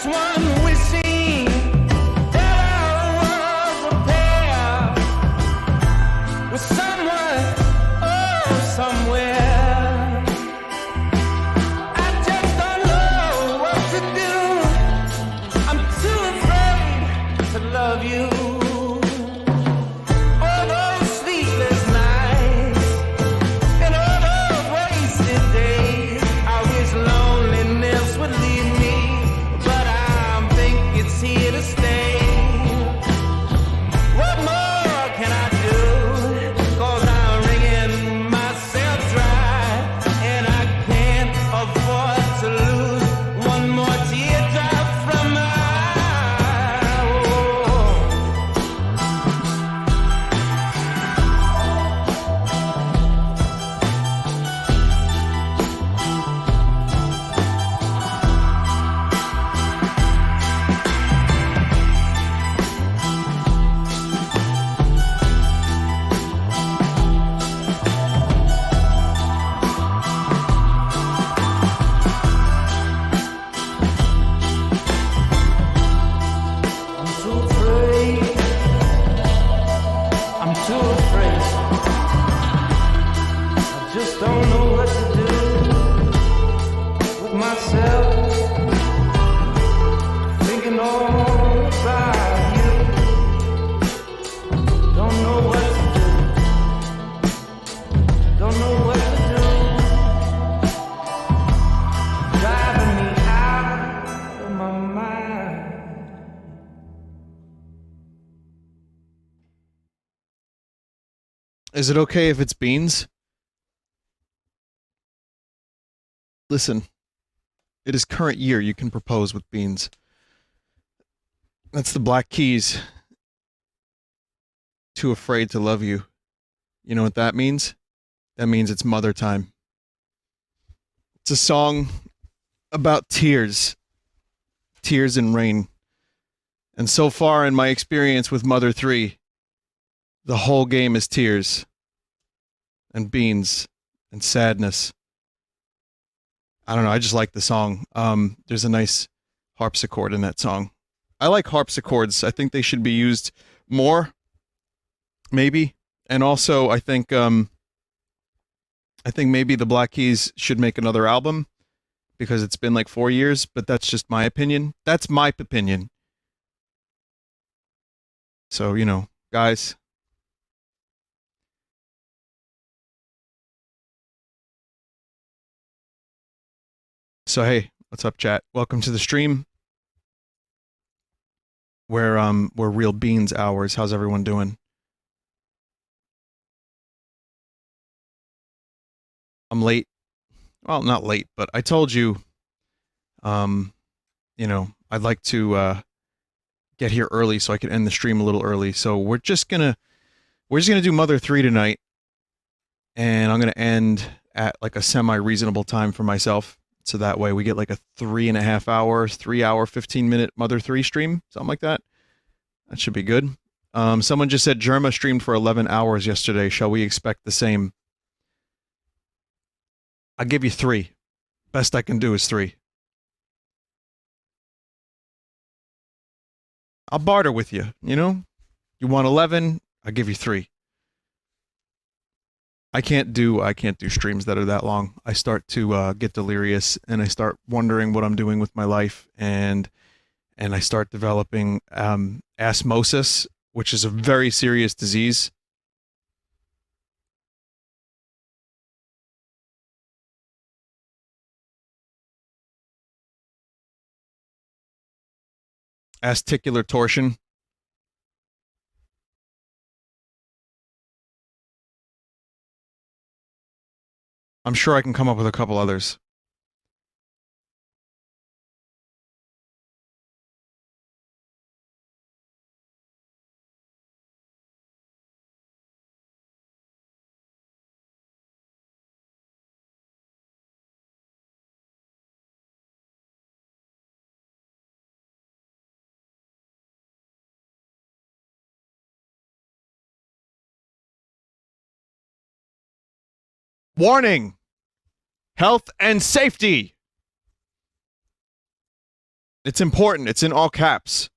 one wishing that I was a pair with someone, oh, somewhere. I just don't know what to do. I'm too afraid to love you. All those sleepless nights and all those wasted days. I wish loneliness would leave me, but I think it's here to stay. What more can I do? 'Cause I'm wringing myself dry, and I can't afford to lose one more teardrop from my eye. I'm too afraid. I'm too afraid. I just don't know what to do with myself. Thinking all about you. Don't know what to do. Don't know what to do. Driving me out of my mind. Is it okay if it's beans? Listen, it is current year. You can propose with beans. That's the Black Keys. Too afraid to love you. You know what that means? That means it's mother time. It's a song about tears. Tears and rain. And so far in my experience with Mother 3, the whole game is tears and beans and sadness. I don't know. I just like the song. There's a nice harpsichord in that song. I like harpsichords. I think they should be used more, maybe. And also, I think maybe the Black Keys should make another album because it's been like 4 years. But that's just my opinion. That's my opinion. So guys. So hey, what's up, chat? Welcome to the stream. We're Real Beans hours. How's everyone doing? I'm late. Well, not late, but I told you, I'd like to get here early so I can end the stream a little early. So we're just gonna do Mother 3 tonight, and I'm gonna end at like a semi-reasonable time for myself. So that way we get like a 3.5 hour, 3 hour, 15-minute Mother 3 stream, something like that. That should be good. Someone just said Germa streamed for 11 hours yesterday. Shall we expect the same? I'll give you 3. Best I can do is 3. I'll barter with you, You want 11, I'll give you 3. I can't do streams that are that long. I start to get delirious, and I start wondering what I'm doing with my life, and I start developing asthmosis, which is a very serious disease. Asticular torsion. I'm sure I can come up with a couple others. Warning! Health and safety! It's important. It's in all caps.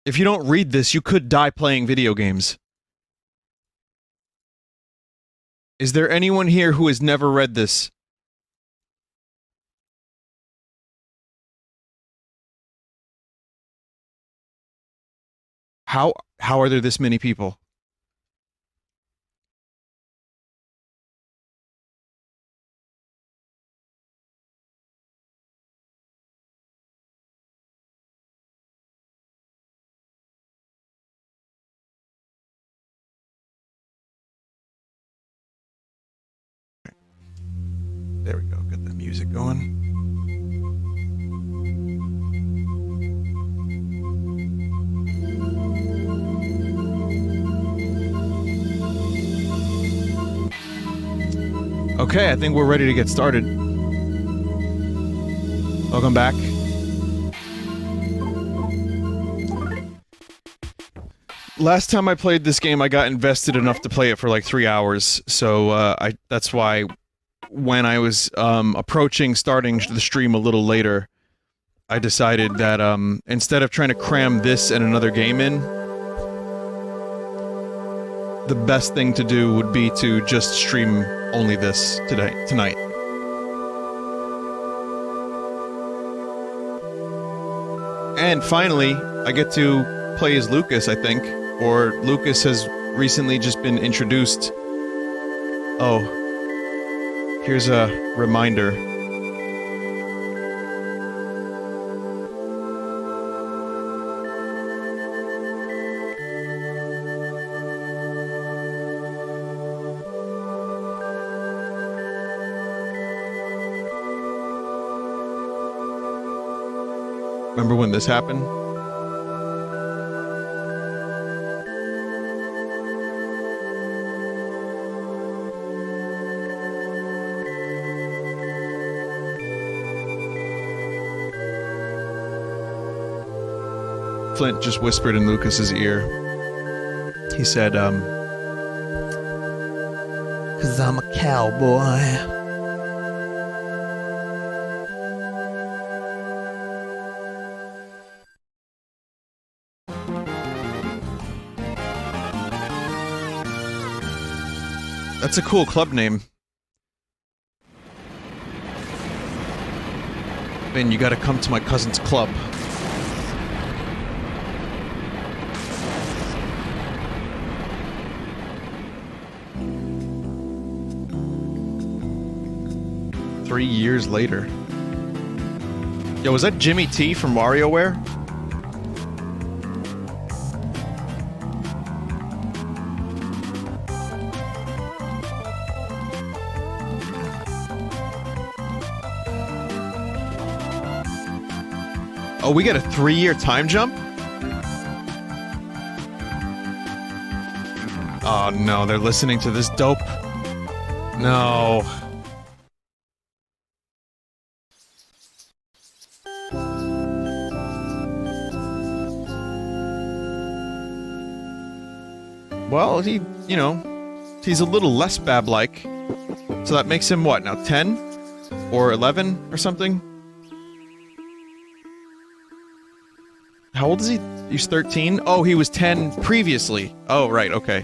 If you don't read this, you could die playing video games. Is there anyone here who has never read this? How are there this many people? There we go. Get the music going. Okay, I think we're ready to get started. Welcome back. Last time I played this game, I got invested enough to play it for like 3 hours, so that's why when I was approaching starting the stream a little later, I decided that instead of trying to cram this and another game in, the best thing to do would be to just stream only this tonight. And finally, I get to play as Lucas, I think, or Lucas has recently just been introduced. Oh, here's a reminder. Remember when this happened? Flint just whispered in Lucas's ear. He said, "'Cause I'm a cowboy." That's a cool club name. Ben, you gotta come to my cousin's club. Three years later. Yo, was that Jimmy T from WarioWare? Oh, we get a 3-year time jump? Oh no, they're listening to this dope. No. Well, he's a little less Bab-like. So that makes him what, now 10? Or 11 or something? How old is he? He's 13? Oh, he was 10 previously. Oh, right, okay.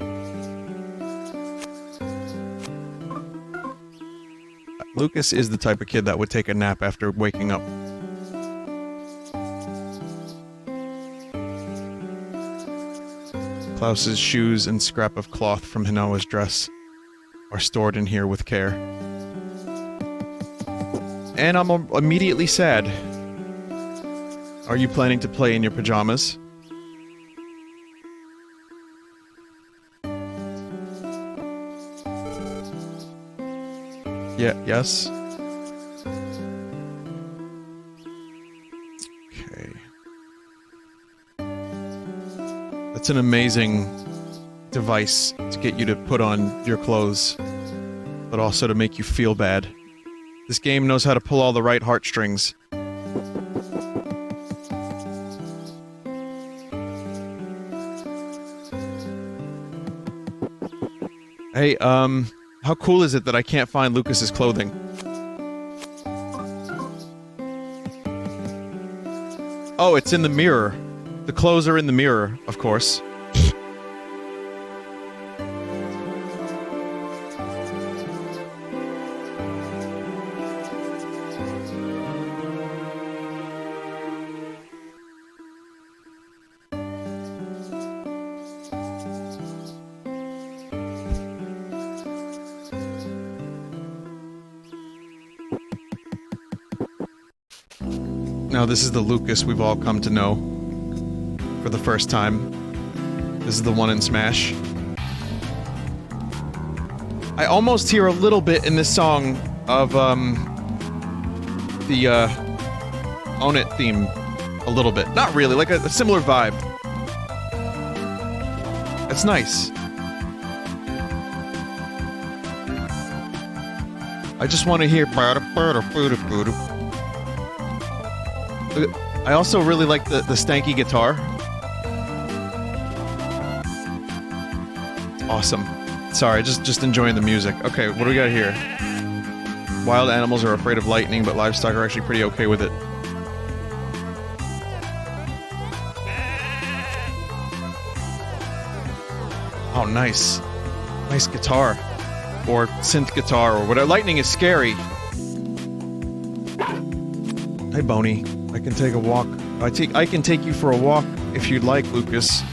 Lucas is the type of kid that would take a nap after waking up. Klaus's shoes and scrap of cloth from Hinawa's dress are stored in here with care. And I'm immediately sad. Are you planning to play in your pajamas? Yeah, yes? Okay. That's an amazing device to get you to put on your clothes, but also to make you feel bad. This game knows how to pull all the right heartstrings. Hey, how cool is it that I can't find Lucas's clothing? Oh, it's in the mirror. The clothes are in the mirror, of course. Now, this is the Lucas we've all come to know for the first time. This is the one in Smash. I almost hear a little bit in this song of, the, Own It theme. A little bit. Not really, like a similar vibe. It's nice. I just want to hear... I also really like the stanky guitar. It's awesome. Sorry, just enjoying the music. Okay, what do we got here? Wild animals are afraid of lightning, but livestock are actually pretty okay with it. Oh, nice. Nice guitar. Or synth guitar, or whatever. Lightning is scary. Hey, Boney. I can take a walk. I can take you for a walk if you'd like, Lucas.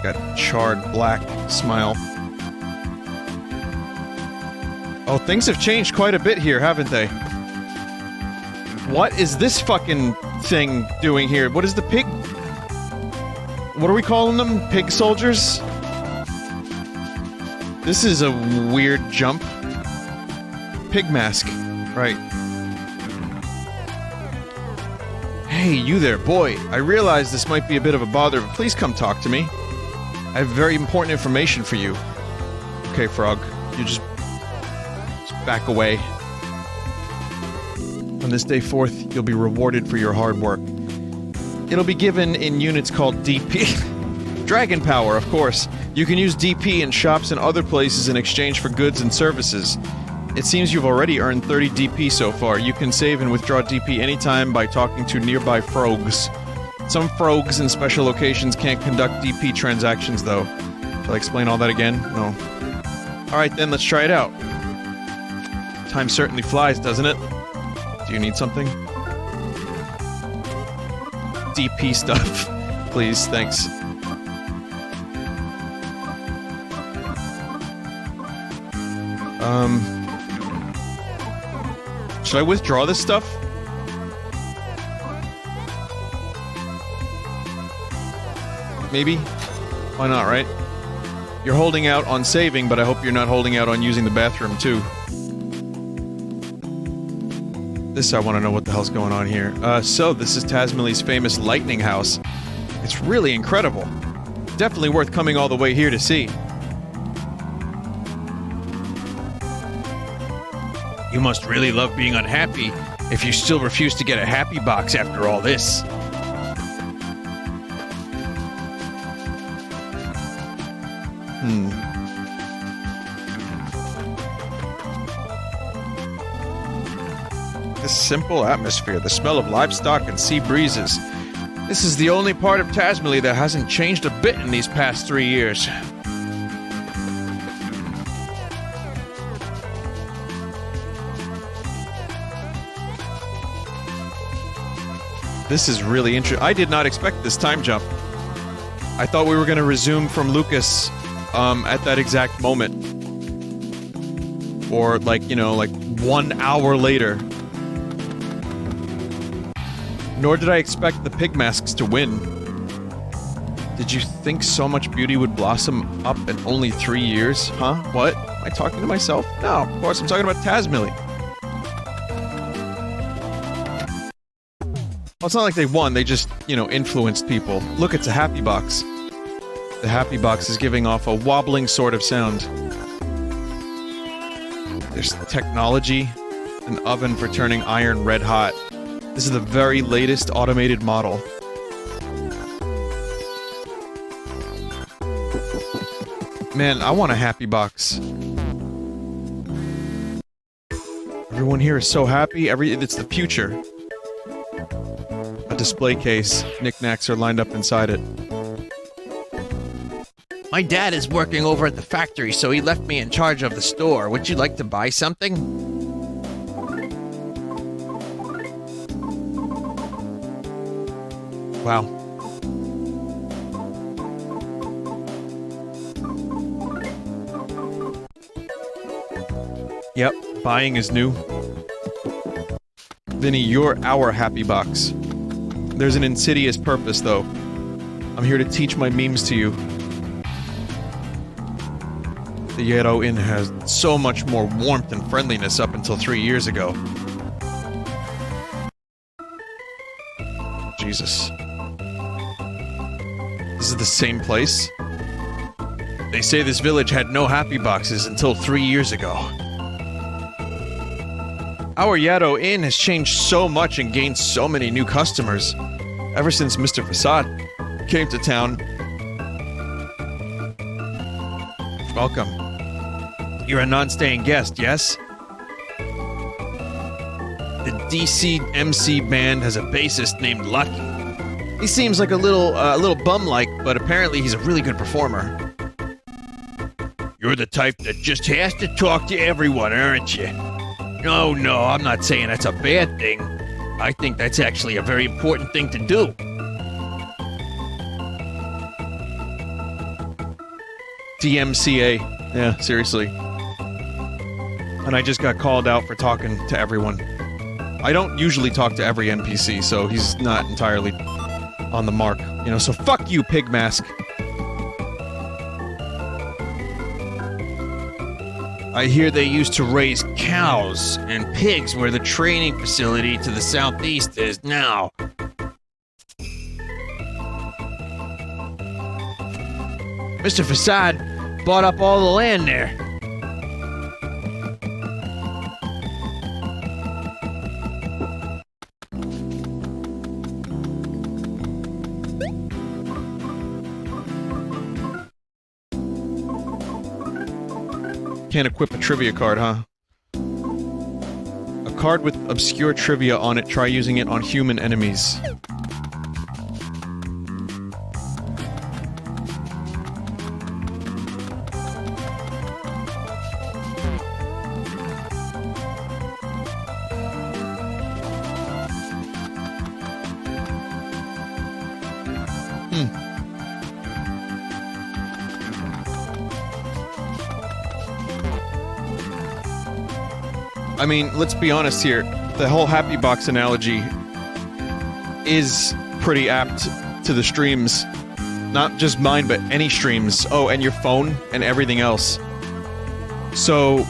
Got a charred black smile. Oh, things have changed quite a bit here, haven't they? What is this fucking thing doing here? What is the pig... What are we calling them? Pig soldiers? This is a weird jump. Pig mask. Right. Hey, you there, boy. I realize this might be a bit of a bother, but please come talk to me. I have very important information for you. Okay, Frog. You just back away. On this day 4th, you'll be rewarded for your hard work. It'll be given in units called DP. Dragon power, of course. You can use DP in shops and other places in exchange for goods and services. It seems you've already earned 30 DP so far. You can save and withdraw DP anytime by talking to nearby frogs. Some frogs in special locations can't conduct DP transactions, though. Shall I explain all that again? No. Alright then, let's try it out. Time certainly flies, doesn't it? Do you need something? DP stuff. Please, thanks. Should I withdraw this stuff? Maybe? Why not, right? You're holding out on saving, but I hope you're not holding out on using the bathroom, too. This, I want to know what the hell's going on here. So this is Tasmalee's famous lightning house. It's really incredible. Definitely worth coming all the way here to see. You must really love being unhappy if you still refuse to get a happy box after all this. This simple atmosphere, the smell of livestock and sea breezes. This is the only part of Tasmalee that hasn't changed a bit in these past 3 years. This is really interesting. I did not expect this time jump. I thought we were going to resume from Lucas at that exact moment. Or, like, you know, like 1 hour later. Nor did I expect the pig masks to win. Did you think so much beauty would blossom up in only 3 years? Huh? What? Am I talking to myself? No, of course, I'm talking about Tasmalee. Well, it's not like they won, they just, you know, influenced people. Look, it's a happy box. The happy box is giving off a wobbling sort of sound. There's technology, an oven for turning iron red hot. This is the very latest automated model. Man, I want a happy box. Everyone here is so happy. It's the future. A display case. Knickknacks are lined up inside it. My dad is working over at the factory, so he left me in charge of the store. Would you like to buy something? Wow. Yep, buying is new. Vinny, you're our happy box. There's an insidious purpose, though. I'm here to teach my memes to you. The Yero Inn has so much more warmth and friendliness up until 3 years ago. Jesus. This is the same place? They say this village had no happy boxes until 3 years ago. Our Yado Inn has changed so much and gained so many new customers. Ever since Mr. Facade came to town. Welcome. You're a non-staying guest, yes? The DCMC band has a bassist named Lucky. He seems like a little bum-like, but apparently he's a really good performer. You're the type that just has to talk to everyone, aren't you? No, I'm not saying that's a bad thing. I think that's actually a very important thing to do. DMCA. Yeah, seriously. And I just got called out for talking to everyone. I don't usually talk to every NPC, so he's not entirely on the mark. You know, so fuck you, Pig Mask. I hear they used to raise cows and pigs where the training facility to the southeast is now. Mr. Facade bought up all the land there. Can't equip a trivia card, huh? A card with obscure trivia on it, try using it on human enemies. I mean, let's be honest here. The whole Happy Box analogy is pretty apt to the streams. Not just mine, but any streams. Oh, and your phone and everything else. So,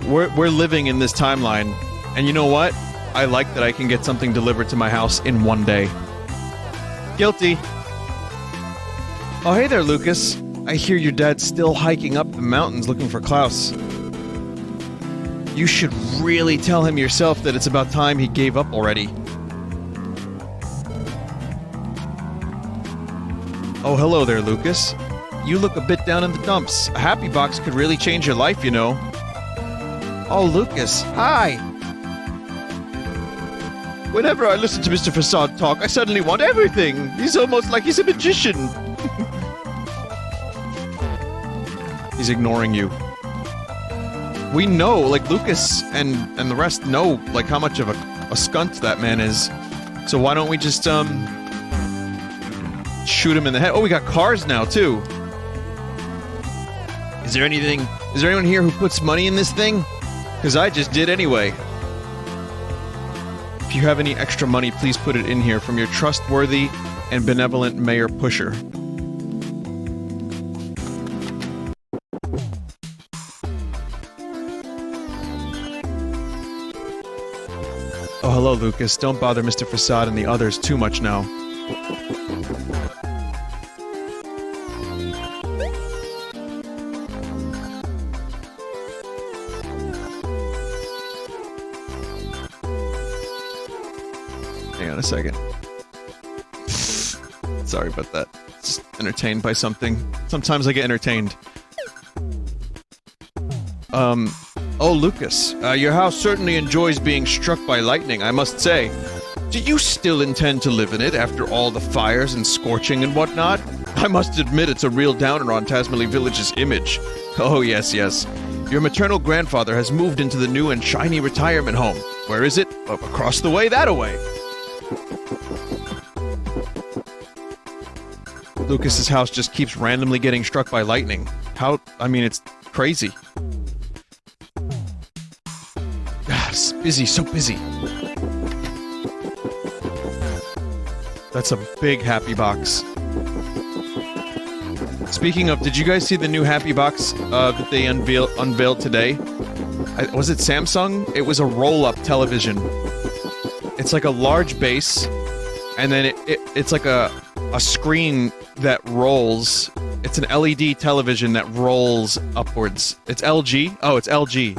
we're living in this timeline. And you know what? I like that I can get something delivered to my house in one day. Guilty. Oh, hey there, Lucas. I hear your dad's still hiking up the mountains looking for Klaus. You should really tell him yourself that it's about time he gave up already. Oh, hello there, Lucas. You look a bit down in the dumps. A happy box could really change your life, you know. Oh, Lucas, hi! Whenever I listen to Mr. Facade talk, I suddenly want everything! He's almost like he's a magician! He's ignoring you. We know, like, Lucas and the rest know, like, how much of a skunt that man is. So why don't we just, shoot him in the head? Oh, we got cars now, too. Is there anyone here who puts money in this thing? Because I just did anyway. If you have any extra money, please put it in here from your trustworthy and benevolent Mayor Pusher. Oh, hello, Lucas. Don't bother Mr. Facade and the others too much now. Hang on a second. Sorry about that. Just entertained by something. Sometimes I get entertained. Oh, Lucas, your house certainly enjoys being struck by lightning, I must say. Do you still intend to live in it after all the fires and scorching and whatnot? I must admit it's a real downer on Tasmally Village's image. Oh, yes, yes. Your maternal grandfather has moved into the new and shiny retirement home. Where is it? Up across the way, that-a-way. Lucas's house just keeps randomly getting struck by lightning. It's crazy. It's busy, so busy. That's a big happy box. Speaking of, did you guys see the new happy box that they unveiled today? Was it Samsung? It was a roll-up television. It's like a large base, and then it's like a screen that rolls. It's an LED television that rolls upwards. It's LG? Oh, it's LG.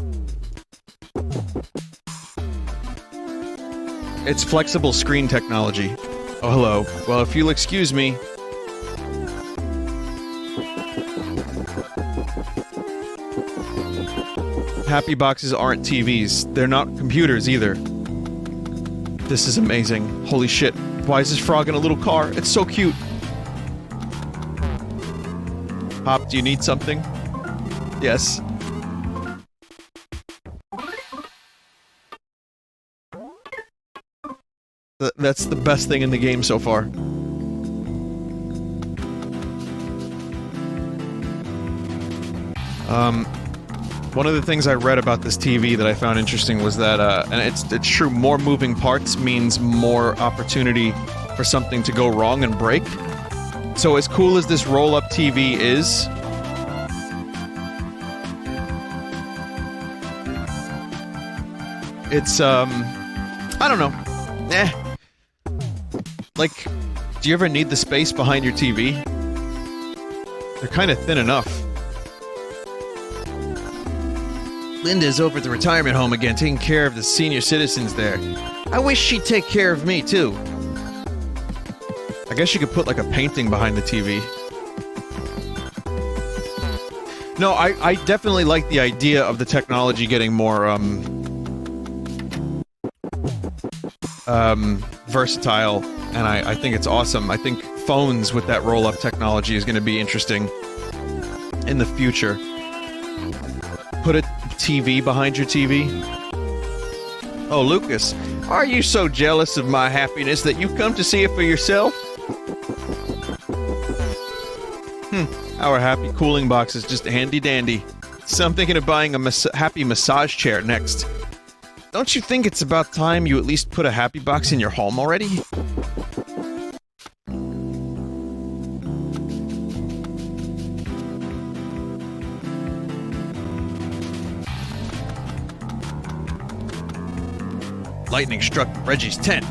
It's flexible screen technology. Oh, hello. Well, if you'll excuse me... Happy boxes aren't TVs. They're not computers, either. This is amazing. Holy shit. Why is this frog in a little car? It's so cute. Hop, do you need something? Yes. That's the best thing in the game so far. One of the things I read about this TV that I found interesting was that, and it's true, more moving parts means more opportunity for something to go wrong and break. So as cool as this roll-up TV is, it's, I don't know. Like, do you ever need the space behind your TV? They're kind of thin enough. Linda's over at the retirement home again, taking care of the senior citizens there. I wish she'd take care of me, too. I guess you could put, like, a painting behind the TV. No, I definitely like the idea of the technology getting more, versatile, and I think it's awesome. I think phones with that roll-up technology is going to be interesting in the future. Put a TV behind your TV. Oh, Lucas, are you so jealous of my happiness that you've come to see it for yourself? Our happy cooling box is just handy-dandy. So I'm thinking of buying a happy massage chair next. Don't you think it's about time you at least put a happy box in your home already? Lightning struck Reggie's tent.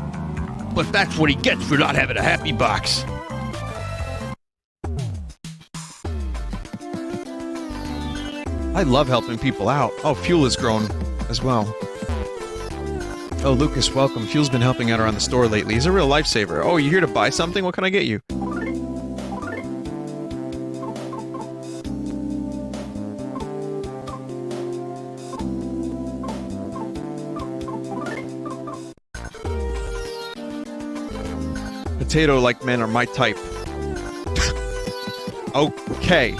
But that's what he gets for not having a happy box. I love helping people out. Oh, Fuel has grown as well. Oh, Lucas, welcome. Fuel's been helping out around the store lately. He's a real lifesaver. Oh, you here to buy something? What can I get you? Potato-like men are my type. Okay.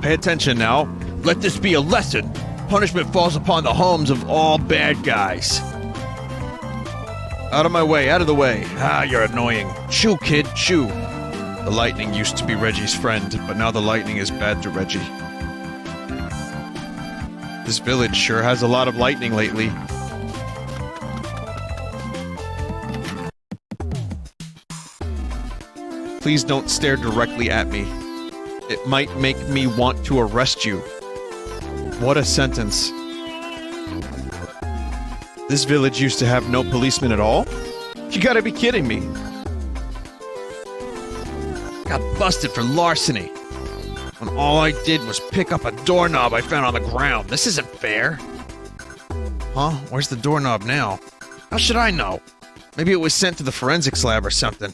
Pay attention now. Let this be a lesson. Punishment falls upon the homes of all bad guys. Out of my way, out of the way. Ah, you're annoying. Shoo, kid, shoo. The lightning used to be Reggie's friend, but now the lightning is bad to Reggie. This village sure has a lot of lightning lately. Please don't stare directly at me. It might make me want to arrest you. What a sentence. This village used to have no policemen at all? You gotta be kidding me. Got busted for larceny. When all I did was pick up a doorknob I found on the ground. This isn't fair. Huh? Where's the doorknob now? How should I know? Maybe it was sent to the forensics lab or something.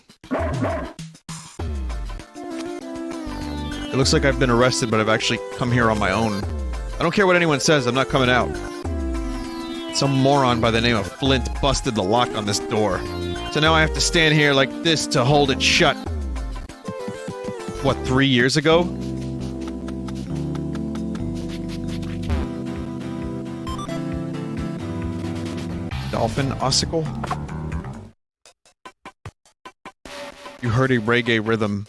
It looks like I've been arrested, but I've actually come here on my own. I don't care what anyone says, I'm not coming out. Some moron by the name of Flint busted the lock on this door. So now I have to stand here like this to hold it shut. What, 3 years ago? Dolphin ossicle? You heard a reggae rhythm.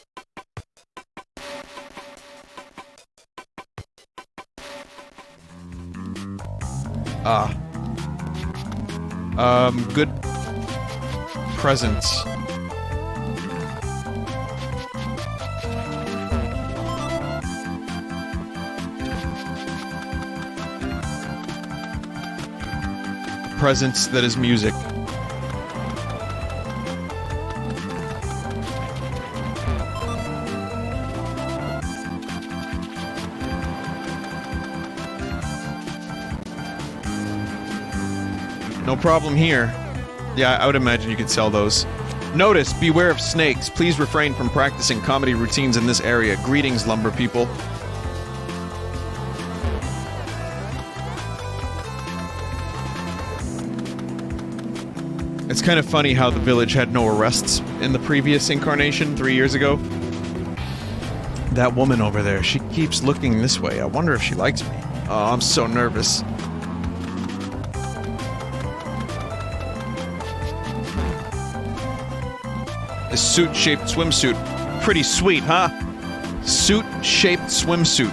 Good presents. Presence that is music. No problem here. Yeah, I would imagine you could sell those. Notice, beware of snakes. Please refrain from practicing comedy routines in this area. Greetings, lumber people. It's kind of funny how the village had no arrests in the previous incarnation 3 years ago. That woman over there, she keeps looking this way. I wonder if she likes me. Oh, I'm so nervous. This suit-shaped swimsuit. Pretty sweet, huh? Suit-shaped swimsuit.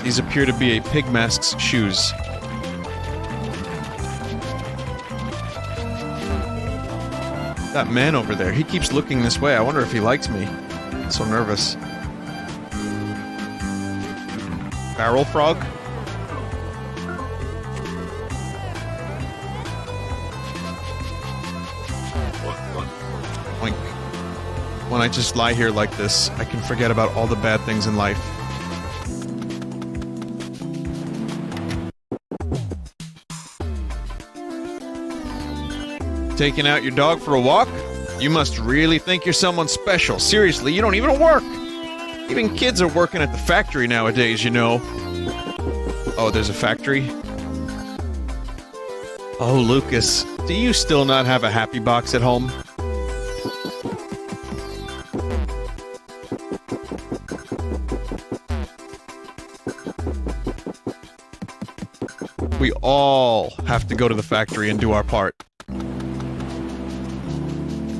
These appear to be a pig mask's shoes. That man over there, he keeps looking this way. I wonder if he likes me. I'm so nervous. Barrel frog? Oink. When I just lie here like this, I can forget about all the bad things in life. Taking out your dog for a walk? You must really think you're someone special. Seriously, you don't even work! Even kids are working at the factory nowadays, you know. Oh, there's a factory? Oh, Lucas, do you still not have a happy box at home? We all have to go to the factory and do our part.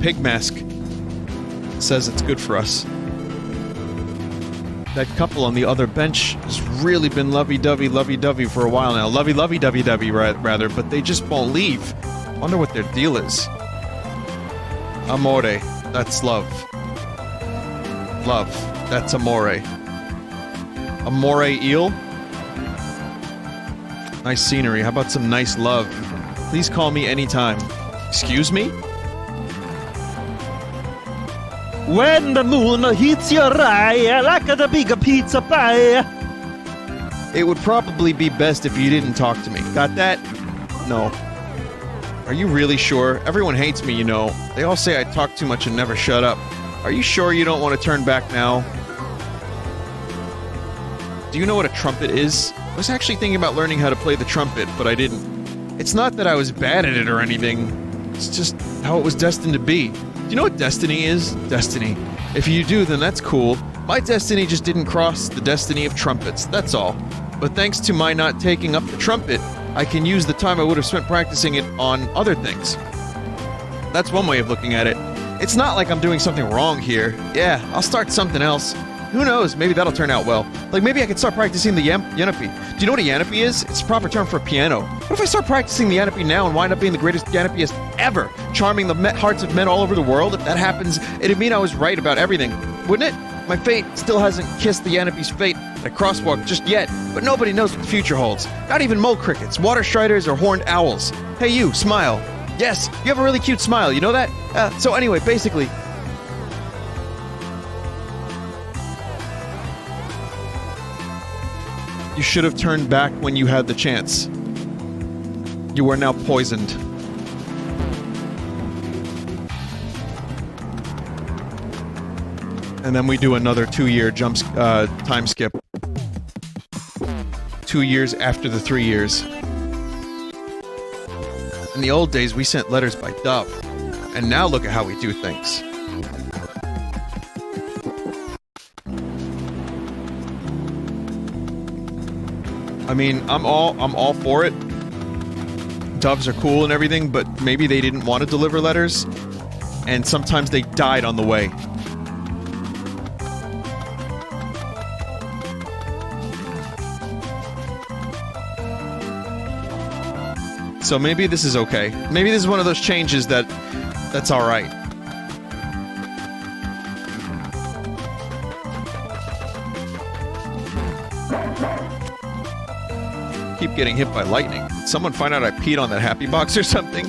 Pig mask says it's good for us. That couple on the other bench has really been lovey-dovey for a while now. Lovey-dovey rather, but they just won't leave. Wonder what their deal is. Amore, that's love. Love, that's amore. Amore eel? Nice scenery, how about some nice love? Please call me anytime. Excuse me? When the moon hits your eye, like a big pizza pie. It would probably be best if you didn't talk to me. Got that? No. Are you really sure? Everyone hates me, you know. They all say I talk too much and never shut up. Are you sure you don't want to turn back now? Do you know what a trumpet is? I was actually thinking about learning how to play the trumpet, but I didn't. It's not that I was bad at it or anything. It's just how it was destined to be. Do you know what destiny is? Destiny. If you do, then that's cool. My destiny just didn't cross the destiny of trumpets, that's all. But thanks to my not taking up the trumpet, I can use the time I would have spent practicing it on other things. That's one way of looking at it. It's not like I'm doing something wrong here. Yeah, I'll start something else. Who knows, maybe that'll turn out well. Like maybe I could start practicing the yanapi. Do you know what a yanapi is? It's a proper term for a piano. What if I start practicing the yanapi now and wind up being the greatest yanapiist ever, charming the hearts of men all over the world? If that happens, it'd mean I was right about everything, wouldn't it? My fate still hasn't kissed the yanapi's fate at a crosswalk just yet, but nobody knows what the future holds. Not even mole crickets, water striders, or horned owls. Hey you, smile. Yes, you have a really cute smile, you know that? So anyway, basically... You should have turned back when you had the chance. You are now poisoned. And then we do another 2-year time skip. 2 years after the 3 years. In the old days, we sent letters by dove. And now look at how we do things. I mean, I'm all for it. Doves are cool and everything, but maybe they didn't want to deliver letters, and sometimes they died on the way. So maybe this is okay. Maybe this is one of those changes that's all right. Keep getting hit by lightning. Did someone find out I peed on that happy box or something?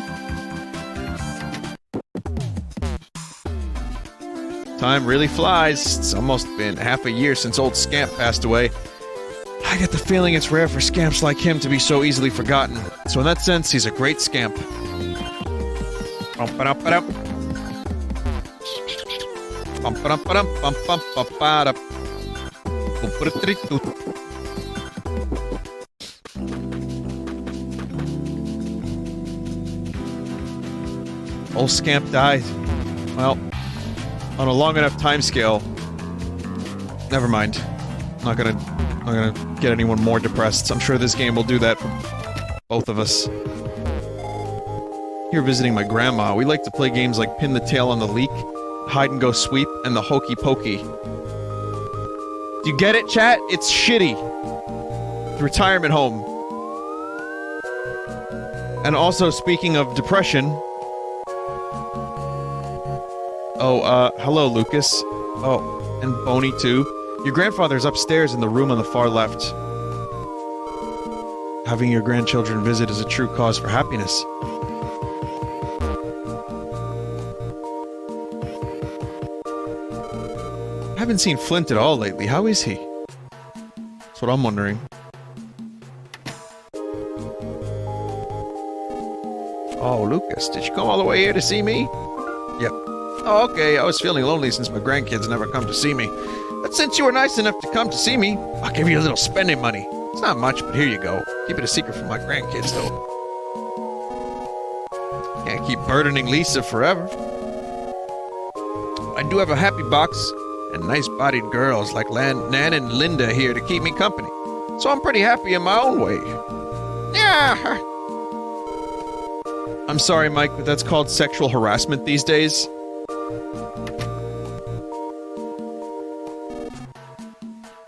Time really flies. It's almost been half a year since old Scamp passed away. I get the feeling it's rare for scamps like him to be so easily forgotten. So in that sense, he's a great scamp. Old Scamp died. Well, on a long enough time scale. Never mind. I'm not gonna get anyone more depressed. I'm sure this game will do that for both of us. Here visiting my grandma, we like to play games like Pin the Tail on the Leak, Hide and Go Sweep, and the Hokey Pokey. Do you get it, chat? It's shitty. The retirement home. And also, speaking of depression... hello, Lucas. Oh, and Boney, too. Your grandfather's upstairs in the room on the far left. Having your grandchildren visit is a true cause for happiness. I haven't seen Flint at all lately. How is he? That's what I'm wondering. Oh, Lucas, did you come all the way here to see me? Yep. Oh, okay, I was feeling lonely since my grandkids never come to see me. But since you were nice enough to come to see me, I'll give you a little spending money. It's not much, but here you go. Keep it a secret from my grandkids, though. Can't keep burdening Lisa forever. I do have a happy box, and nice-bodied girls like Nan and Linda here to keep me company. So I'm pretty happy in my own way. Yeah. I'm sorry, Mike, but that's called sexual harassment these days.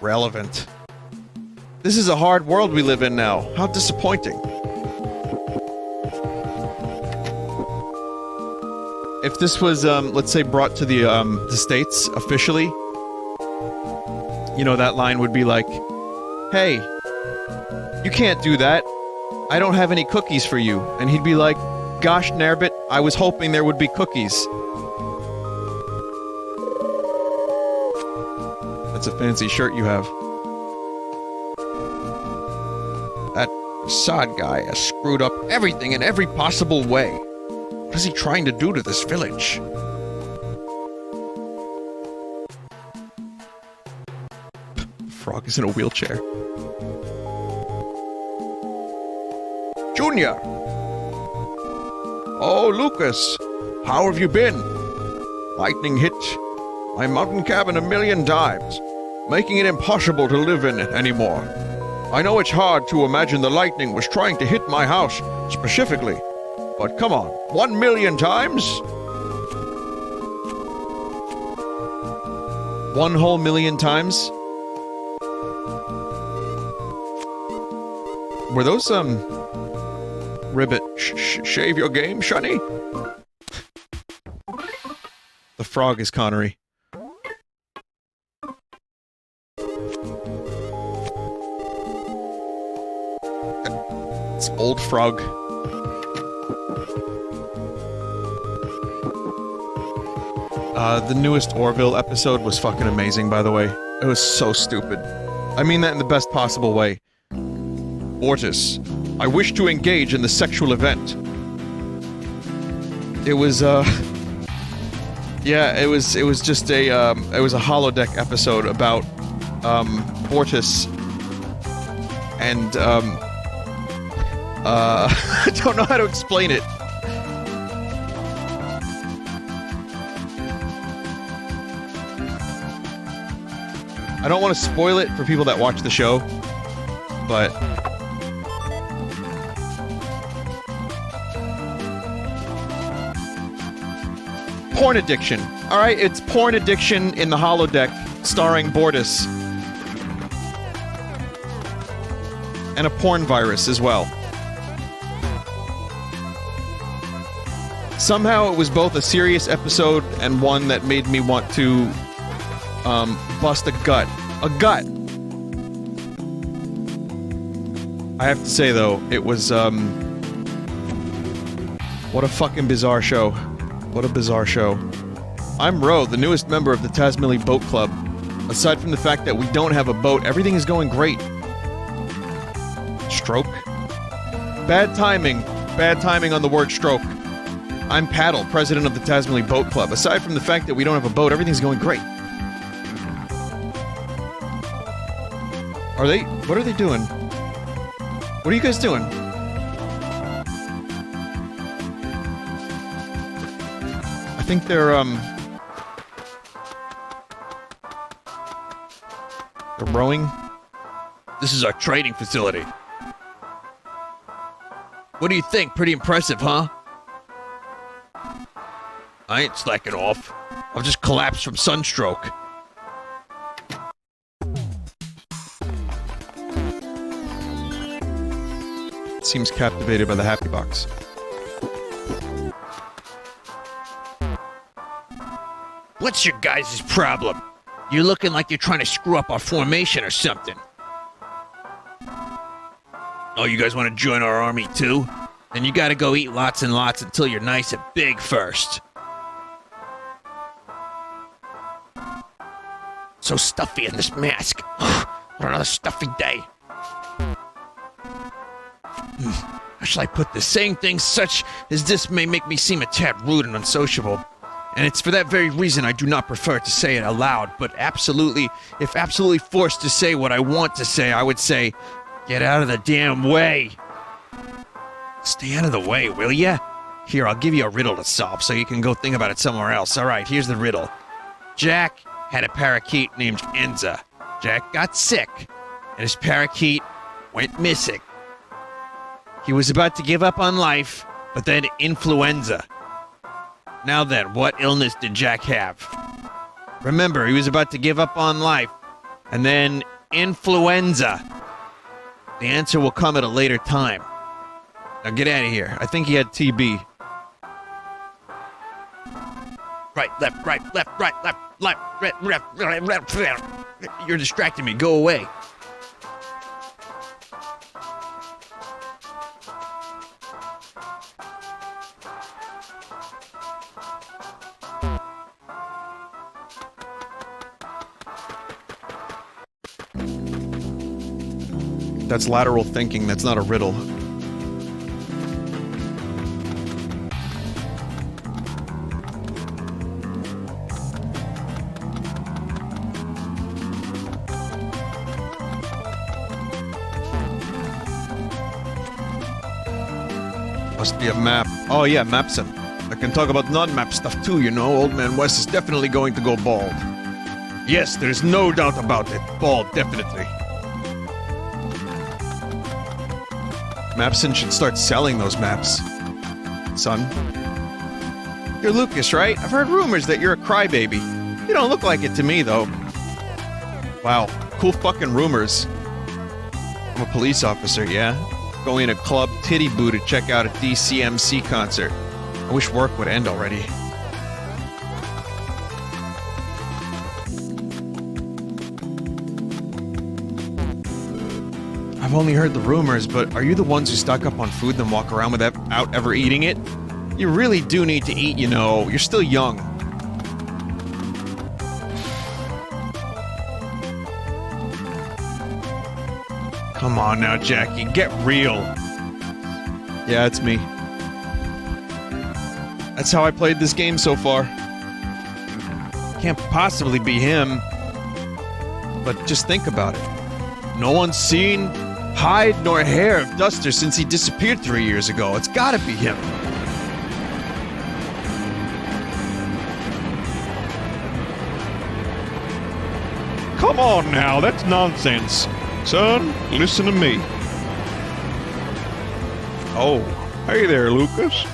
Relevant. This is a hard world we live in now. How disappointing. If this was, let's say, brought to the States officially, you know, that line would be like, hey, you can't do that. I don't have any cookies for you. And he'd be like, gosh, Narbit, I was hoping there would be cookies. That's a fancy shirt you have. That Assad guy has screwed up everything in every possible way. What is he trying to do to this village? The frog is in a wheelchair. Junior! Oh, Lucas! How have you been? Lightning hit my mountain cabin 1,000,000 times, making it impossible to live in it anymore. I know it's hard to imagine the lightning was trying to hit my house specifically, but come on, 1,000,000 times? 1 whole million times? Were those, Ribbit, shave your game, Shunny? The frog is Connery. It's old frog. The newest Orville episode was fucking amazing, by the way. It was so stupid. I mean that in the best possible way. Ortis. I wish to engage in the sexual event. It was, yeah, it was just a, it was a holodeck episode about, Ortis. And, I don't know how to explain it. I don't want to spoil it for people that watch the show, but... Porn addiction. Alright, it's porn addiction in the holodeck, starring Bortus. And a porn virus as well. Somehow it was both a serious episode and one that made me want to bust a gut. A gut! I have to say though, it was what a fucking bizarre show. What a bizarre show. I'm Ro, the newest member of the Tasmilly Boat Club. Aside from the fact that we don't have a boat, everything is going great. Stroke? Bad timing. Bad timing on the word stroke. I'm Paddle, president of the Tasmilly Boat Club. Aside from the fact that we don't have a boat, everything's going great. Are they... What are they doing? What are you guys doing? I think they're rowing. This is our trading facility. What do you think? Pretty impressive, huh? I ain't slacking off. I've just collapsed from sunstroke. Seems captivated by the happy box. What's your guys' problem? You're looking like you're trying to screw up our formation or something. Oh, you guys want to join our army too? Then you gotta go eat lots and lots until you're nice and big first. So stuffy in this mask. What another stuffy day. How shall I put this? Saying things such as this may make me seem a tad rude and unsociable. And it's for that very reason I do not prefer to say it aloud, but absolutely, if absolutely forced to say what I want to say, I would say, get out of the damn way. Stay out of the way, will ya? Here, I'll give you a riddle to solve so you can go think about it somewhere else. Alright, here's the riddle. Jack had a parakeet named Enza. Jack got sick, and his parakeet went missing. He was about to give up on life, but then influenza. Now then, what illness did Jack have? Remember, he was about to give up on life, and then influenza. The answer will come at a later time. Now get out of here. I think he had TB. Right, left, right, left, right, left, left. You're distracting me. Go away. That's lateral thinking, that's not a riddle. Must be a map. Oh yeah, maps him. I can talk about non-map stuff too, you know. Old Man West is definitely going to go bald. Yes, there's no doubt about it. Bald, definitely. Mapson should start selling those maps. Son. You're Lucas, right? I've heard rumors that you're a crybaby. You don't look like it to me, though. Wow, cool fucking rumors. I'm a police officer, yeah? Going to Club Titty Boo to check out a DCMC concert. I wish work would end already. I've only heard the rumors, but are you the ones who stock up on food then walk around without ever eating it? You really do need to eat, you know. You're still young. Come on now, Jackie, get real. Yeah, it's me. That's how I played this game so far. Can't possibly be him. But just think about it. No one's seen hide nor hair of Duster since he disappeared 3 years ago. It's gotta be him. Come on now, that's nonsense. Son, listen to me. Oh, hey there, Lucas.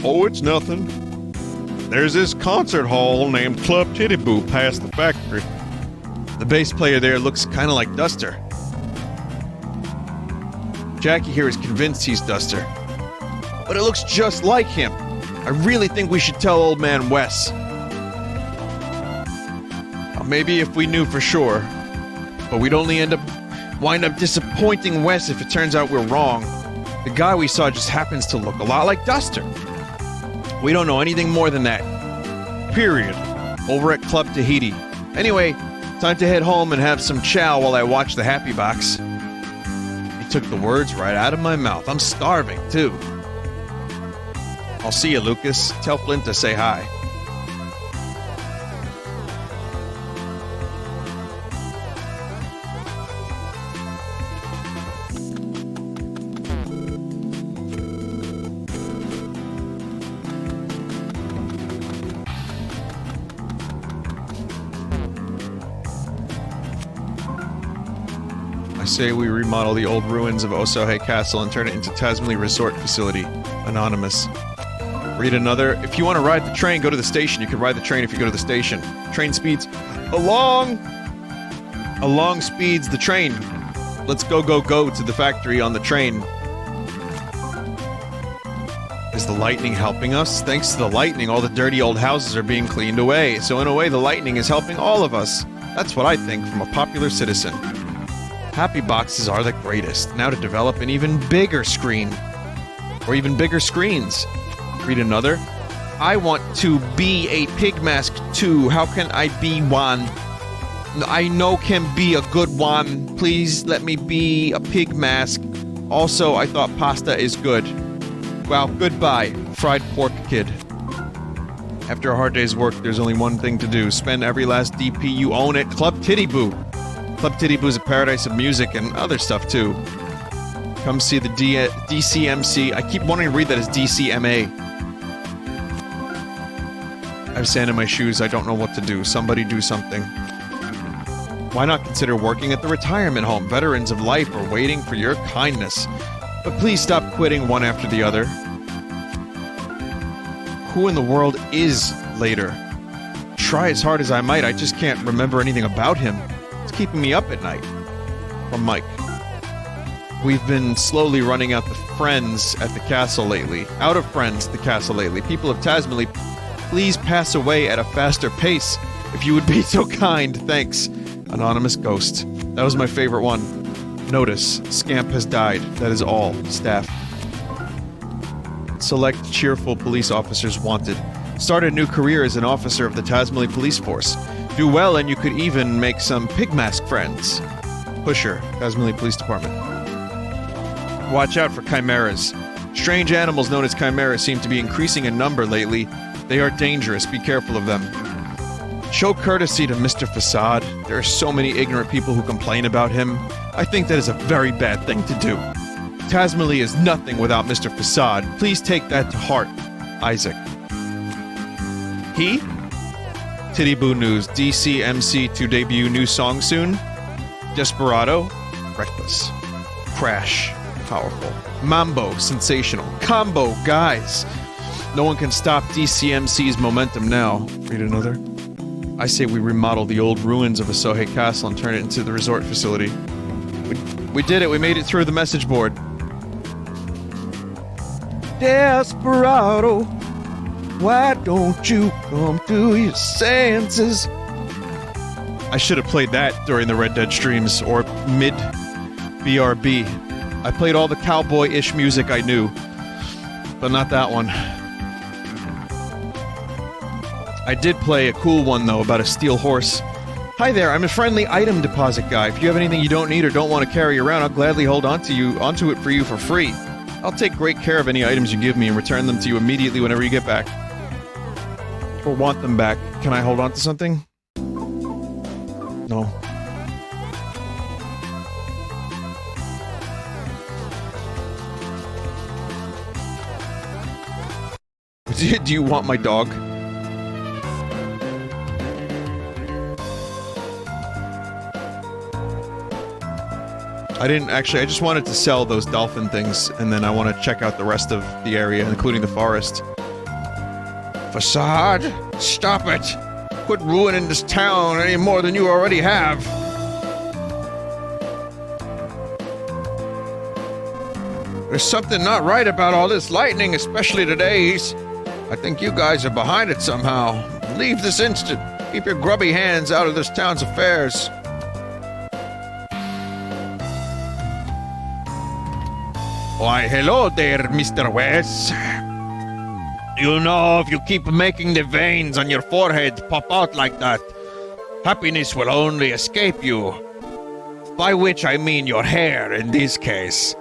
Oh, it's nothing. There's this concert hall named Club Titty Boo past the factory. The bass player there looks kind of like Duster. Jackie here is convinced he's Duster. But it looks just like him. I really think we should tell old man Wes. Now, maybe if we knew for sure. But we'd only wind up disappointing Wes if it turns out we're wrong. The guy we saw just happens to look a lot like Duster. We don't know anything more than that. Period. Over at Club Tahiti. Anyway, time to head home and have some chow while I watch the Happy Box. He took the words right out of my mouth. I'm starving, too. I'll see you, Lucas. Tell Flint to say hi. I say we remodel the old ruins of Osohe Castle and turn it into Tasmany Resort Facility. Anonymous. Read another. If you want to ride the train, go to the station. You can ride the train if you go to the station. Train speeds along speeds the train. Let's go to the factory on the train. Is the lightning helping us? Thanks to the lightning, all the dirty old houses are being cleaned away. So in a way, the lightning is helping all of us. That's what I think from a popular citizen. Happy boxes are the greatest. Now to develop an even bigger screen. Or even bigger screens. Read another. I want to be a pig mask too. How can I be one? I know can be a good one. Please let me be a pig mask. Also, I thought pasta is good. Well, goodbye, fried pork kid. After a hard day's work, there's only one thing to do. Spend every last DP you own at Club Titty Boo. Club Titty Boo is a paradise of music and other stuff too. Come see the DCMC. I keep wanting to read that as DCMA. I have sand in my shoes. I don't know what to do. Somebody do something. Why not consider working at the retirement home? Veterans of life are waiting for your kindness. But please stop quitting one after the other. Who in the world is later? Try as hard as I might, I just can't remember anything about him. It's keeping me up at night. From Mike. We've been slowly running out the friends at the castle lately. Out of friends at the castle lately. People of Tasmany, please pass away at a faster pace. If you would be so kind, thanks. Anonymous Ghost. That was my favorite one. Notice, Scamp has died. That is all. Staff. Select cheerful police officers wanted. Start a new career as an officer of the Tasmany Police Force. Do well and you could even make some pig mask friends. Pusher, Tasmany Police Department. Watch out for chimeras. Strange animals known as chimeras seem to be increasing in number lately. They are dangerous. Be careful of them. Show courtesy to Mr. Facade. There are so many ignorant people who complain about him. I think that is a very bad thing to do. Tasmany is nothing without Mr. Facade. Please take that to heart. Isaac. He? Titty Boo News. DCMC to debut new song soon. Desperado. Reckless. Crash. Powerful. Mambo. Sensational. Combo. Guys. No one can stop DCMC's momentum now. Read another. I say we remodel the old ruins of Osohe Castle and turn it into the resort facility. We did it. We made it through the message board. Desperado, why don't you come to your senses? I should have played that during the Red Dead streams, or mid-BRB. I played all the cowboy-ish music I knew, but not that one. I did play a cool one, though, about a steel horse Hi there, I'm a friendly item deposit guy. If you have anything you don't need or don't want to carry around, I'll gladly hold onto it for you for free. I'll take great care of any items you give me and return them to you immediately whenever you get back. Or want them back. Can I hold on to something? No. Do you want my dog? I just wanted to sell those dolphin things, and then I want to check out the rest of the area, including the forest. Facade? Stop it! Quit ruining this town any more than you already have. There's something not right about all this lightning, especially today's. I think you guys are behind it somehow. Leave this instant. Keep your grubby hands out of this town's affairs. Why, hello there, Mr. West. You know, if you keep making the veins on your forehead pop out like that, happiness will only escape you. By which I mean your hair, in this case.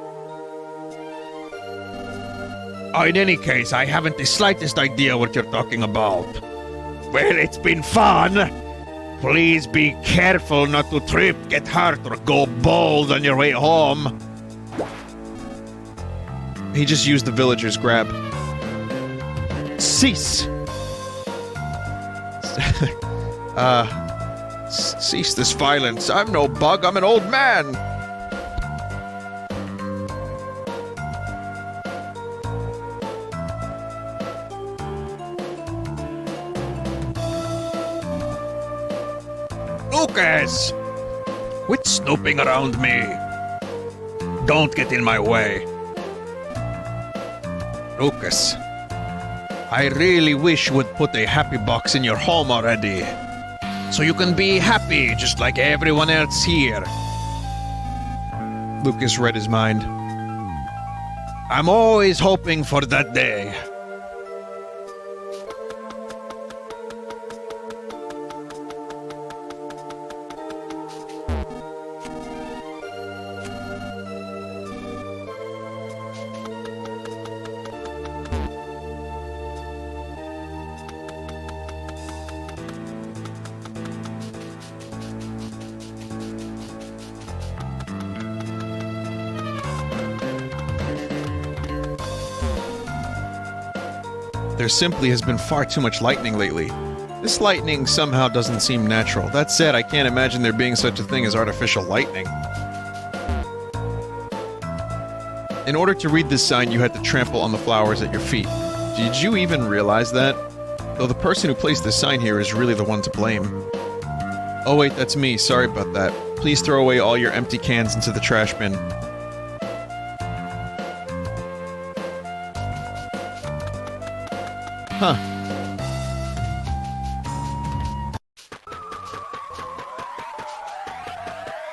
In any case, I haven't the slightest idea what you're talking about. Well, it's been fun. Please be careful not to trip, get hurt, or go bald on your way home. He just used the villager's grab. Cease! Cease this violence. I'm no bug, I'm an old man. Lucas! Quit snooping around me. Don't get in my way. Lucas, I really wish you would put a happy box in your home already. So you can be happy just like everyone else here. Lucas read his mind. I'm always hoping for that day. There simply has been far too much lightning lately. This lightning somehow doesn't seem natural. That said, I can't imagine there being such a thing as artificial lightning. In order to read this sign, you had to trample on the flowers at your feet. Did you even realize that? Though the person who placed this sign here is really the one to blame. Oh wait, that's me. Sorry about that. Please throw away all your empty cans into the trash bin. Huh.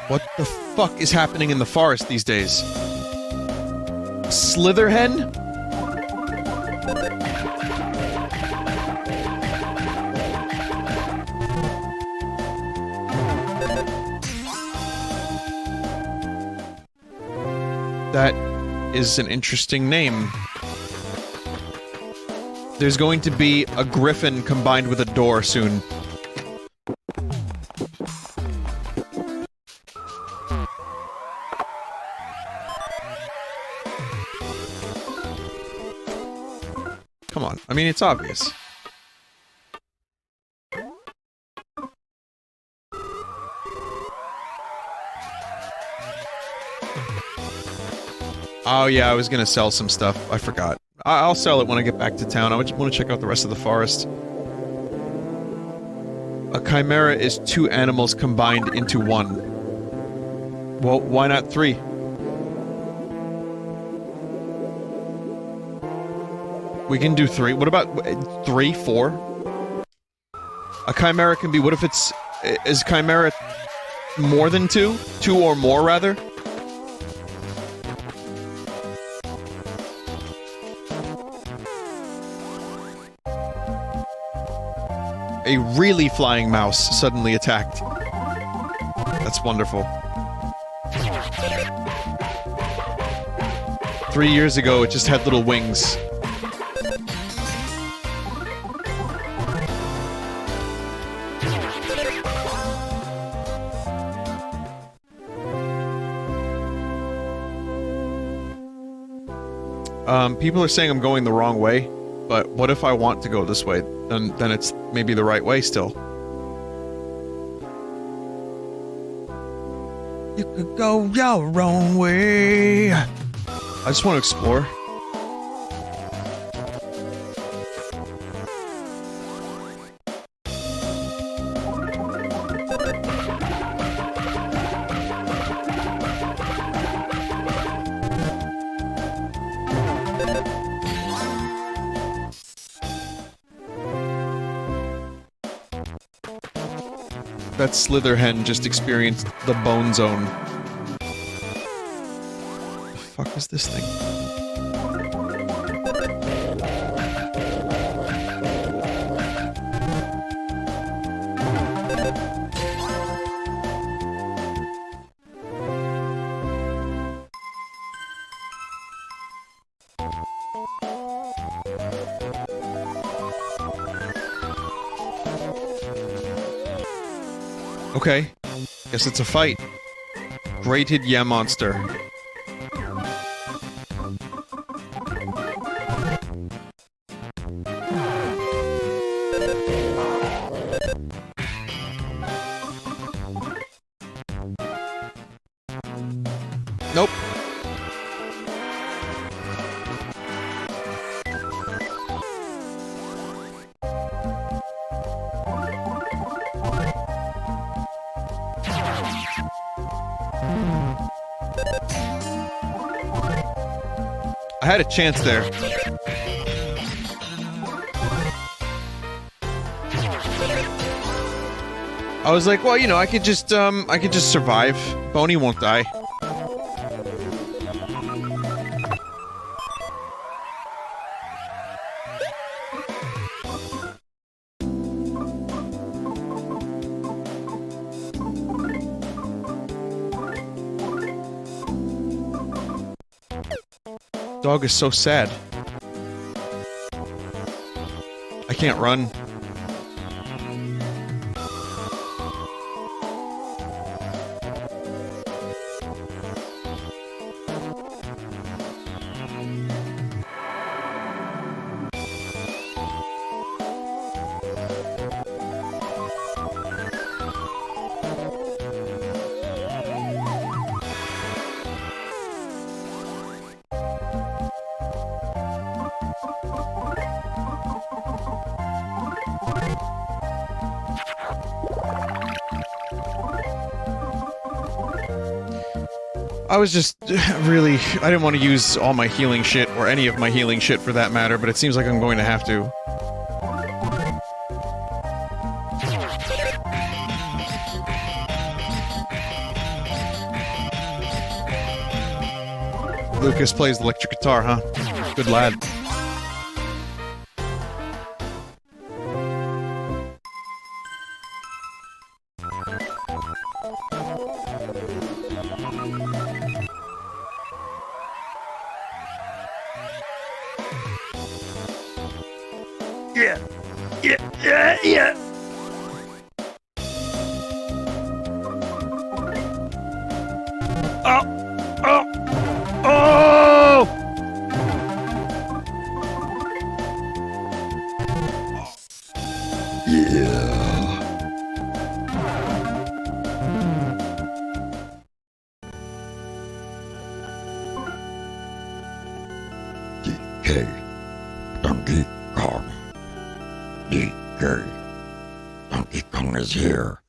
What the fuck is happening in the forest these days? Slitherhen? That is an interesting name. There's going to be a griffin combined with a door soon. Come on, I mean, it's obvious. Oh yeah, I was gonna sell some stuff. I forgot. I'll sell it when I get back to town. I just want to check out the rest of the forest. A chimera is two animals combined into one. Well, why not three? We can do three. What about 3, 4? A chimera can be... What if it's... Is chimera more than 2? 2 or more, rather? A really flying mouse suddenly attacked. That's wonderful. 3 years ago, it just had little wings. People are saying I'm going the wrong way, but what if I want to go this way? Then it's maybe the right way still. You could go your own way. I just want to explore. That Slitherhen just experienced the Bone Zone. The fuck is this thing? Okay, guess it's a fight. Grated yeah monster. Nope. I had a chance there. I was like, well, you know, I could just survive. Boney won't die. Dog is so sad. I can't run. I was just really... I didn't want to use all my healing shit, or any of my healing shit for that matter, but it seems like I'm going to have to. Lucas plays the electric guitar, huh? Good lad. Yeah. Oh! DK, Donkey Kong. DK, Donkey Kong is here.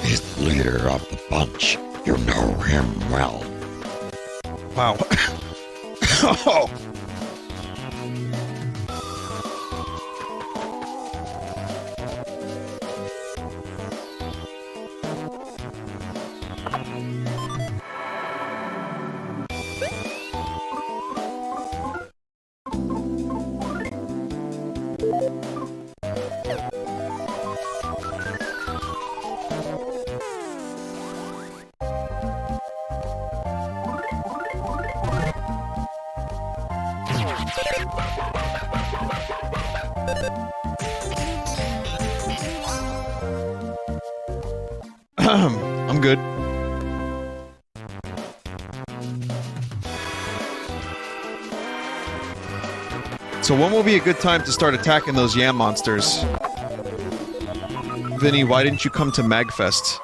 He's the leader of the bunch. You know him well. Wow. Oh. I'm good. So when will be a good time to start attacking those yam monsters? Vinny, why didn't you come to MagFest?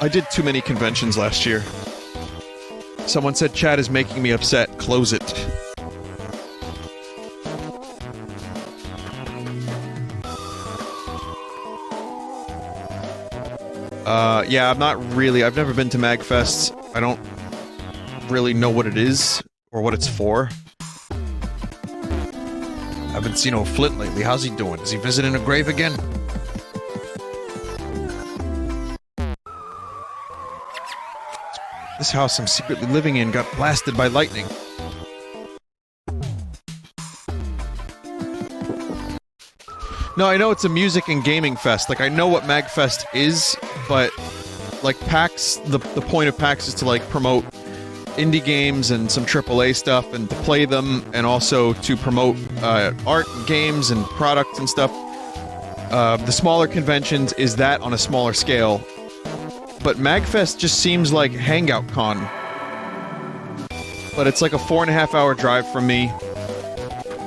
I did too many conventions last year. Someone said chat is making me upset. Close it. Yeah, I'm not really... I've never been to MagFest. I don't really know what it is, or what it's for. I haven't seen old Flint lately. How's he doing? Is he visiting a grave again? This house I'm secretly living in got blasted by lightning. No, I know it's a music and gaming fest. Like, I know what MagFest is, but, like, PAX, the point of PAX is to, like, promote indie games and some AAA stuff, and to play them, and also to promote, art and games and products and stuff. The smaller conventions is that on a smaller scale. But MagFest just seems like Hangout Con. But it's like a 4.5-hour drive from me.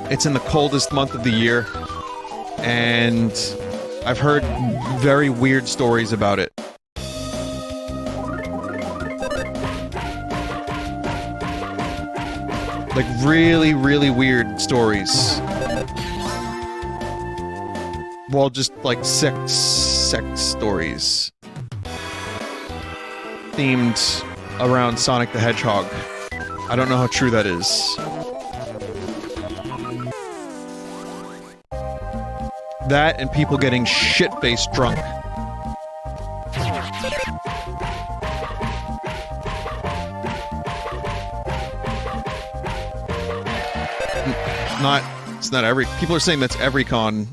It's in the coldest month of the year. And I've heard very weird stories about it. Like really, really weird stories. Well, just like sex stories. Themed around Sonic the Hedgehog. I don't know how true that is. That and people getting shit-faced drunk. It's not every... People are saying that's every con.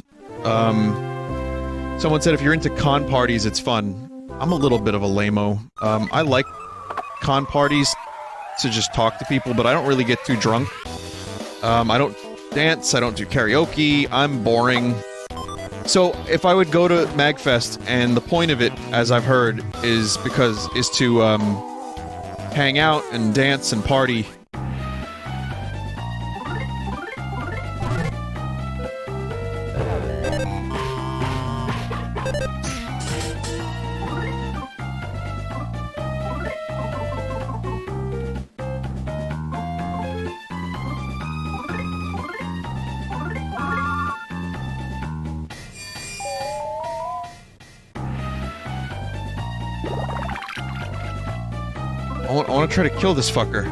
Someone said if you're into con parties, it's fun. I'm a little bit of a lame-o. I like con parties to just talk to people, but I don't really get too drunk. I don't dance, I don't do karaoke, I'm boring. So, if I would go to MagFest, and the point of it, as I've heard, is to, hang out and dance and party. I want to try to kill this fucker.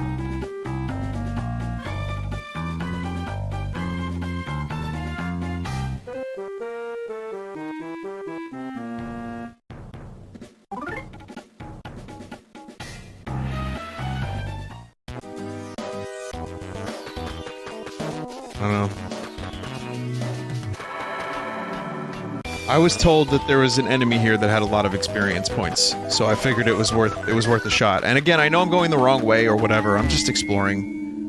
I don't know. I was told that there was an enemy here that had a lot of experience points, so I figured it was worth a shot. And again, I know I'm going the wrong way or whatever. I'm just exploring.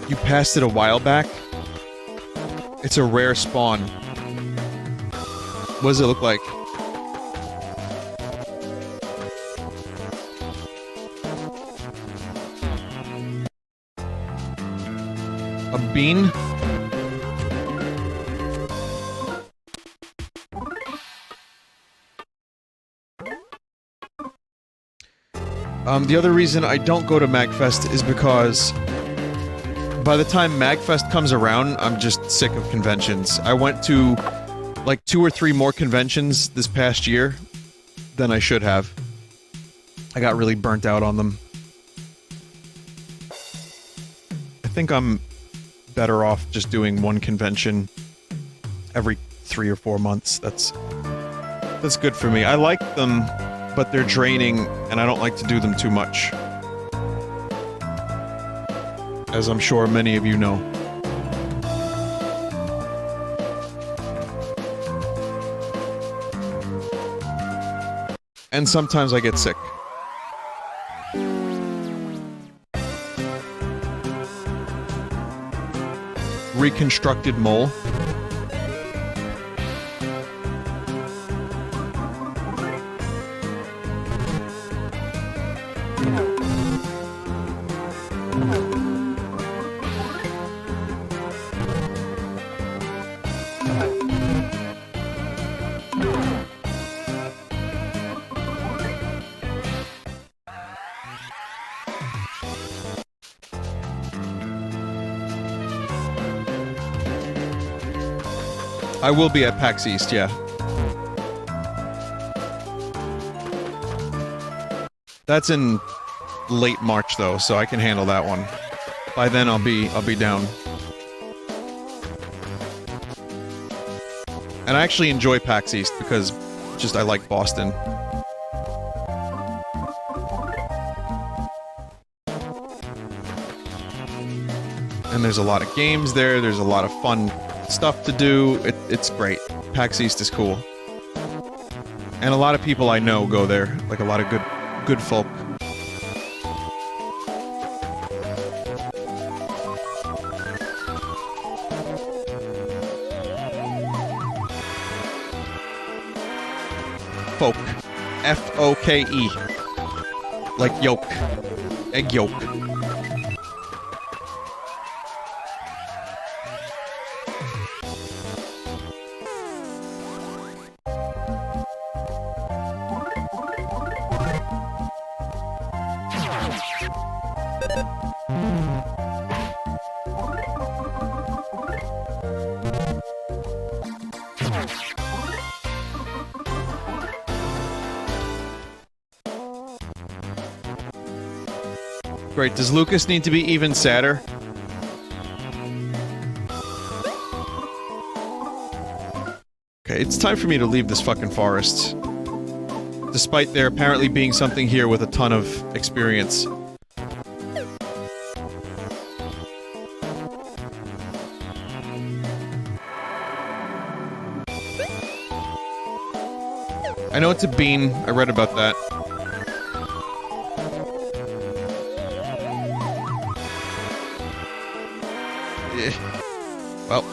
You passed it a while back? It's a rare spawn. What does it look like? A bean? The other reason I don't go to MagFest is because by the time MagFest comes around, I'm just sick of conventions. I went to like 2 or 3 more conventions this past year than I should have. I got really burnt out on them. I think I'm better off just doing one convention every 3 or 4 months. That's good for me. I like them, but they're draining, and I don't like to do them too much. As I'm sure many of you know. And sometimes I get sick. reconstructed mole. I will be at PAX East, yeah. That's in late March though, so I can handle that one. By then I'll be down. And I actually enjoy PAX East because just I like Boston. And there's a lot of games there, there's a lot of fun stuff to do. It's great. PAX East is cool. And a lot of people I know go there, like a lot of good folk. Folk. F-O-K-E. Like yolk. Egg yolk. Great. Does Lucas need to be even sadder? Okay, it's time for me to leave this fucking forest. Despite there apparently being something here with a ton of experience. I know it's a bean. I read about that. Well.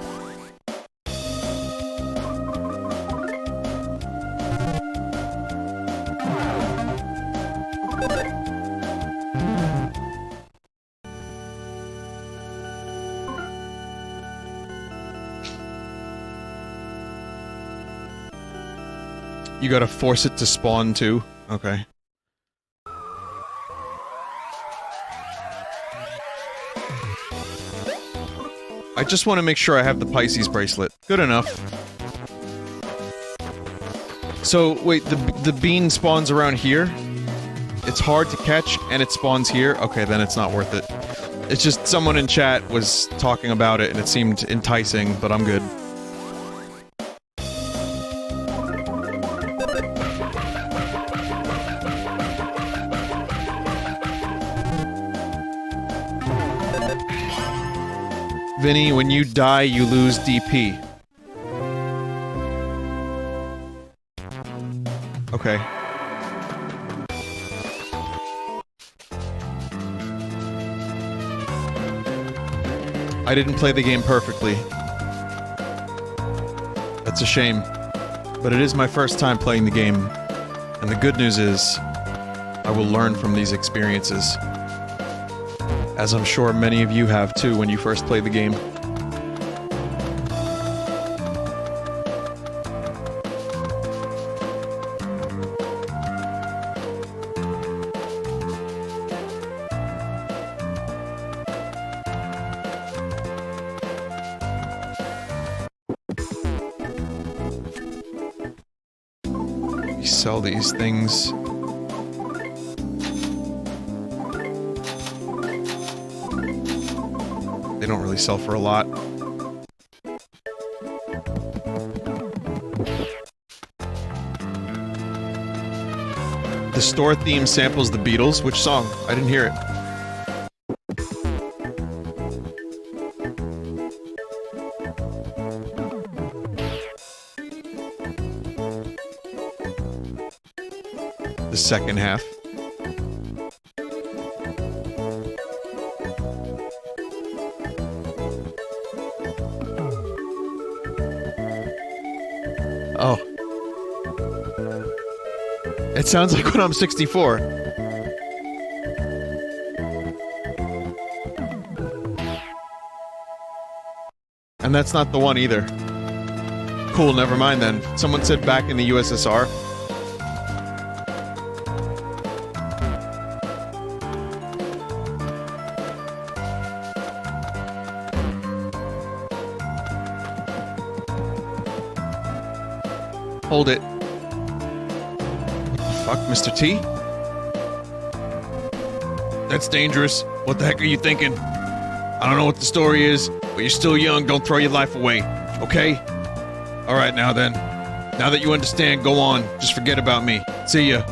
You gotta force it to spawn too? Okay. I just want to make sure I have the Pisces bracelet. Good enough. So, wait, the bean spawns around here? It's hard to catch, and it spawns here? Okay, then it's not worth it. It's just someone in chat was talking about it, and it seemed enticing, but I'm good. Vinny, when you die, you lose DP. Okay. I didn't play the game perfectly. That's a shame. But it is my first time playing the game. And the good news is, I will learn from these experiences. As I'm sure many of you have too when you first played the game. We sell these things. They don't really sell for a lot. The store theme samples the Beatles. Which song? I didn't hear it. The second half. Oh. It sounds like when I'm 64. And that's not the one either. Cool, never mind then. Someone said back in the USSR. Hold it. What the fuck, Mr. T? That's dangerous. What the heck are you thinking? I don't know what the story is, but you're still young. Don't throw your life away, okay? Alright now then. Now that you understand, go on. Just forget about me. See ya.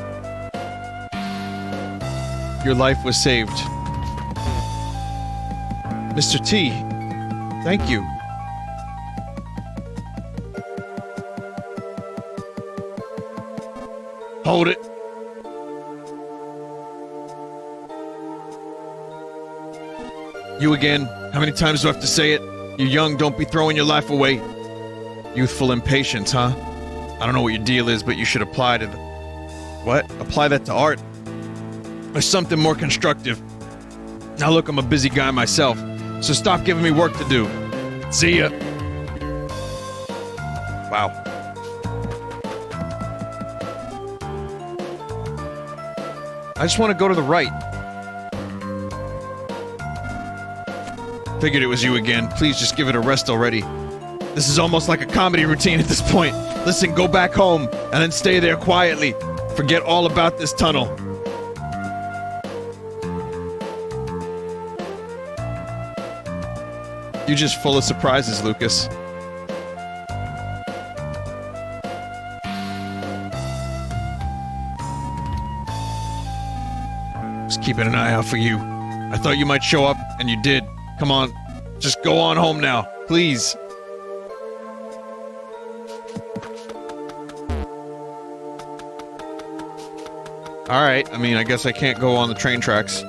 Your life was saved. Mr. T, thank you. Hold it. You again. How many times do I have to say it? You're young, don't be throwing your life away. Youthful impatience, huh? I don't know what your deal is, but you should apply to the... What? Apply that to art? Or something more constructive. Now look, I'm a busy guy myself, so stop giving me work to do. See ya. Wow. I just want to go to the right. Figured it was you again. Please just give it a rest already. This is almost like a comedy routine at this point. Listen, go back home, and then stay there quietly. Forget all about this tunnel. You're just full of surprises, Lucas. Just keeping an eye out for you. I thought you might show up, and you did. Come on, just go on home now, please. Alright, I mean, I guess I can't go on the train tracks.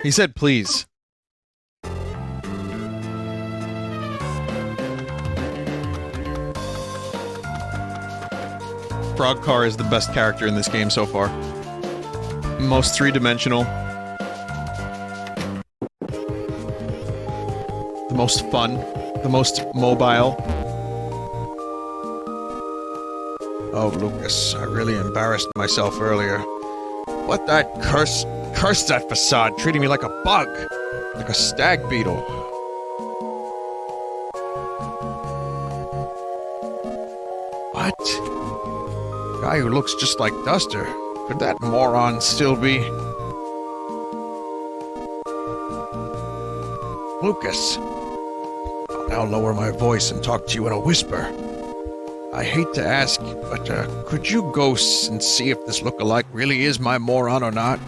He said please. Frog Car is the best character in this game so far. Most three-dimensional. The most fun. The most mobile. Oh, Lucas, I really embarrassed myself earlier. What that curse that facade, treating me like a bug. Like a stag beetle. What? Guy who looks just like Duster. Could that moron still be... Lucas. I'll now lower my voice and talk to you in a whisper. I hate to ask, but could you go and see if this look-alike really is my moron or not?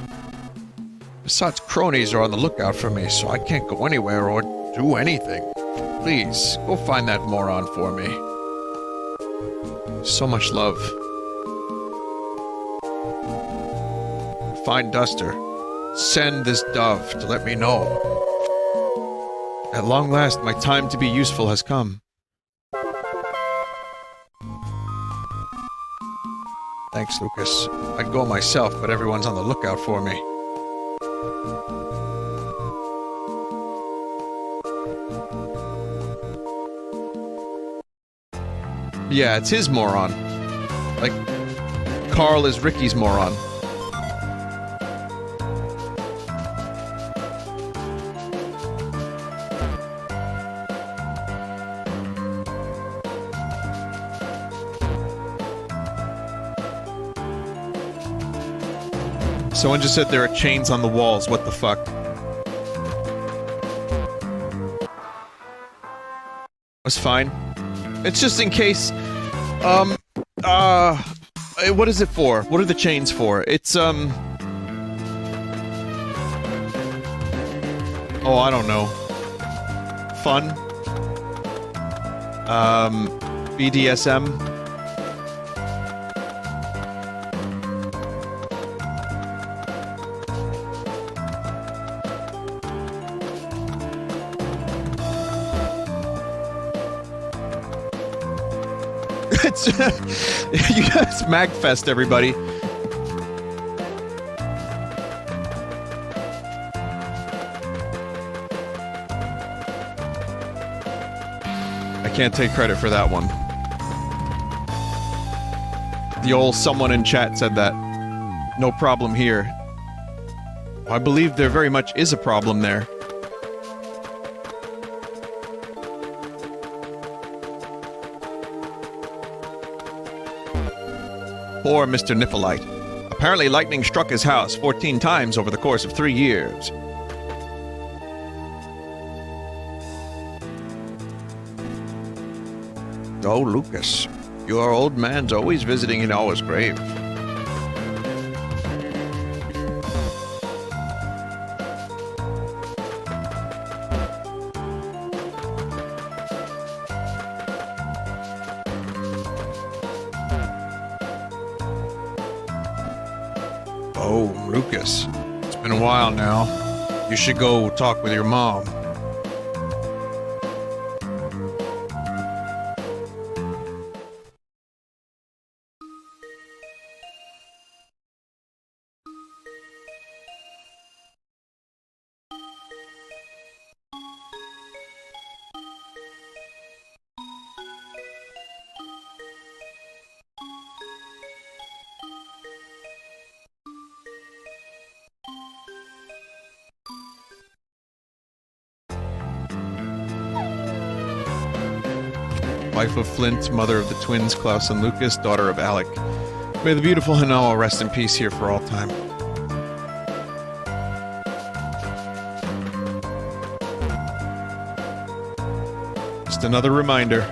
Besides, cronies are on the lookout for me, so I can't go anywhere or do anything. Please, go find that moron for me. So much love. Find Duster. Send this dove to let me know. At long last, my time to be useful has come. Thanks, Lucas. I'd go myself, but everyone's on the lookout for me. Yeah, it's his moron. Like, Carl is Ricky's moron. Someone just said there are chains on the walls. What the fuck? That's fine. It's just in case... what is it for? What are the chains for? It's, oh, I don't know. Fun? BDSM? it's Magfest, everybody. I can't take credit for that one. The old someone in chat said that. No problem here. I believe there very much is a problem there. Poor Mr. Niffelite. Apparently lightning struck his house 14 times over the course of 3 years. Oh, Lucas. Your old man's always visiting in our grave. Oh, Lucas. It's been a while now. You should go talk with your mom. Wife of Flint, mother of the twins Klaus and Lucas, daughter of Alec. May the beautiful Hanoa rest in peace here for all time. Just another reminder.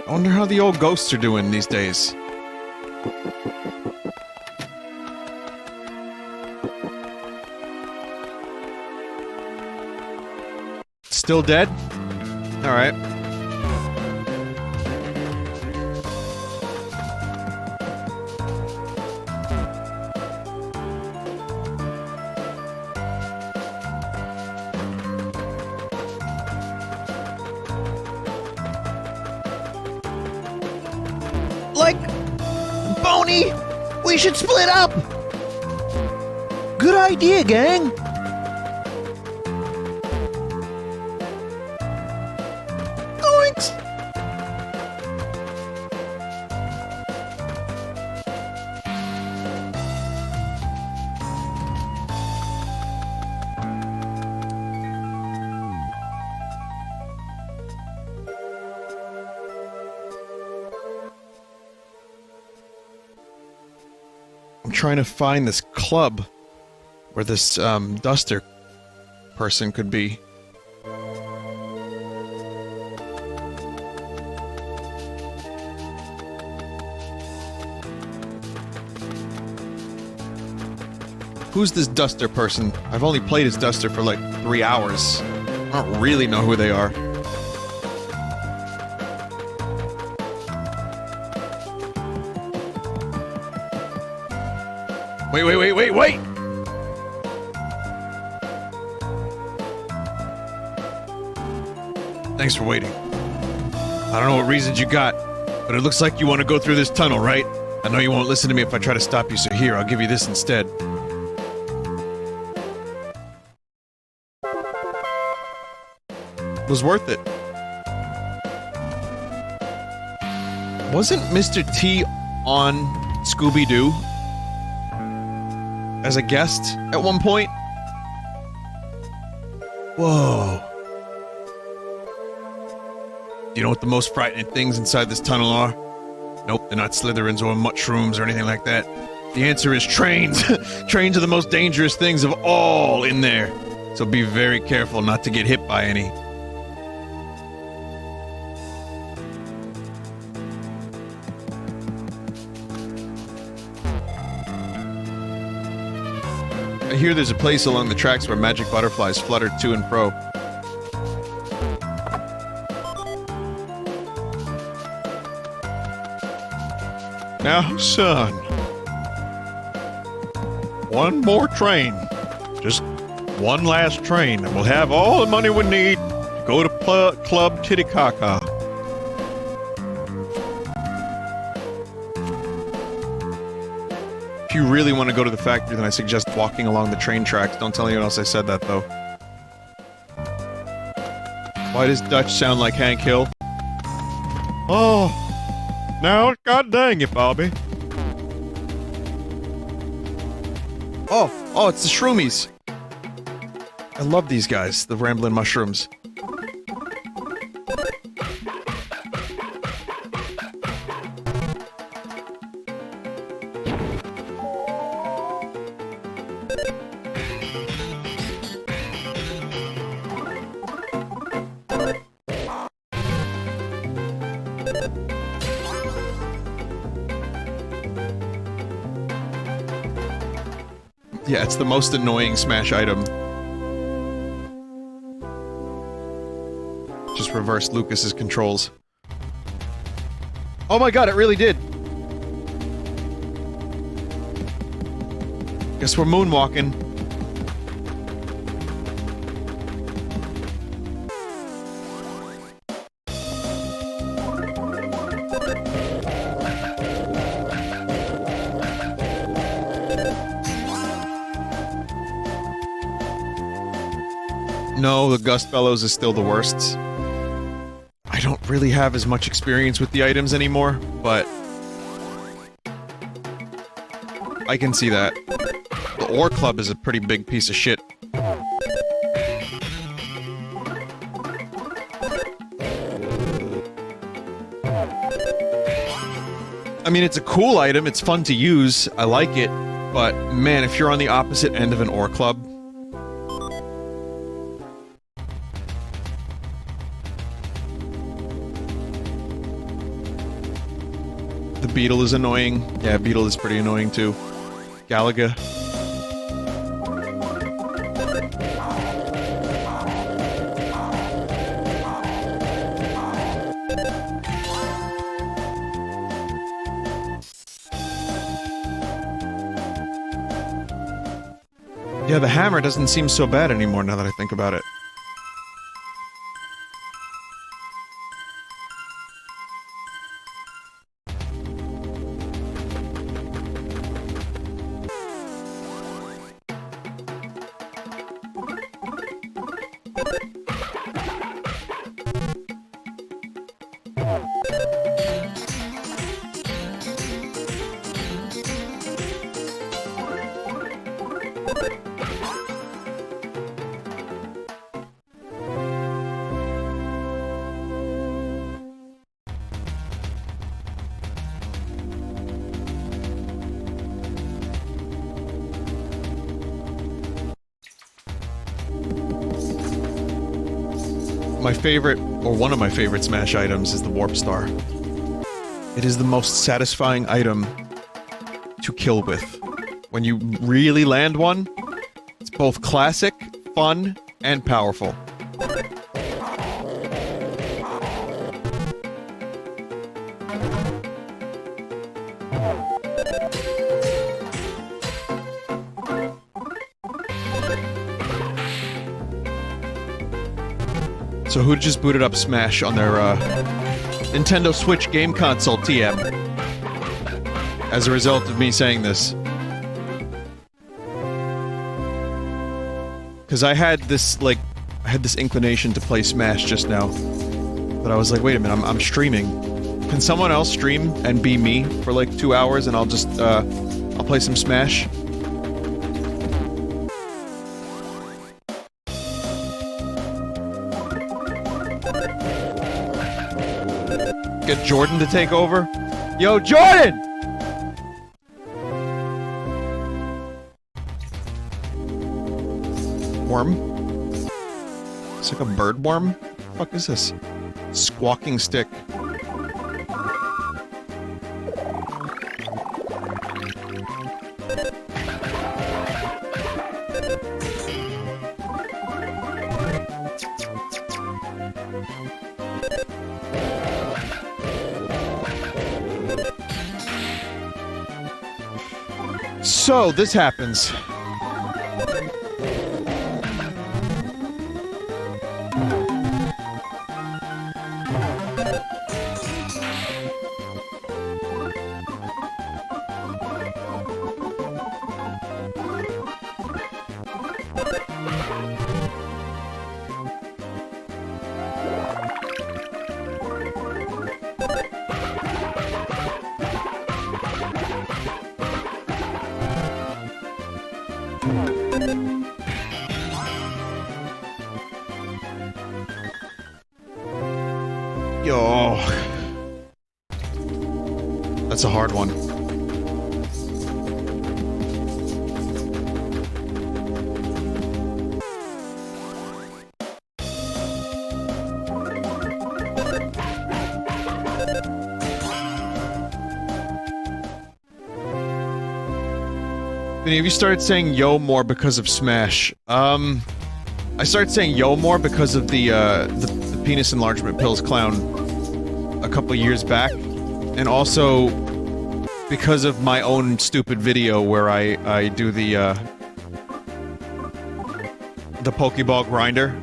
I wonder how the old ghosts are doing these days. Still dead? Alright. Like, Boney, we should split up. Good idea, gang. Thanks. I'm trying to find this club where this duster person could be. Who's this duster person? I've only played as duster for like 3 hours. I don't really know who they are. Wait! Thanks for waiting. I don't know what reasons you got, but it looks like you want to go through this tunnel, right? I know you won't listen to me if I try to stop you, so here, I'll give you this instead. It was worth it. Wasn't Mr. T on Scooby-Doo as a guest at one point? Whoa. Do you know what the most frightening things inside this tunnel are? Nope, they're not Slytherins or mushrooms or anything like that. The answer is trains. Trains are the most dangerous things of all in there. So be very careful not to get hit by any. I hear there's a place along the tracks where magic butterflies flutter to and fro. Now, son. One more train. Just one last train, and we'll have all the money we need to go to Club Titicaca. If you really want to go to the factory, then I suggest walking along the train tracks. Don't tell anyone else I said that, though. Why does Dutch sound like Hank Hill? Oh, now, god dang it, Bobby. Oh, it's the Shroomies. I love these guys, the Ramblin' Mushrooms. Yeah, it's the most annoying Smash item. Just reverse Lucas's controls. Oh my god, it really did! Guess we're moonwalking. No, the Gust Bellows is still the worst. I don't really have as much experience with the items anymore, but I can see that. The Ore Club is a pretty big piece of shit. I mean, it's a cool item, it's fun to use, I like it, but man, if you're on the opposite end of an Ore Club, the Beetle is annoying. Yeah, Beetle is pretty annoying too. Galaga. Yeah, the hammer doesn't seem so bad anymore now that I think about it. My favorite, or one of my favorite Smash items is the Warp Star. It is the most satisfying item to kill with. When you really land one, it's both classic, fun, and powerful. So who just booted up Smash on their Nintendo Switch game console TM? As a result of me saying this. Because I had this inclination to play Smash just now. But I was like, wait a minute, I'm streaming. Can someone else stream and be me for like 2 hours and I'll just, I'll play some Smash? Get Jordan to take over? Yo, Jordan! Worm? It's like a bird worm? What the fuck is this? Squawking stick. So, this happens. Yo. That's a hard one. Vinny, have you started saying yo more because of Smash? I started saying yo more because of the penis enlargement pills clown a couple years back, and also because of my own stupid video where I do the Pokeball grinder,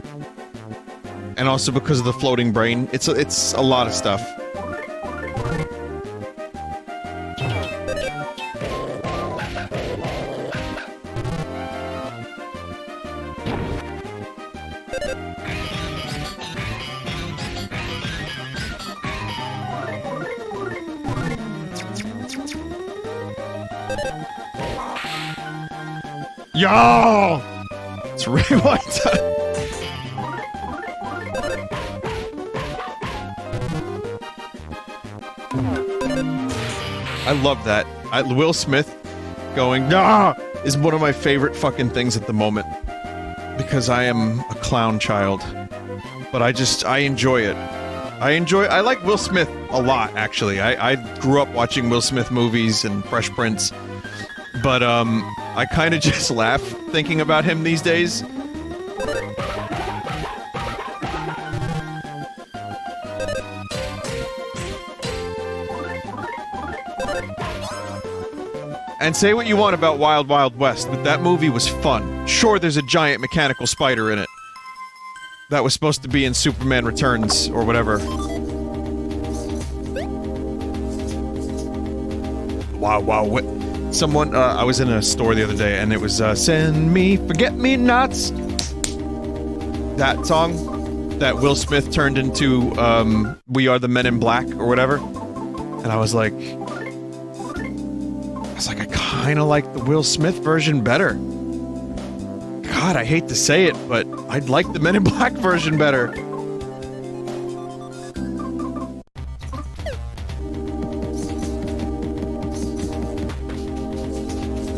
and also because of the floating brain. It's a lot of stuff. Yo! It's rewind time. I love that. Will Smith going, nah, is one of my favorite fucking things at the moment. Because I am a clown child. But I enjoy it. I like Will Smith a lot, actually. I grew up watching Will Smith movies and Fresh Prince. But, I kinda just laugh thinking about him these days. And say what you want about Wild Wild West, but that movie was fun. Sure, there's a giant mechanical spider in it. That was supposed to be in Superman Returns, or whatever. Wow, what? Someone, I was in a store the other day, and it was, send me forget-me-nots. That song that Will Smith turned into, We Are the Men in Black, or whatever. And I was like, I kinda like the Will Smith version better. God, I hate to say it, but I'd like the Men in Black version better.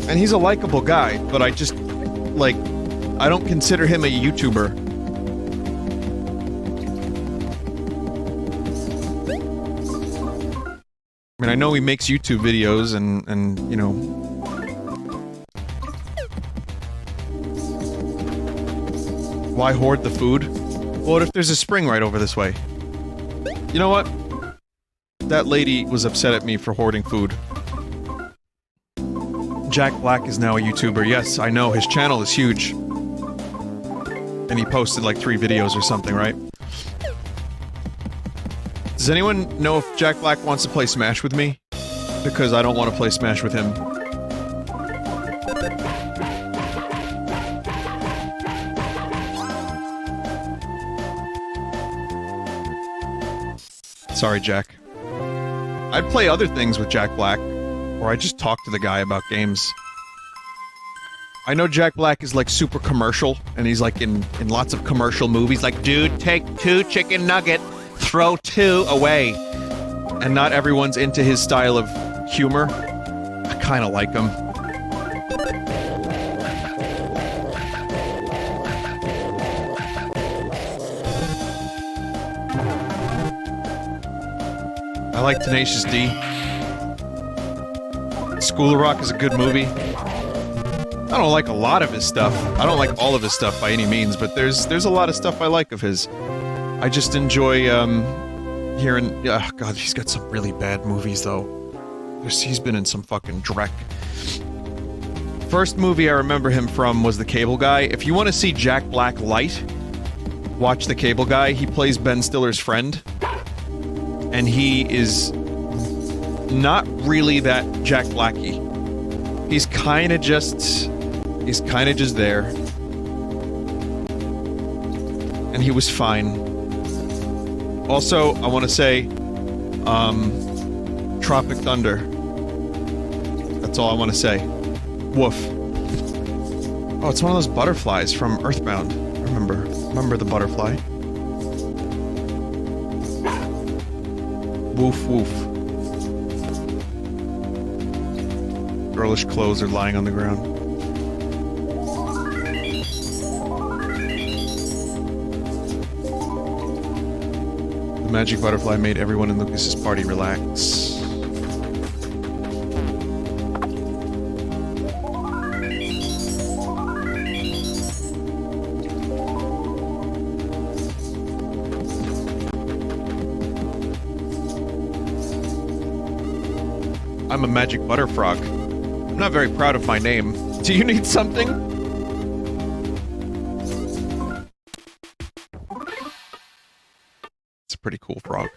And he's a likable guy, but I just, like, I don't consider him a YouTuber. I mean, I know he makes YouTube videos and, you know... Why hoard the food? Well, what if there's a spring right over this way? You know what? That lady was upset at me for hoarding food. Jack Black is now a YouTuber. Yes, I know, his channel is huge. And he posted like 3 videos or something, right? Does anyone know if Jack Black wants to play Smash with me? Because I don't want to play Smash with him. Sorry, Jack. I'd play other things with Jack Black. Or I just talk to the guy about games. I know Jack Black is like super commercial, and he's like in lots of commercial movies, like, dude, take 2 chicken nugget, throw 2 away. And not everyone's into his style of humor. I kinda like him. I like Tenacious D. School of Rock is a good movie. I don't like a lot of his stuff. I don't like all of his stuff by any means, but there's a lot of stuff I like of his. I just enjoy, hearing... Oh, God, he's got some really bad movies, though. He's been in some fucking dreck. First movie I remember him from was The Cable Guy. If you want to see Jack Black light, watch The Cable Guy. He plays Ben Stiller's friend. And he is not really that Jack Blacky. He's kind of just there. And he was fine. Also, I want to say, Tropic Thunder. That's all I want to say. Woof. Oh, it's one of those butterflies from Earthbound. Remember the butterfly. Woof woof. Girlish clothes are lying on the ground. The magic butterfly made everyone in Lucas's party relax. I'm a magic butterfrog. I'm not very proud of my name. Do you need something? It's a pretty cool frog.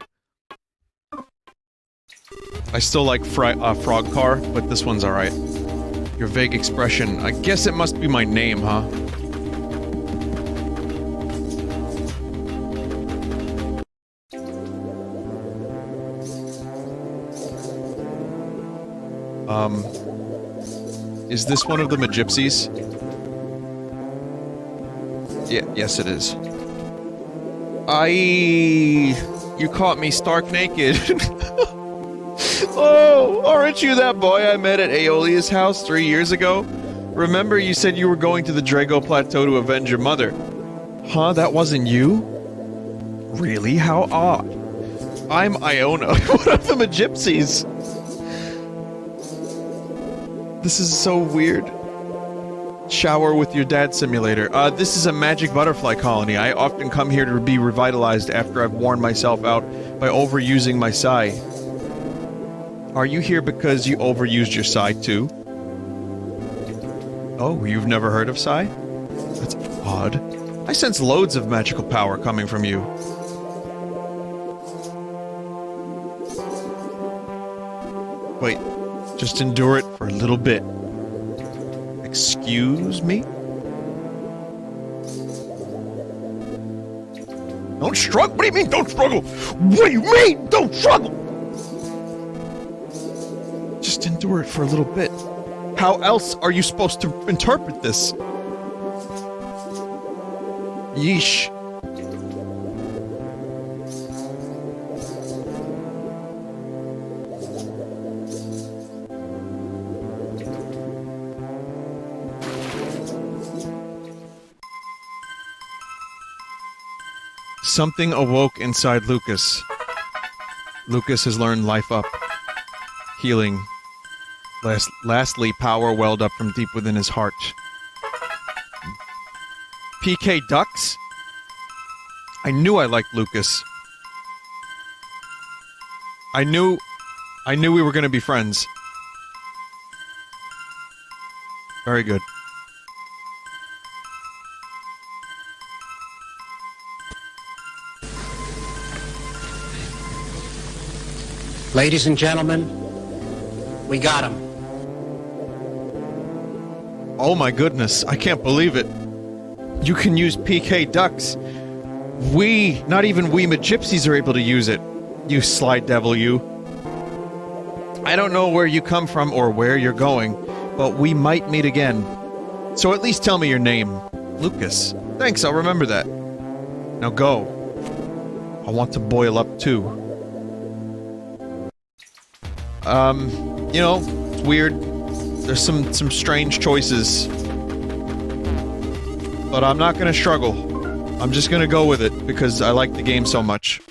I still like Frog Car, but this one's alright. Your vague expression. I guess it must be my name, huh? Is this one of the Magypsies? Yeah, yes it is. You caught me stark naked. Oh, aren't you that boy I met at Aeolia's house 3 years ago? Remember you said you were going to the Drago Plateau to avenge your mother. Huh, that wasn't you? Really? How odd. I'm Iona, one of the Magypsies. This is so weird. Shower with your dad simulator. This is a magic butterfly colony. I often come here to be revitalized after I've worn myself out by overusing my psi. Are you here because you overused your psi too? Oh, you've never heard of psi? That's odd. I sense loads of magical power coming from you. Wait. Just endure it for a little bit. Excuse me? Don't struggle? What do you mean, don't struggle? What do you mean, don't struggle? Just endure it for a little bit. How else are you supposed to interpret this? Yeesh. Something awoke inside Lucas. Lucas has learned life up. Healing. Lastly, power welled up from deep within his heart. PK Ducks? I knew I liked Lucas. I knew we were gonna be friends. Very good. Ladies and gentlemen, we got him. Oh my goodness, I can't believe it. You can use PK Ducks. Not even we Magypsies are able to use it. You sly devil, you. I don't know where you come from or where you're going, but we might meet again. So at least tell me your name. Lucas. Thanks, I'll remember that. Now go. I want to boil up too. You know, it's weird. There's some strange choices. But I'm not gonna struggle. I'm just gonna go with it, because I like the game so much.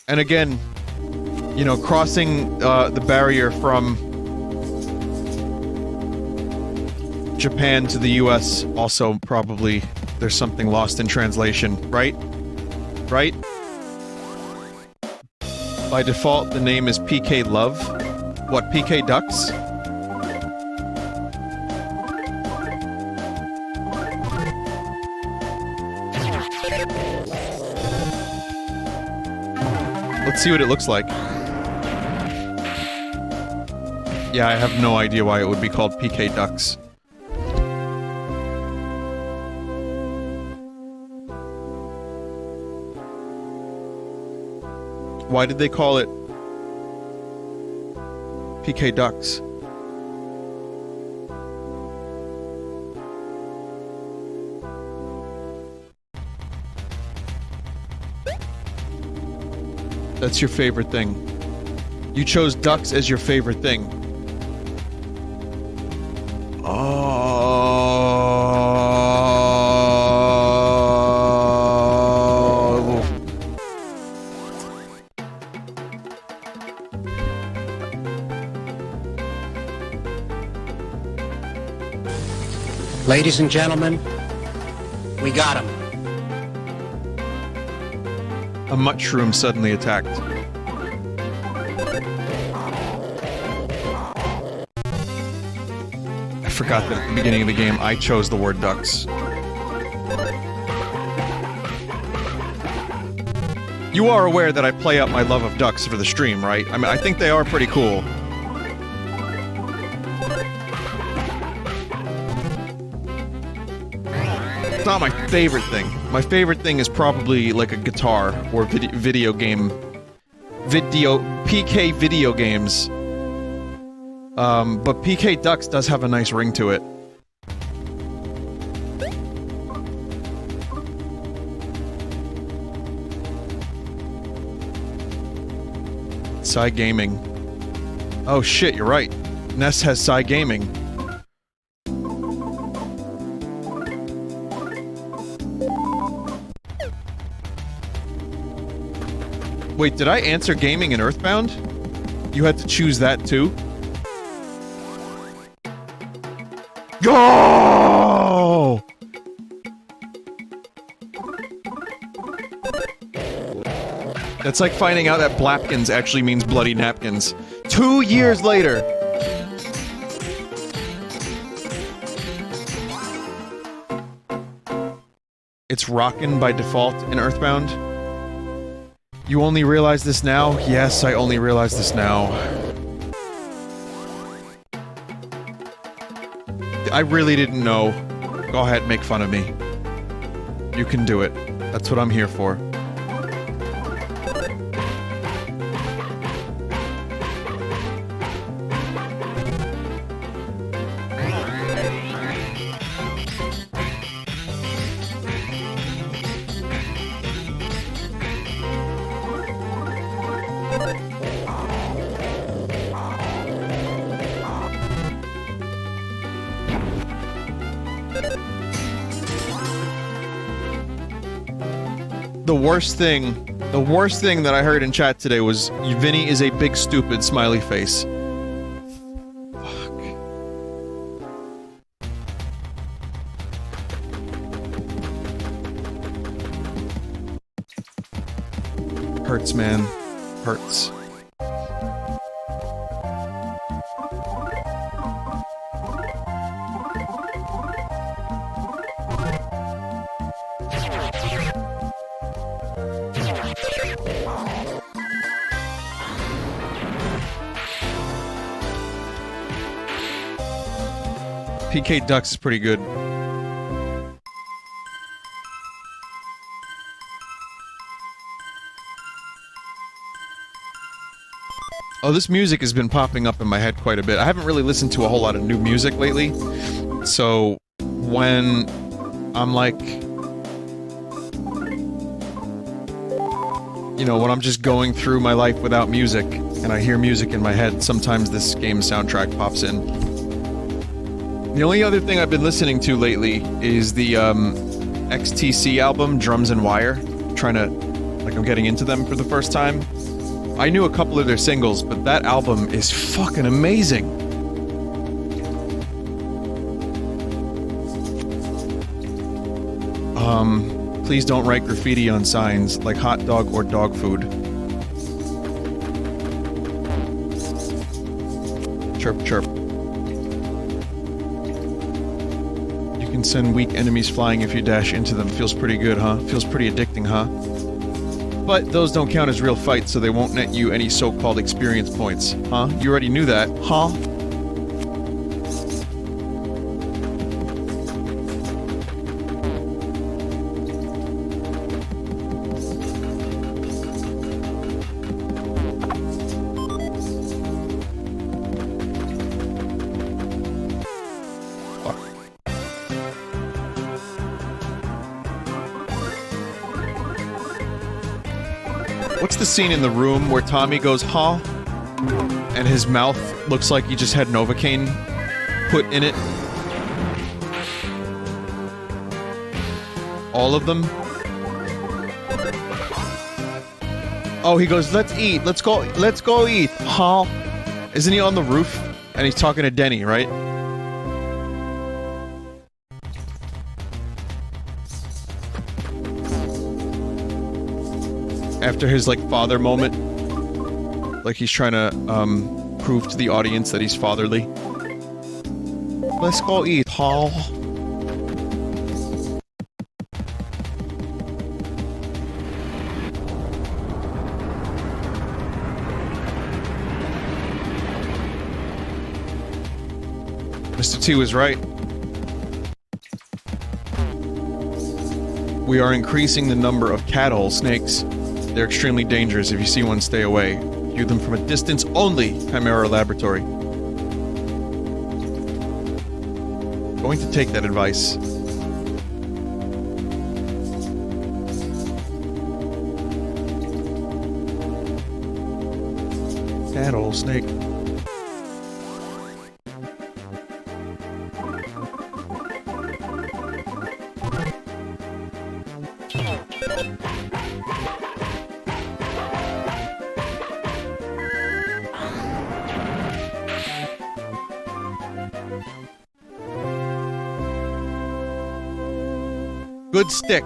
And again, you know, crossing the barrier from Japan to the US also probably there's something lost in translation, right? Right? By default, the name is PK Love. What, PK Ducks? Let's see what it looks like. Yeah, I have no idea why it would be called PK Ducks. Why did they call it PK Ducks? That's your favorite thing. You chose ducks as your favorite thing. Oh. Ladies and gentlemen, we got him. A mushroom suddenly attacked. I forgot that at the beginning of the game I chose the word ducks. You are aware that I play up my love of ducks for the stream, right? I mean, I think they are pretty cool. It's not my favorite thing. My favorite thing is probably like a guitar or video game. PK video games. But PK Ducks does have a nice ring to it. Psy Gaming. Oh shit, you're right. Ness has Psy Gaming. Wait, did I answer gaming in Earthbound? You had to choose that too? Go! That's like finding out that Blapkins actually means bloody napkins. 2 years later! It's rockin' by default in Earthbound. You only realize this now? Yes, I only realize this now. I really didn't know. Go ahead, make fun of me. You can do it. That's what I'm here for. The worst thing that I heard in chat today was Vinny is a big stupid smiley face. Fuck. Hurts, man. Hurts. PK Ducks is pretty good. Oh, this music has been popping up in my head quite a bit. I haven't really listened to a whole lot of new music lately, so when I'm like, you know, when I'm just going through my life without music and I hear music in my head, sometimes this game soundtrack pops in. The only other thing I've been listening to lately is the XTC album, Drums and Wire. I'm getting into them for the first time. I knew a couple of their singles, but that album is fucking amazing. Please don't write graffiti on signs like hot dog or dog food. Chirp, chirp. You can send weak enemies flying if you dash into them. Feels pretty good, huh? Feels pretty addicting, huh? But those don't count as real fights, so they won't net you any so-called experience points. Huh? You already knew that. Huh? What's the scene in the room where Tommy goes, huh? And his mouth looks like he just had Novocaine put in it? All of them? Oh, he goes, let's eat, let's go eat, huh? Isn't he on the roof? And he's talking to Denny, right? After his, like, father moment. Like he's trying to, prove to the audience that he's fatherly. Let's go eat, huh? Mr. T was right. We are increasing the number of cathole snakes. They're extremely dangerous. If you see one, stay away. View them from a distance only. Chimera Laboratory. Going to take that advice. Cathole snake. Good stick.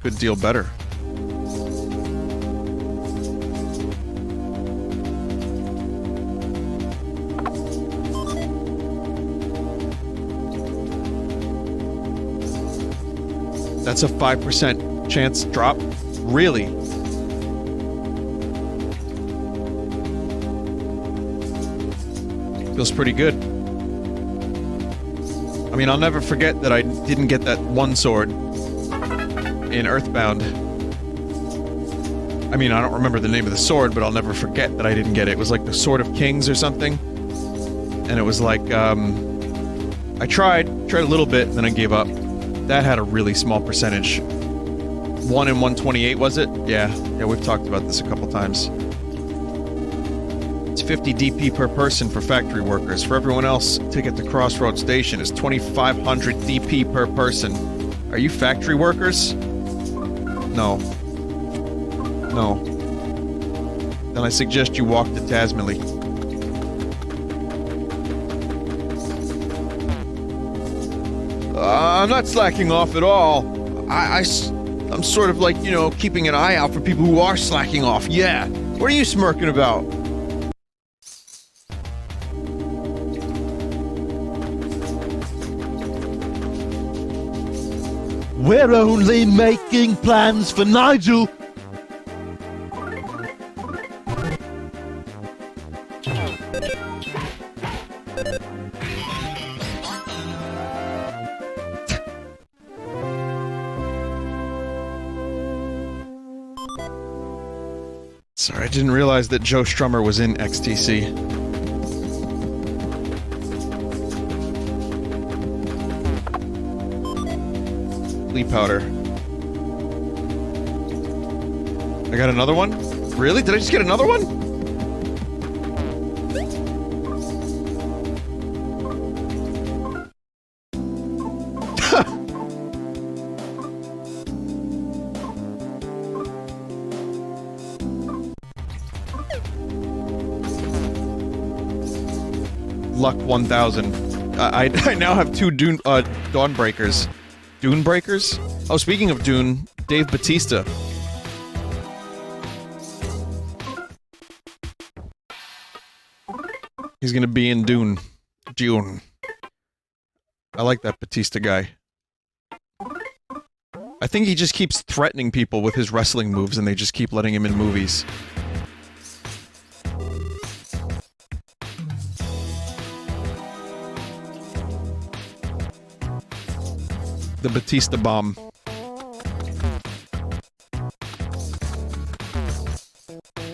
Good deal better. That's a 5% chance drop? Really? Feels pretty good. I mean, I'll never forget that I didn't get that one sword in Earthbound. I mean, I don't remember the name of the sword, but I'll never forget that I didn't get it. It was like the Sword of Kings or something. And it was like, I tried a little bit, and then I gave up. That had a really small percentage. 1 in 128, was it? Yeah, we've talked about this a couple times. 50 DP per person for factory workers. For everyone else, ticket to Crossroads Station is 2,500 DP per person. Are you factory workers? No. No. Then I suggest you walk to Tasmily. I'm not slacking off at all. I'm sort of like, you know, keeping an eye out for people who are slacking off. Yeah. What are you smirking about? We're only making plans for Nigel. Sorry, I didn't realize that Joe Strummer was in XTC. Powder. I got another one? Really? Did I just get another one? Luck 1000. I now have 2 Dawnbreakers. Dune Breakers? Oh, speaking of Dune, Dave Bautista. He's gonna be in Dune. Dune. I like that Bautista guy. I think he just keeps threatening people with his wrestling moves and they just keep letting him in movies. The Batista bomb.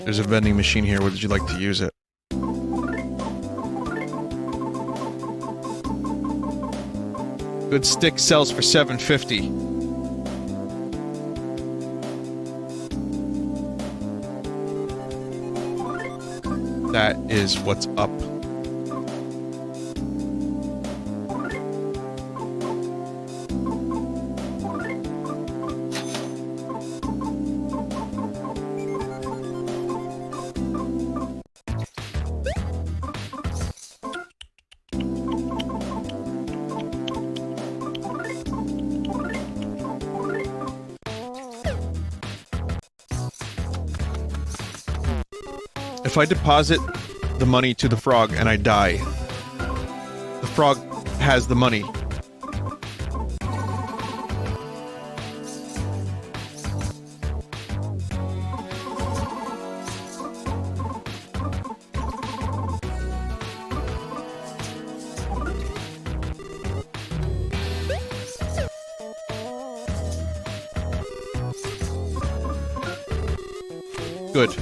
There's a vending machine here. Would you like to use it? Good stick sells for $7.50. That is what's up. If I deposit the money to the frog and I die, the frog has the money. Good.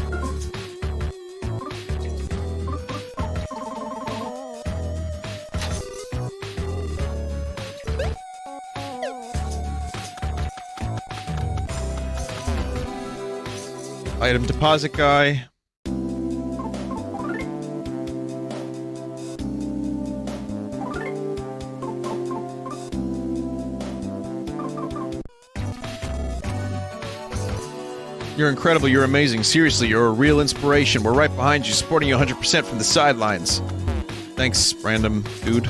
Item deposit guy. You're incredible, you're amazing. Seriously, you're a real inspiration. We're right behind you, supporting you 100% from the sidelines. Thanks, random dude.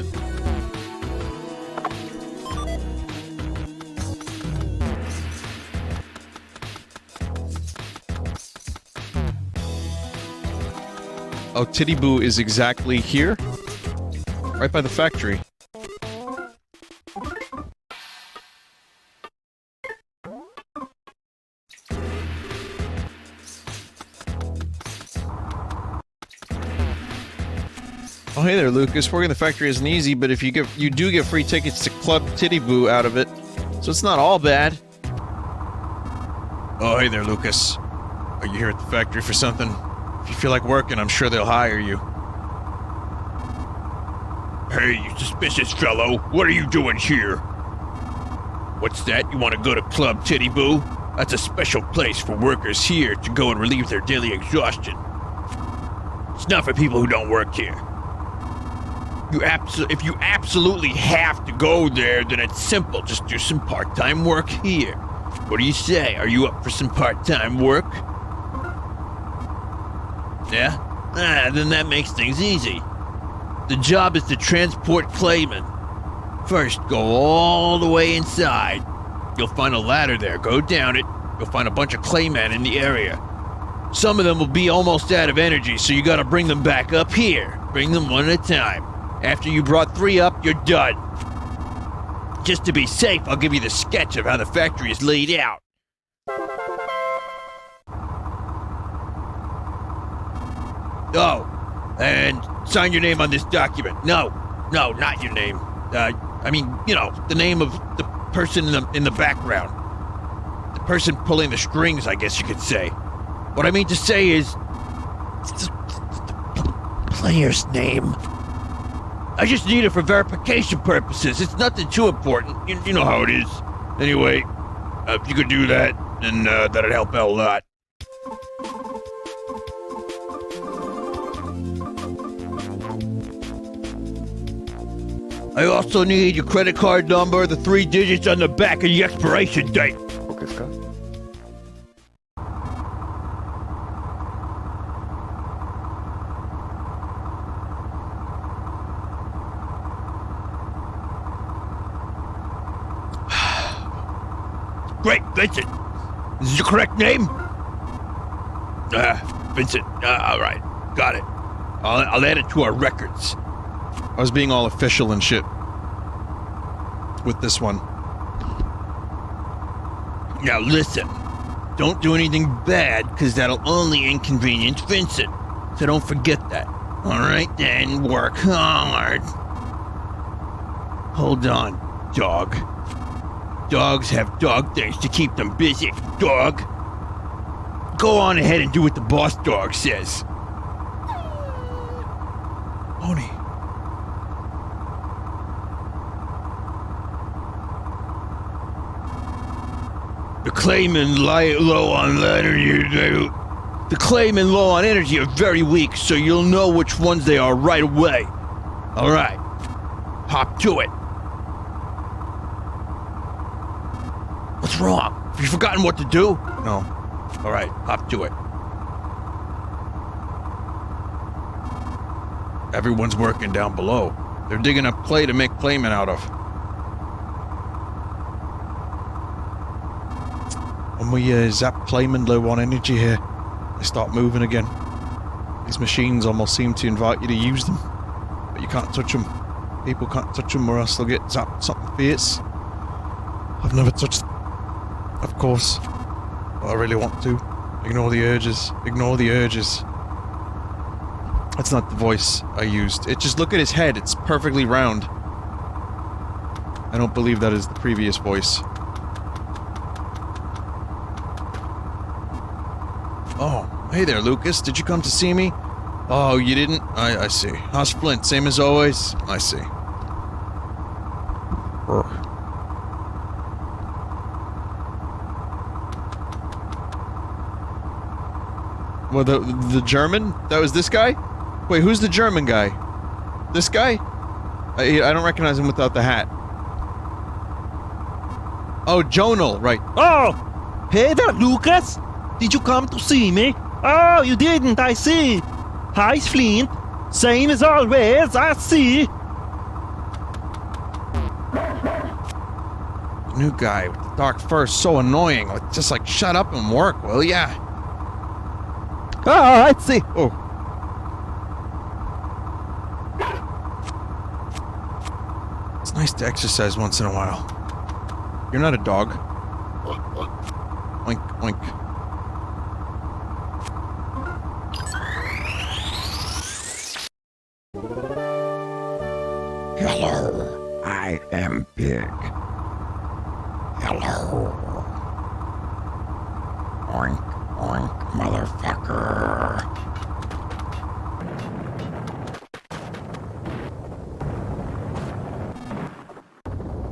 Oh, Titty Boo is exactly here? Right by the factory. Oh, hey there, Lucas. Working the factory isn't easy, but if you do get free tickets to Club Titty Boo out of it, so it's not all bad. Oh, hey there, Lucas. Are you here at the factory for something? If you feel like working, I'm sure they'll hire you. Hey, you suspicious fellow. What are you doing here? What's that? You want to go to Club Titty Boo? That's a special place for workers here to go and relieve their daily exhaustion. It's not for people who don't work here. If you absolutely have to go there, then it's simple. Just do some part-time work here. What do you say? Are you up for some part-time work? Yeah? Then that makes things easy. The job is to transport claymen. First, go all the way inside. You'll find a ladder there. Go down it. You'll find a bunch of claymen in the area. Some of them will be almost out of energy, so you gotta bring them back up here. Bring them one at a time. After you brought 3 up, you're done. Just to be safe, I'll give you the sketch of how the factory is laid out. Oh, and sign your name on this document. No, not your name. I mean, you know, the name of the person in the background. The person pulling the strings, I guess you could say. What I mean to say is, it's the player's name. I just need it for verification purposes. It's nothing too important. You know how it is. Anyway, if you could do that, then that'd help out a lot. I also need your credit card number, the 3 digits on the back, and the expiration date. Vincent. Is this your correct name? Vincent. All right. Got it. I'll add it to our records. I was being all official and shit with this one. Now listen. Don't do anything bad, because that'll only inconvenience Vincent. So don't forget that. All right, then. Work hard. Hold on, dog. Dogs have dog things to keep them busy, dog. Go on ahead and do what the boss dog says. Pony. The Claymen lie low on energy. The Claymen low on energy are very weak, so you'll know which ones they are right away. All right, hop to it. What's wrong? Have you forgotten what to do? No. All right, hop to it. Everyone's working down below. They're digging up clay to make claymen out of. When we zap claymen low on energy here, they start moving again. These machines almost seem to invite you to use them, but you can't touch them. People can't touch them or else they'll get zapped something fierce. I've never touched them, of course, but I really want to. Ignore the urges. Ignore the urges. That's not the voice I used. Just look at his head. It's perfectly round. I don't believe that is the previous voice. Oh, hey there, Lucas. Did you come to see me? Oh, you didn't? I see. How's Flint? Same as always? I see. Urgh. Well, the German? That was this guy? Wait, who's the German guy? This guy? I don't recognize him without the hat. Oh, Jonal, right. Oh! Hey there, Lucas! Did you come to see me? Oh, you didn't, I see! Hi, Flint! Same as always, I see! The new guy with the dark fur, so annoying. Just like, shut up and work, will ya? Oh, I see! Oh. It's nice to exercise once in a while. You're not a dog. Oink, oink. Hello, I am big. Hello. Oink, oink, motherfucker.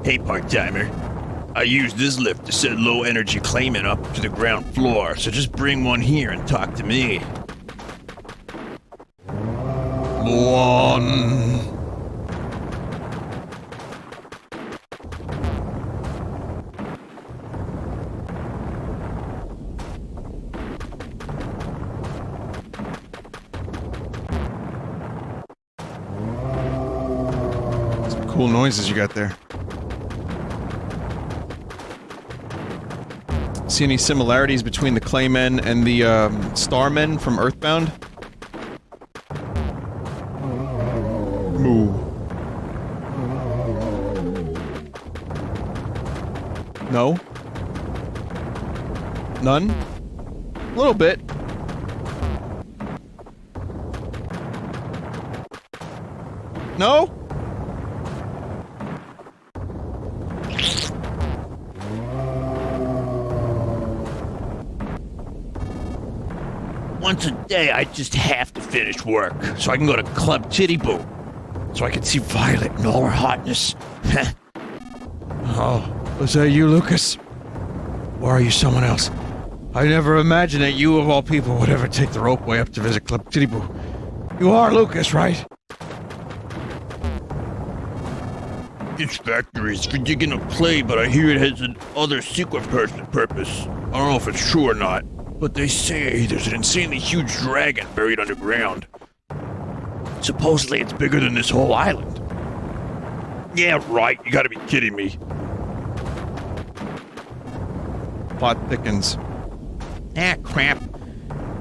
Hey, part-timer. I use this lift to send low-energy Claymen up to the ground floor, so just bring one here and talk to me. One. Some cool noises you got there. See any similarities between the Claymen and the Starmen from Earthbound? Moo. No? None? A little bit. No? Once a day, I just have to finish work, so I can go to Club Titty Boo, so I can see Violet in all her hotness. Oh, was that you, Lucas? Or are you someone else? I never imagined that you, of all people, would ever take the ropeway up to visit Club Titty Boo. You are Lucas, right? This factory is for digging up clay, but I hear it has another secret purpose. I don't know if it's true or not, but they say there's an insanely huge dragon buried underground. Supposedly it's bigger than this whole island. Yeah, right, you gotta be kidding me. plot thickens. Ah, crap.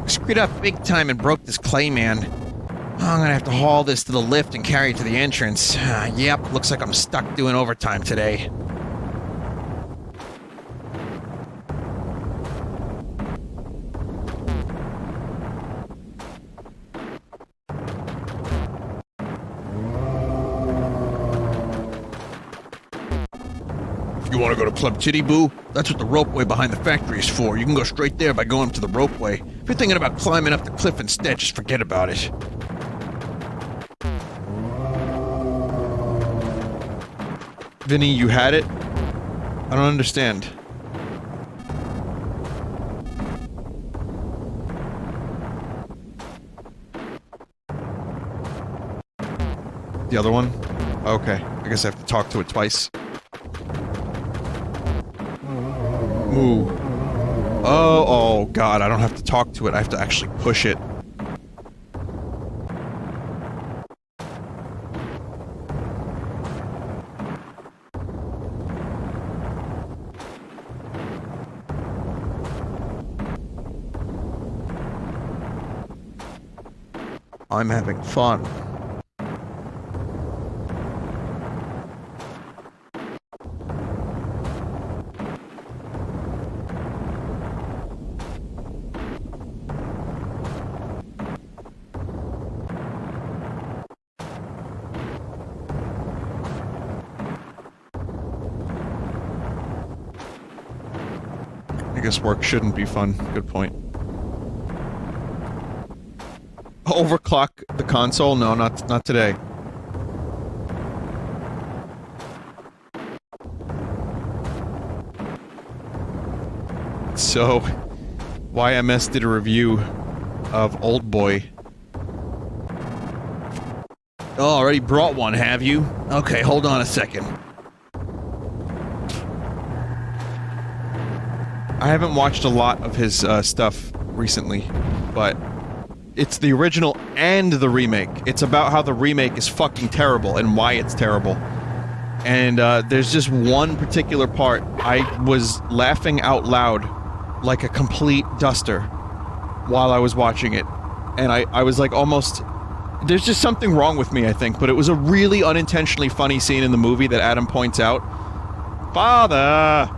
Screwed up big time and broke this clay man. Oh, I'm gonna have to haul this to the lift and carry it to the entrance. Yep, looks like I'm stuck doing overtime today. You want to go to Club Titty Boo? That's what the ropeway behind the factory is for. You can go straight there by going up to the ropeway. If you're thinking about climbing up the cliff instead, just forget about it. Vinny, you had it? I don't understand. The other one? Okay, I guess I have to talk to it twice. Moo. Oh god, I don't have to talk to it, I have to actually push it. I'm having fun. I guess work shouldn't be fun. Good point. Overclock the console? No, not today. So, YMS did a review of Old Boy. Oh, already brought one, have you? Okay, hold on a second. I haven't watched a lot of his stuff recently, but it's the original and the remake. It's about how the remake is fucking terrible and why it's terrible. And there's just one particular part I was laughing out loud like a complete duster while I was watching it. And I was like almost... There's just something wrong with me, I think, but it was a really unintentionally funny scene in the movie that Adam points out. Father!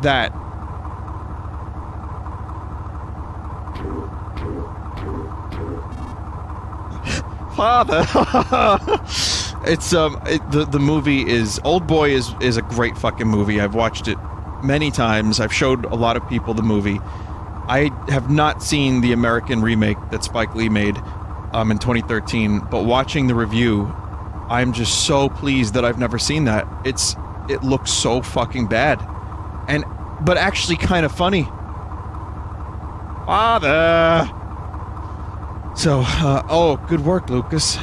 That. Father! It's, the movie is... Old Boy is a great fucking movie. I've watched it many times. I've showed a lot of people the movie. I have not seen the American remake that Spike Lee made in 2013, but watching the review, I'm just so pleased that I've never seen that. It looks so fucking bad. But actually kind of funny. Father! So, oh, good work, Lucas.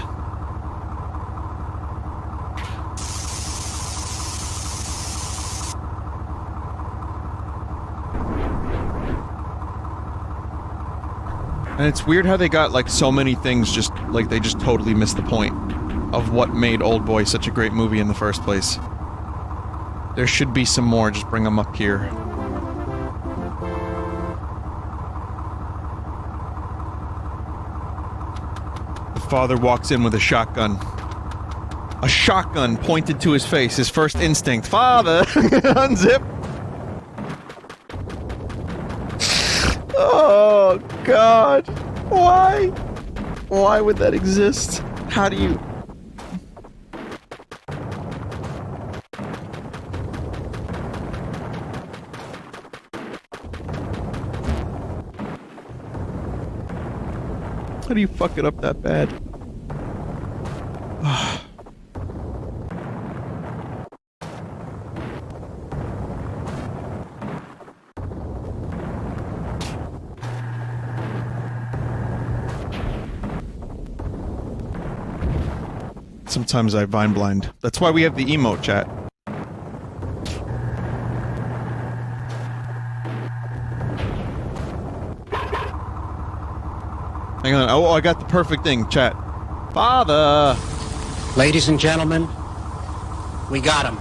And it's weird how they got, like, so many things just, like, they just totally missed the point of what made Old Boy such a great movie in the first place. There should be some more, just bring them up here. The father walks in with a shotgun. A shotgun pointed to his face, his first instinct. Father! Unzip! Oh, God. Why? Why would that exist? How do you... How do you fuck it up that bad? Sometimes I vine blind. That's why we have the emote chat. Hang on. Oh, I got the perfect thing, chat. Father! Ladies and gentlemen, we got him.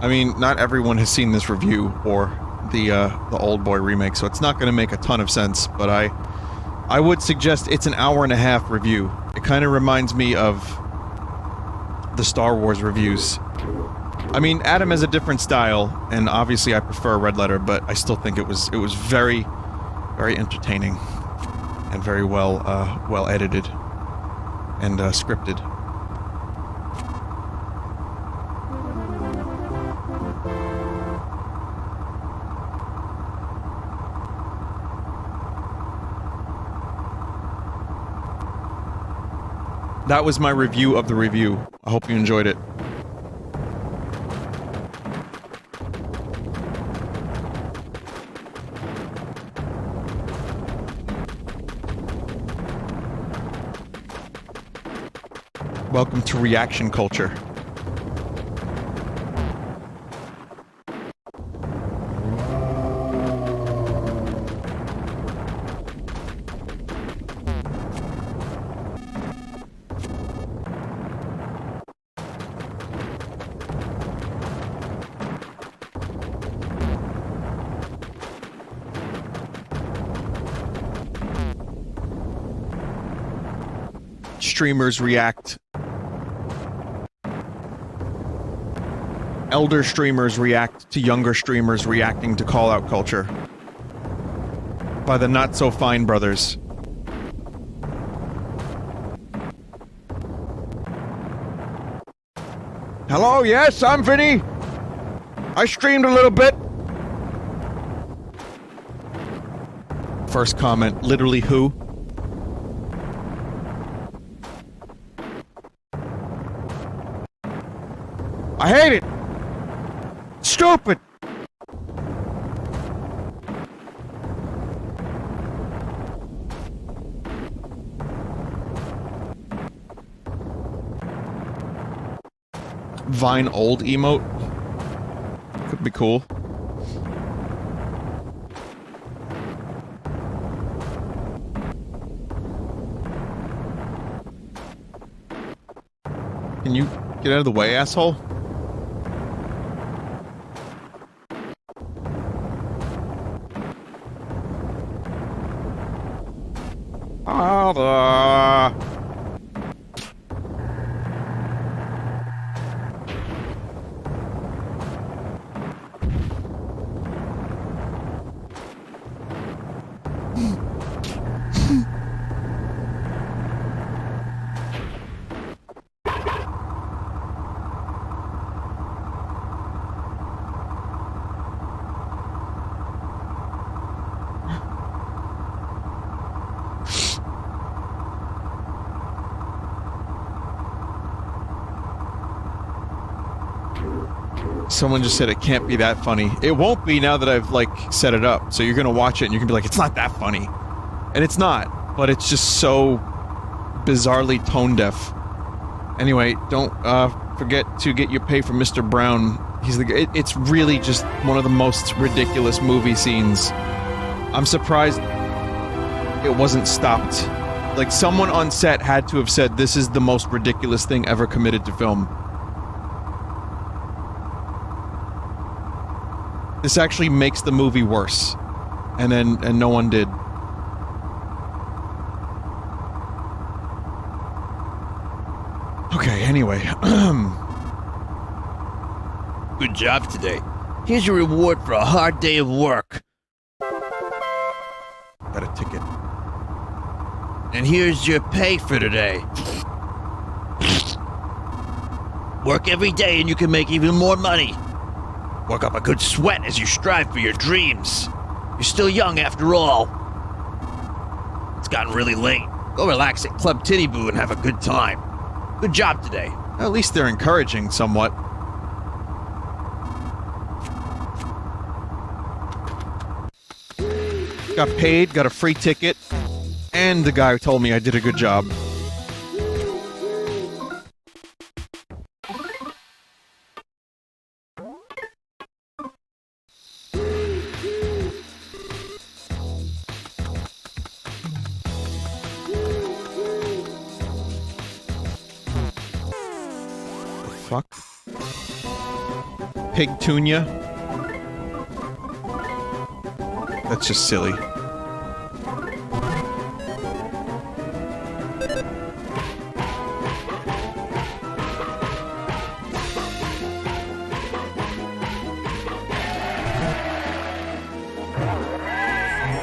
I mean, not everyone has seen this review or the Old Boy remake, so it's not going to make a ton of sense, but I would suggest it's an hour-and-a-half review. It kind of reminds me of the Star Wars reviews. I mean, Adam has a different style, and obviously I prefer Red Letter, but I still think it was very, very entertaining and very well edited and scripted. That was my review of the review. I hope you enjoyed it. Welcome to reaction culture. Streamers react. Elder streamers react to younger streamers reacting to call-out culture. By the Not So Fine Brothers. Hello, yes, I'm Vinny. I streamed a little bit. First comment, literally who? I hate it! Stupid! Vine old emote? Could be cool. Can you get out of the way, asshole? Someone just said it can't be that funny. It won't be now that I've, like, set it up. So you're gonna watch it and you can be like, it's not that funny. And it's not, but it's just so bizarrely tone deaf. Anyway, don't forget to get your pay from Mr. Brown. He's it's really just one of the most ridiculous movie scenes. I'm surprised it wasn't stopped. Like, someone on set had to have said, this is the most ridiculous thing ever committed to film. This actually makes the movie worse. And no one did. Okay, anyway. Good job today. Here's your reward for a hard day of work. Got a ticket. And here's your pay for today. Work every day and you can make even more money. Work up a good sweat as you strive for your dreams. You're still young after all. It's gotten really late. Go relax at Club Titty Boo and have a good time. Good job today. At least they're encouraging somewhat. Got paid, got a free ticket, and the guy told me I did a good job. Fuck. Pigtunia. That's just silly.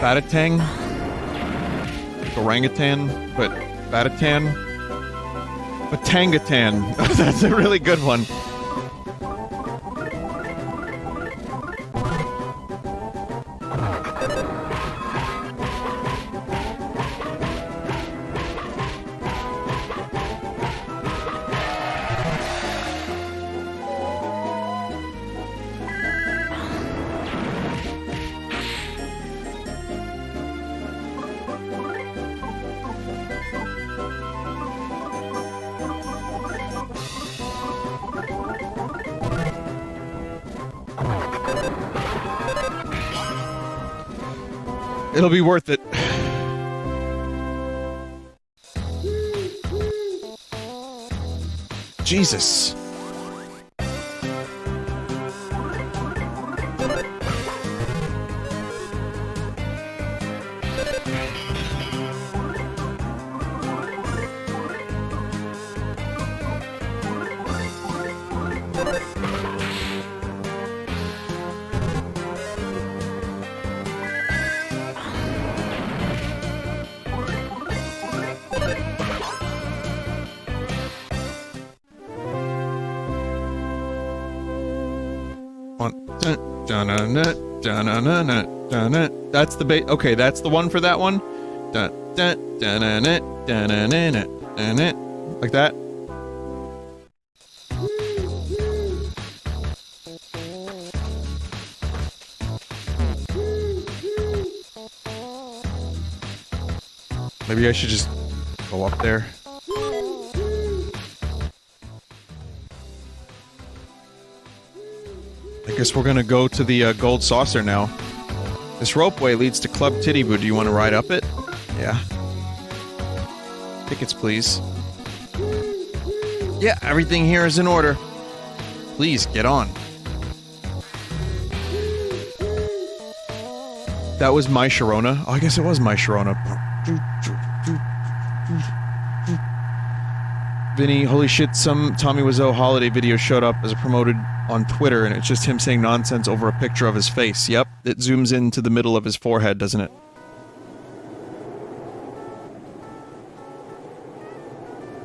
Batatang. Orangutan, but Batatan. Batangatan. That's a really good one. It'll be worth it. Jesus. That's the bait. Okay, that's the one for that one. Like that. Maybe I should just go up there. I guess we're gonna go to the gold saucer now. This ropeway leads to Club Tittyboo. Do you want to ride up it? Yeah. Tickets, please. Yeah, everything here is in order. Please, get on. That was My Sharona. Oh, I guess it was My Sharona. Vinny, holy shit, some Tommy Wiseau holiday video showed up as a promoted on Twitter, and it's just him saying nonsense over a picture of his face. Yep, it zooms into the middle of his forehead, doesn't it?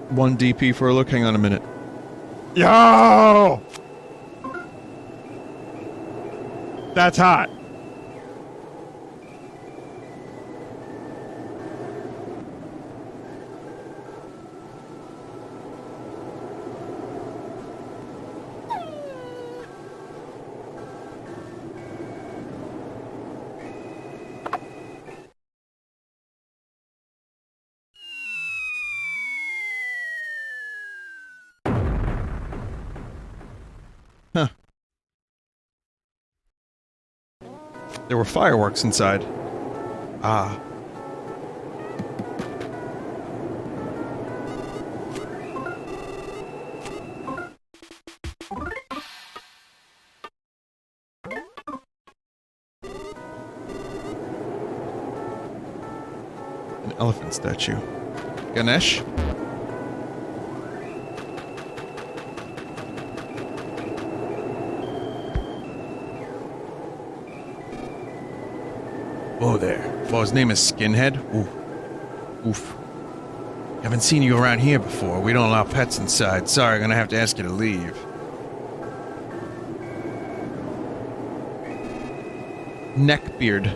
One DP for a look. Hang on a minute. Yo! That's hot. Huh. There were fireworks inside. Ah. An elephant statue. Ganesh? Whoa there. Well, his name is Skinhead? Ooh. Oof. Haven't seen you around here before. We don't allow pets inside. Sorry, I'm gonna have to ask you to leave. Neckbeard.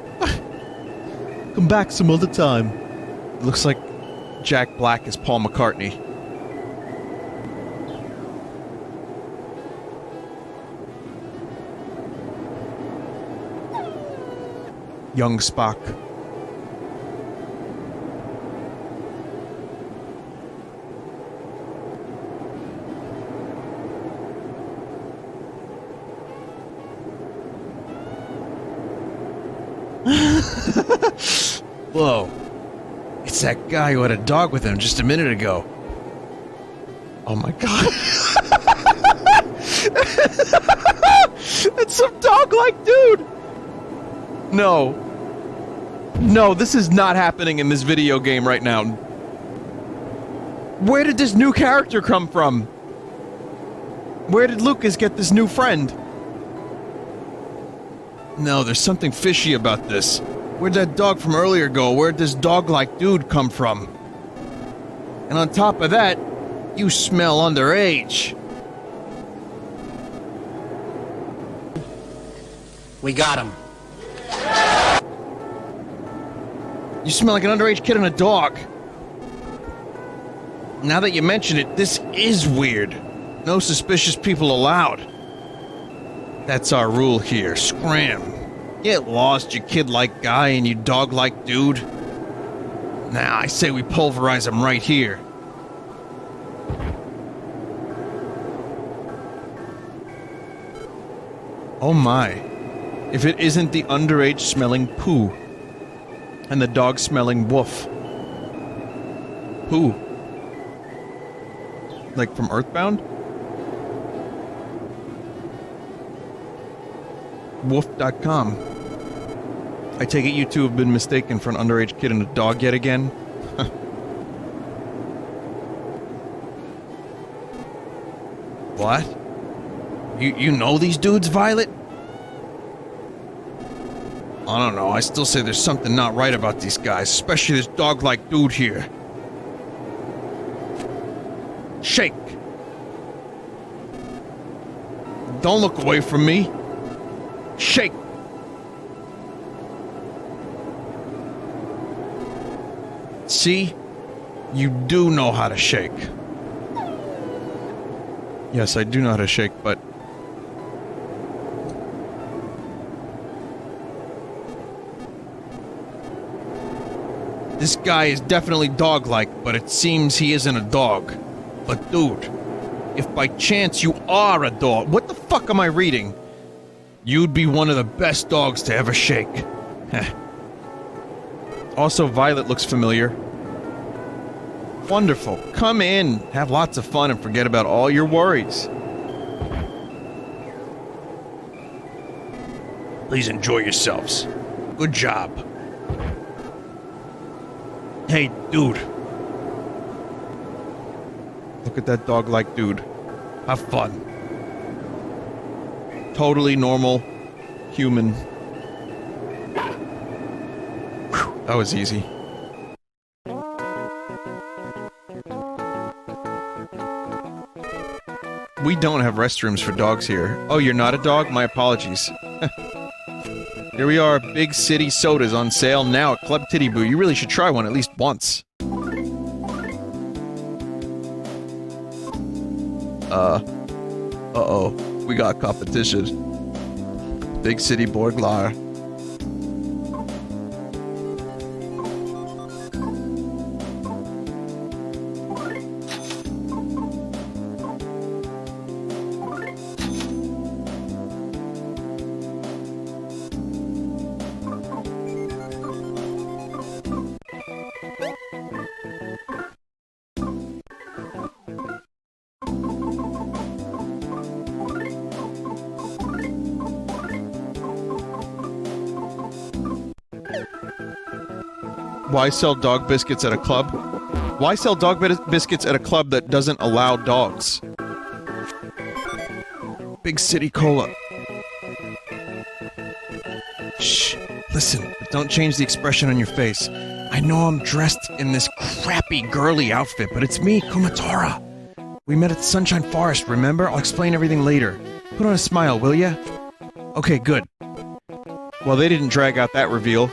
Come back some other time. It looks like Jack Black is Paul McCartney. Young Spock. Whoa. It's that guy who had a dog with him just a minute ago. Oh my god. It's some dog-like dude! No. No, this is not happening in this video game right now. Where did this new character come from? Where did Lucas get this new friend? No, there's something fishy about this. Where'd that dog from earlier go? Where'd this dog-like dude come from? And on top of that, you smell underage. We got him. You smell like an underage kid and a dog. Now that you mention it, this is weird. No suspicious people allowed. That's our rule here. Scram. Get lost, you kid-like guy and you dog-like dude. Nah, I say we pulverize him right here. Oh my. If it isn't the underage smelling poo. And the dog smelling woof. Poo. Like from Earthbound? Woof.com. I take it you two have been mistaken for an underage kid and a dog yet again? What? You know these dudes, Violet? I don't know, I still say there's something not right about these guys, especially this dog-like dude here. Shake! Don't look away from me! Shake! See? You do know how to shake. Yes, I do know how to shake, but... This guy is definitely dog-like, but it seems he isn't a dog. But dude, if by chance you are a dog... What the fuck am I reading? You'd be one of the best dogs to ever shake. Heh. Also, Violet looks familiar. Wonderful. Come in, have lots of fun, and forget about all your worries. Please enjoy yourselves. Good job. Hey, dude. Look at that dog-like dude. Have fun. Totally normal. Human. Whew, that was easy. We don't have restrooms for dogs here. Oh, you're not a dog? My apologies. Here we are, Big City Sodas on sale now at Club Titty Boo. You really should try one at least once. Uh-oh. We got competition. Big City Borglar. Why sell dog biscuits at a club? Why sell dog biscuits at a club that doesn't allow dogs? Big City Cola. Shh. Listen, but don't change the expression on your face. I know I'm dressed in this crappy girly outfit, but it's me, Kumatora. We met at the Sunshine Forest, remember? I'll explain everything later. Put on a smile, will ya? Okay, good. Well, they didn't drag out that reveal.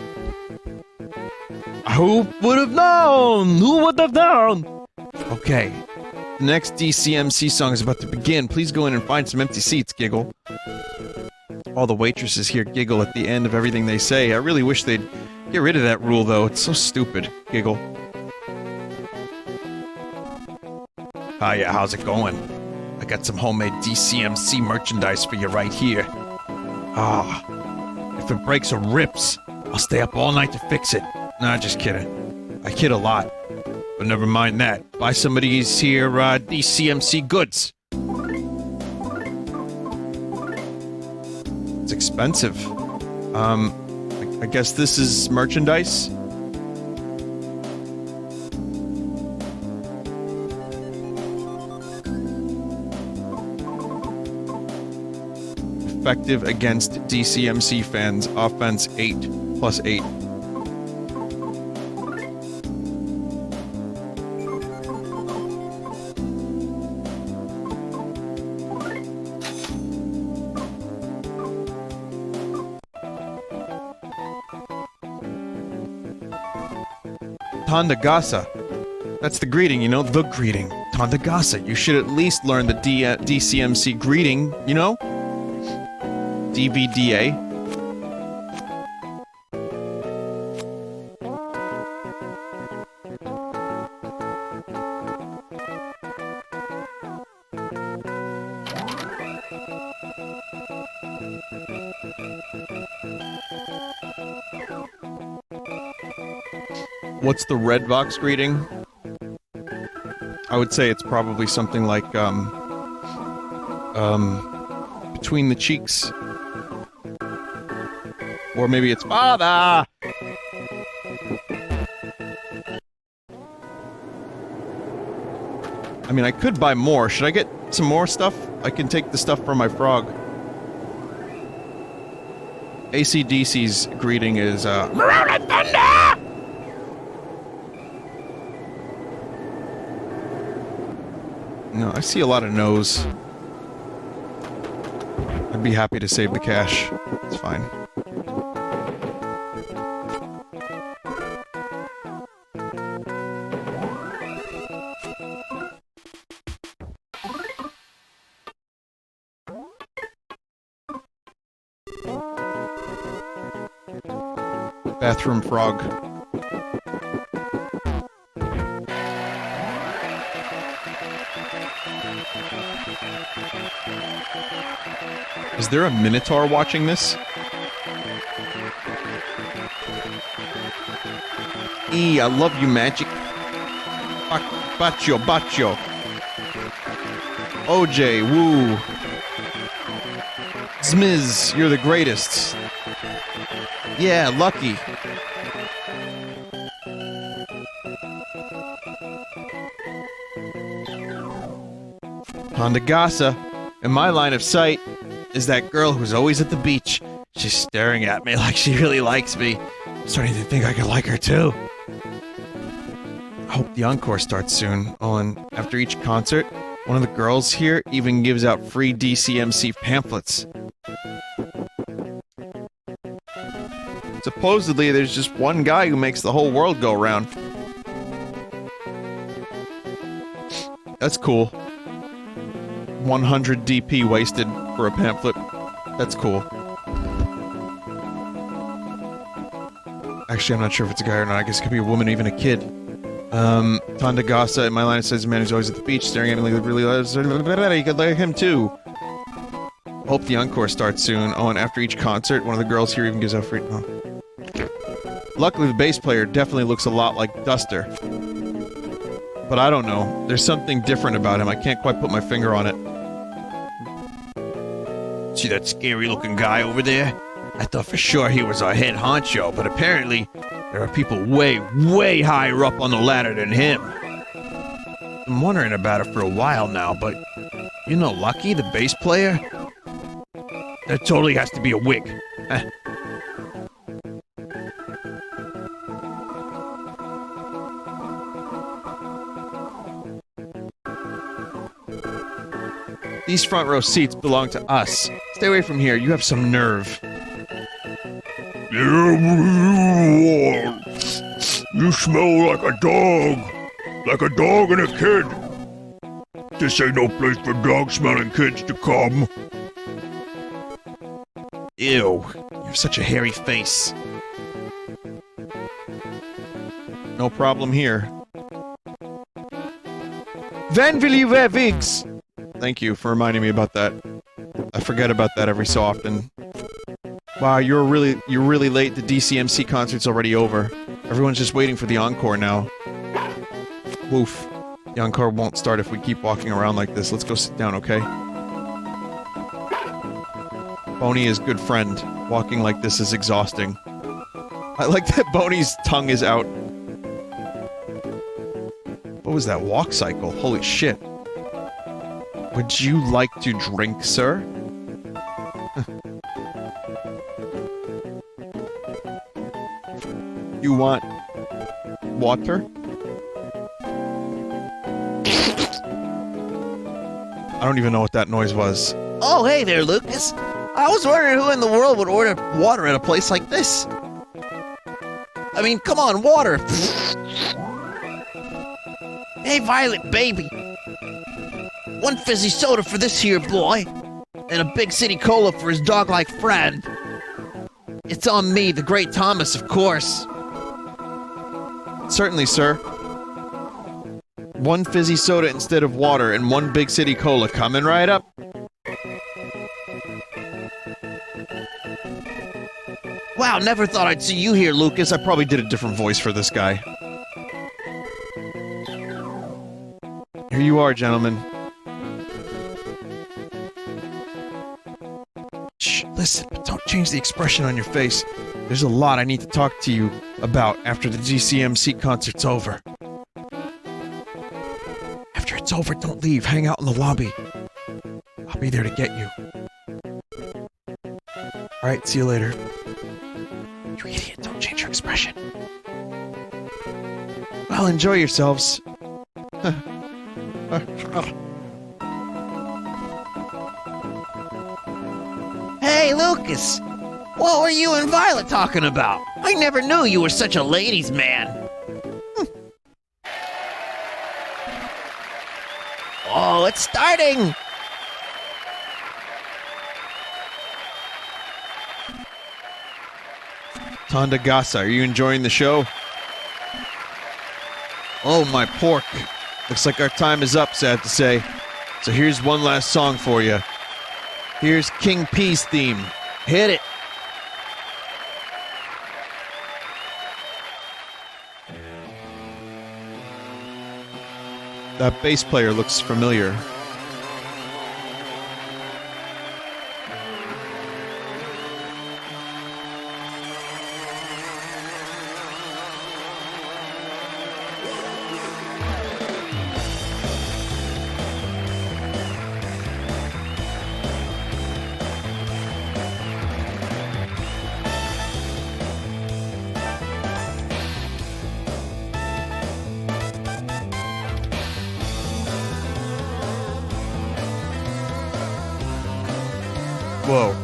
Who would have known? Who would have known? Okay. The next DCMC song is about to begin. Please go in and find some empty seats, Giggle. All the waitresses here giggle at the end of everything they say. I really wish they'd get rid of that rule, though. It's so stupid. Giggle. Hiya, how's it going? I got some homemade DCMC merchandise for you right here. Ah. If it breaks or rips, I'll stay up all night to fix it. Nah, just kidding. I kid a lot. But never mind that. Buy some of these here, DCMC goods. expensive. I guess this is merchandise. Effective against DCMC fans. Offense 8 plus 8. Tandagasa. That's the greeting, you know? The greeting. Tandagasa. You should at least learn the DCMC greeting, you know? DVDA. What's the Red Vox greeting? I would say it's probably something like, between the cheeks. Or maybe it's father! I mean, I could buy more. Should I get some more stuff? I can take the stuff from my frog. AC/DC's greeting is, Rolling Thunder! No, I see a lot of no's. I'd be happy to save the cash. It's fine. Bathroom frog. Is there a Minotaur watching this? I love you, Magic. Baccio, Baccio. OJ, woo. Zmiz, you're the greatest. Yeah, Lucky. Tandagasa. In my line of sight is that girl who's always at the beach. She's staring at me like she really likes me. I'm starting to think I could like her too. I hope the encore starts soon. Oh, and after each concert, one of the girls here even gives out free DCMC pamphlets. Supposedly, there's just one guy who makes the whole world go round. That's cool. 100 DP wasted for a pamphlet. That's cool. Actually, I'm not sure if it's a guy or not. I guess it could be a woman, even a kid. Tandagasa, in my line, it says, man who's always at the beach, staring at me like really loves. You could like him too. Hope the encore starts soon. Oh, and after each concert, one of the girls here even gives out free. Oh. Luckily, the bass player definitely looks a lot like Duster. But I don't know. There's something different about him. I can't quite put my finger on it. See that scary-looking guy over there? I thought for sure he was our head honcho, but apparently there are people way, way higher up on the ladder than him. I'm wondering about it for a while now, but you know Lucky, the bass player? That totally has to be a wig. These front row seats belong to us. Stay away from here. You have some nerve. You smell like a dog. Like a dog and a kid. This ain't no place for dog-smelling kids to come. Ew. You have such a hairy face. No problem here. Van will you wear wigs? Thank you for reminding me about that. I forget about that every so often. Wow, you're really late. The DCMC concert's already over. Everyone's just waiting for the encore now. Woof. The encore won't start if we keep walking around like this. Let's go sit down, okay? Boney is good friend. Walking like this is exhausting. I like that Boney's tongue is out. What was that walk cycle? Holy shit. Would you like to drink, sir? You want water? I don't even know what that noise was. Oh, hey there, Lucas. I was wondering who in the world would order water at a place like this. I mean, come on, water. Hey, Violet, baby. One fizzy soda for this here boy, and a big city cola for his dog-like friend. It's on me, the great Thomas, of course. Certainly, sir. One fizzy soda instead of water and one big city cola coming right up. Wow, never thought I'd see you here, Lucas. I probably did a different voice for this guy. Here you are, gentlemen. Shh, listen, but don't change the expression on your face. There's a lot I need to talk to you about after the GCMC concert's over. After it's over, don't leave. Hang out in the lobby. I'll be there to get you. Alright, see you later. You idiot, don't change your expression. Well, enjoy yourselves. Hey, Lucas. What were you and Violet talking about? I never knew you were such a ladies' man. Oh, it's starting! Tandagasa, are you enjoying the show? Oh, my pork. Looks like our time is up, sad to say. So here's one last song for you. Here's King P's theme. Hit it. That bass player looks familiar. Whoa.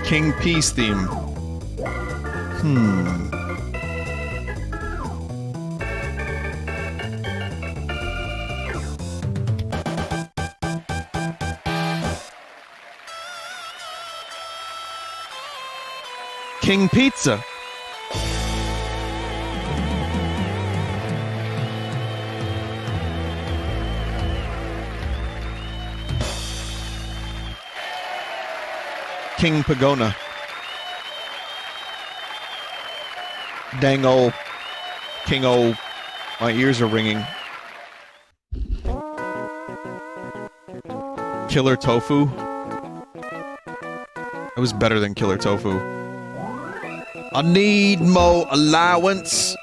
King P's theme. King Pizza. King Pagona. Dang-o. King-o. My ears are ringing. Killer Tofu. It was better than Killer Tofu. I need more allowance.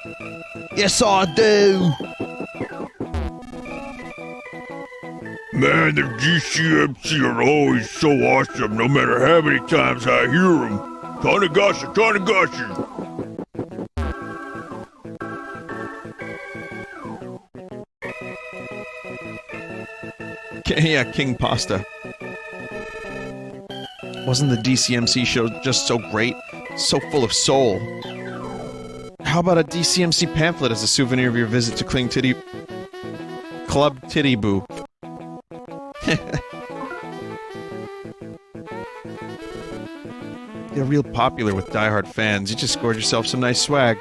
Yes, I do. Man, the GCMC are always so awesome, no matter how many times I hear them. Tanagashi, Tanagashi. Yeah, King Pasta. Wasn't the DCMC show just so great? So full of soul. How about a DCMC pamphlet as a souvenir of your visit to Club Titty Boo. They're real popular with diehard fans. You just scored yourself some nice swag.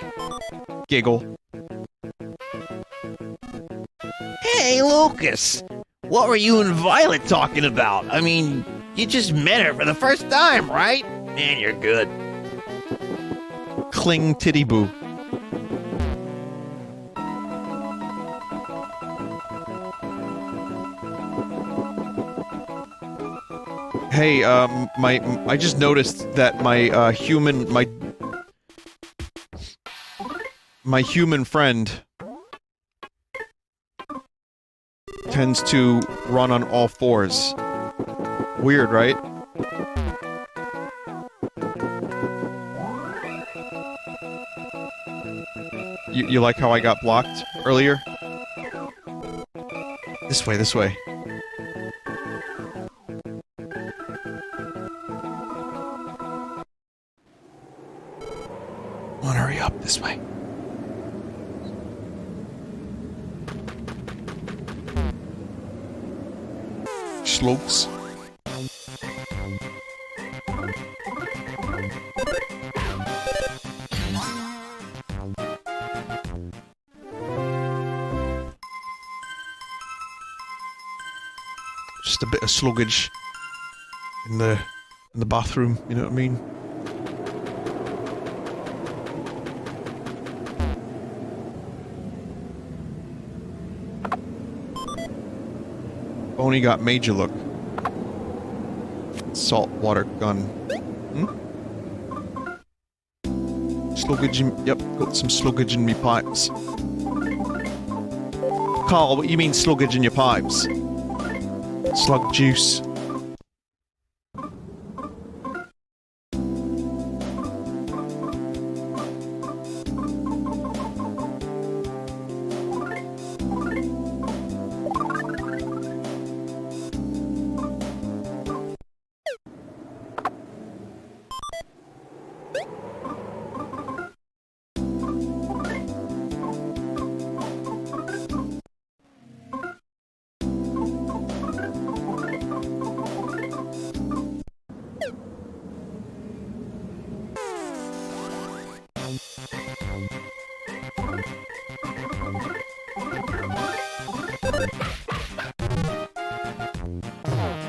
Giggle. Hey, Lucas! What were you and Violet talking about? I mean, you just met her for the first time, right? Man, you're good. Cling Titty Boo. Hey, I just noticed that my human friend tends to run on all fours. Weird, right? You like how I got blocked earlier? This way, this way. Come on, hurry up, this way. Slugs. Just a bit of sluggage in the bathroom, you know what I mean? Boney got major look. Saltwater gun. Hmm? Sluggage in... Yep, got some sluggage in me pipes. Carl, what you mean sluggage in your pipes? Slug juice.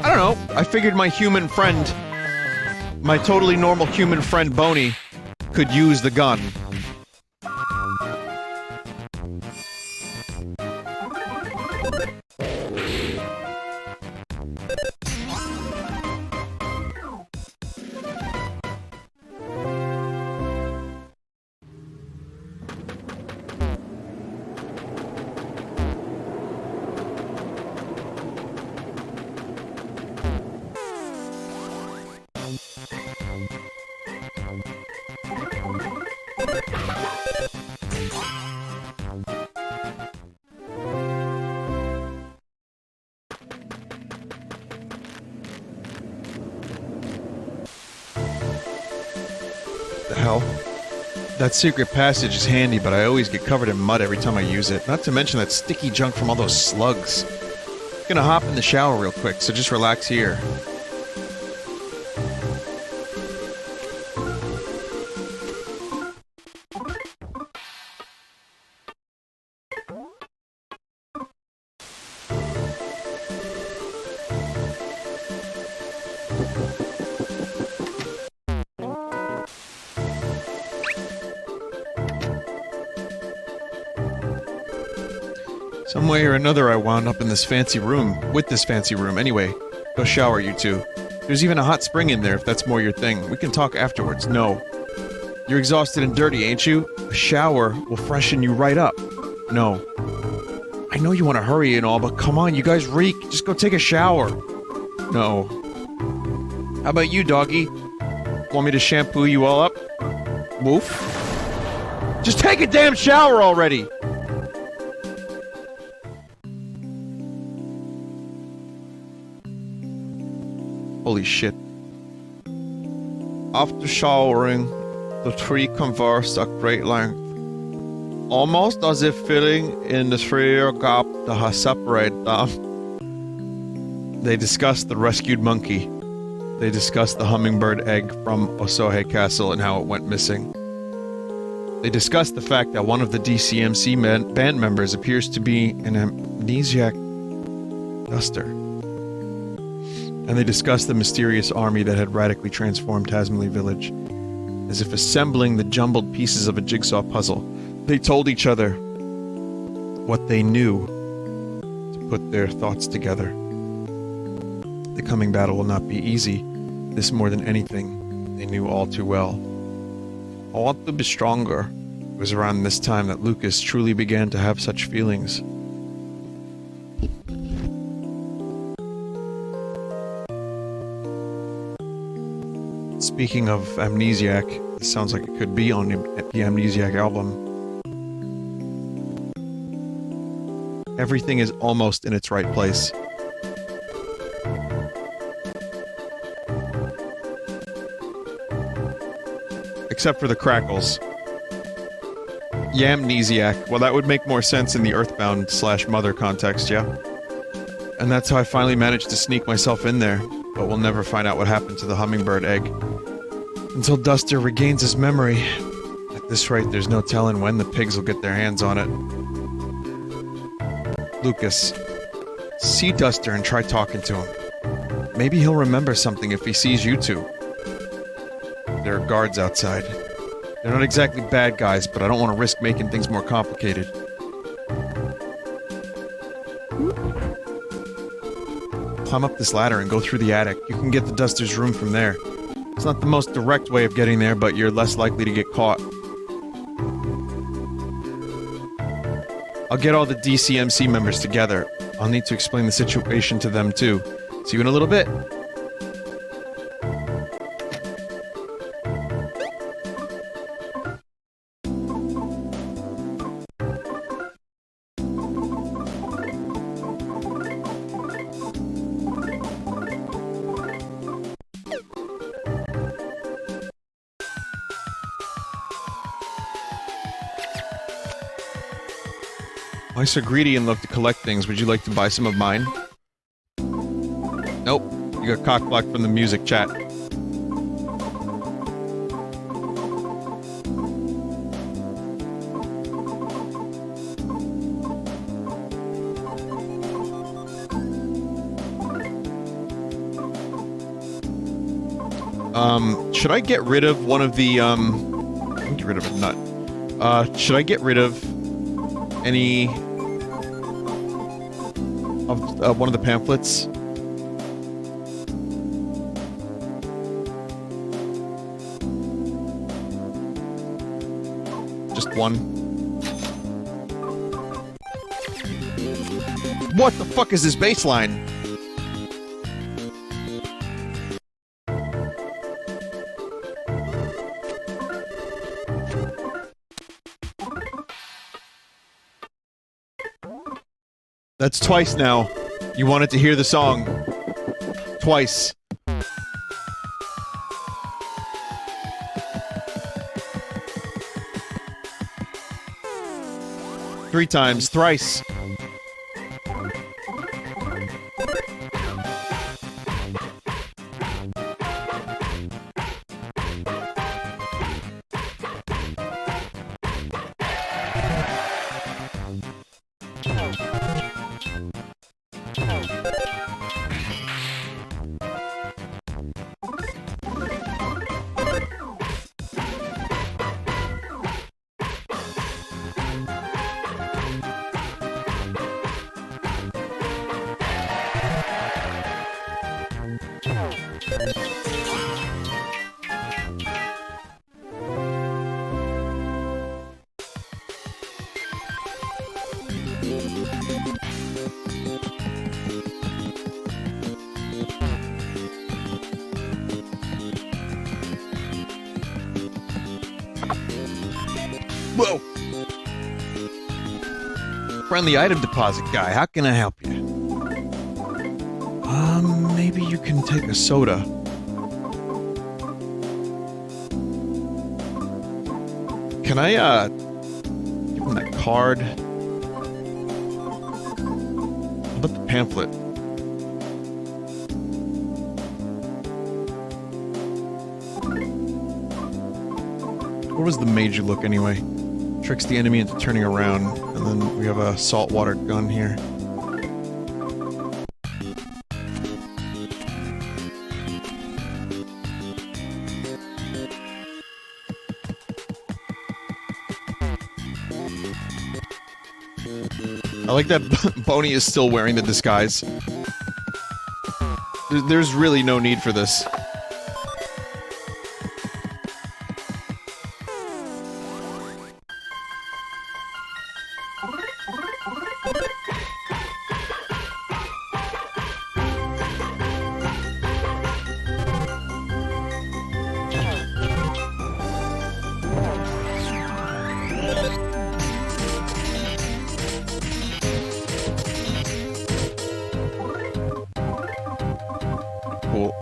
I don't know. I figured my human friend, my totally normal human friend Boney, could use the gun. The hell? That secret passage is handy, but I always get covered in mud every time I use it. Not to mention that sticky junk from all those slugs. Gonna hop in the shower real quick, so just relax here. Some way or another I wound up in this fancy room, with this fancy room. Anyway, go shower, you two. There's even a hot spring in there if that's more your thing. We can talk afterwards. No. You're exhausted and dirty, ain't you? A shower will freshen you right up. No. I know you want to hurry and all, but come on, you guys reek. Just go take a shower. No. How about you, doggy? Want me to shampoo you all up? Woof. Just take a damn shower already! Holy shit. After showering, the three conversed at great length, almost as if filling in the 3-year gap They discussed the rescued monkey. They discussed the hummingbird egg from Osohe Castle and how it went missing. They discussed the fact that one of the DCMC band members appears to be an amnesiac Duster. And they discussed the mysterious army that had radically transformed Tasmanley Village, as if assembling the jumbled pieces of a jigsaw puzzle. They told each other what they knew to put their thoughts together. The coming battle will not be easy. This more than anything, they knew all too well. I want to be stronger. It was around this time that Lucas truly began to have such feelings. Speaking of Amnesiac, this sounds like it could be on the Amnesiac album. Everything is almost in its right place. Except for the crackles. Yamnesiac. Well, that would make more sense in the Earthbound/Mother context, yeah? And that's how I finally managed to sneak myself in there. But we'll never find out what happened to the hummingbird egg. Until Duster regains his memory. At this rate, there's no telling when the pigs will get their hands on it. Lucas, see Duster and try talking to him. Maybe he'll remember something if he sees you two. There are guards outside. They're not exactly bad guys, but I don't want to risk making things more complicated. Climb up this ladder and go through the attic. You can get to Duster's room from there. It's not the most direct way of getting there, but you're less likely to get caught. I'll get all the DCMC members together. I'll need to explain the situation to them too. See you in a little bit. Why so greedy and love to collect things? Would you like to buy some of mine? Nope. You got cock-blocked from the music chat. Should I get rid of one of the, let me get rid of a nut. Should I get rid of any of one of the pamphlets? Just one. What the fuck is this baseline? That's twice now. You wanted to hear the song. Twice. Three times. Thrice. Whoa! Friendly item deposit guy, how can I help you? Maybe you can take a soda. Can I, give him that card? about the pamphlet? What was the mage look anyway? Tricks the enemy into turning around, and then we have a saltwater gun here. I like that Boney is still wearing the disguise. There's really no need for this. Cool.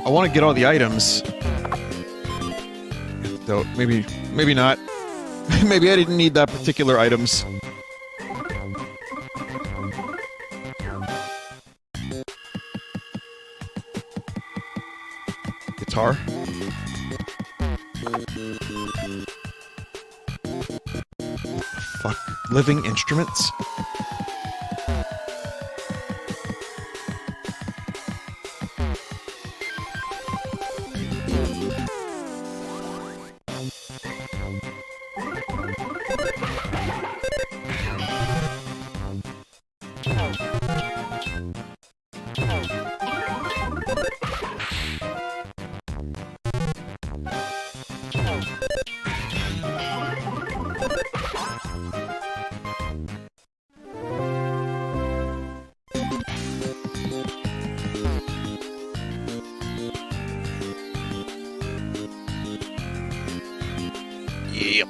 I want to get all the items. Though, maybe not. Maybe I didn't need that particular items. Guitar. Fuck. Living instruments? Yep.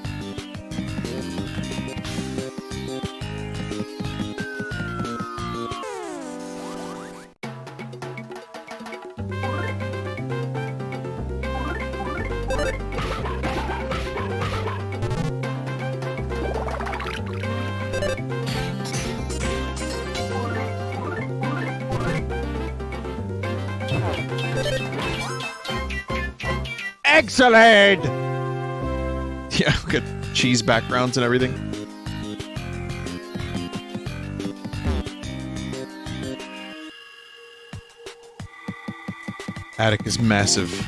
Excellent! Yeah, we got cheese backgrounds and everything. Attic is massive.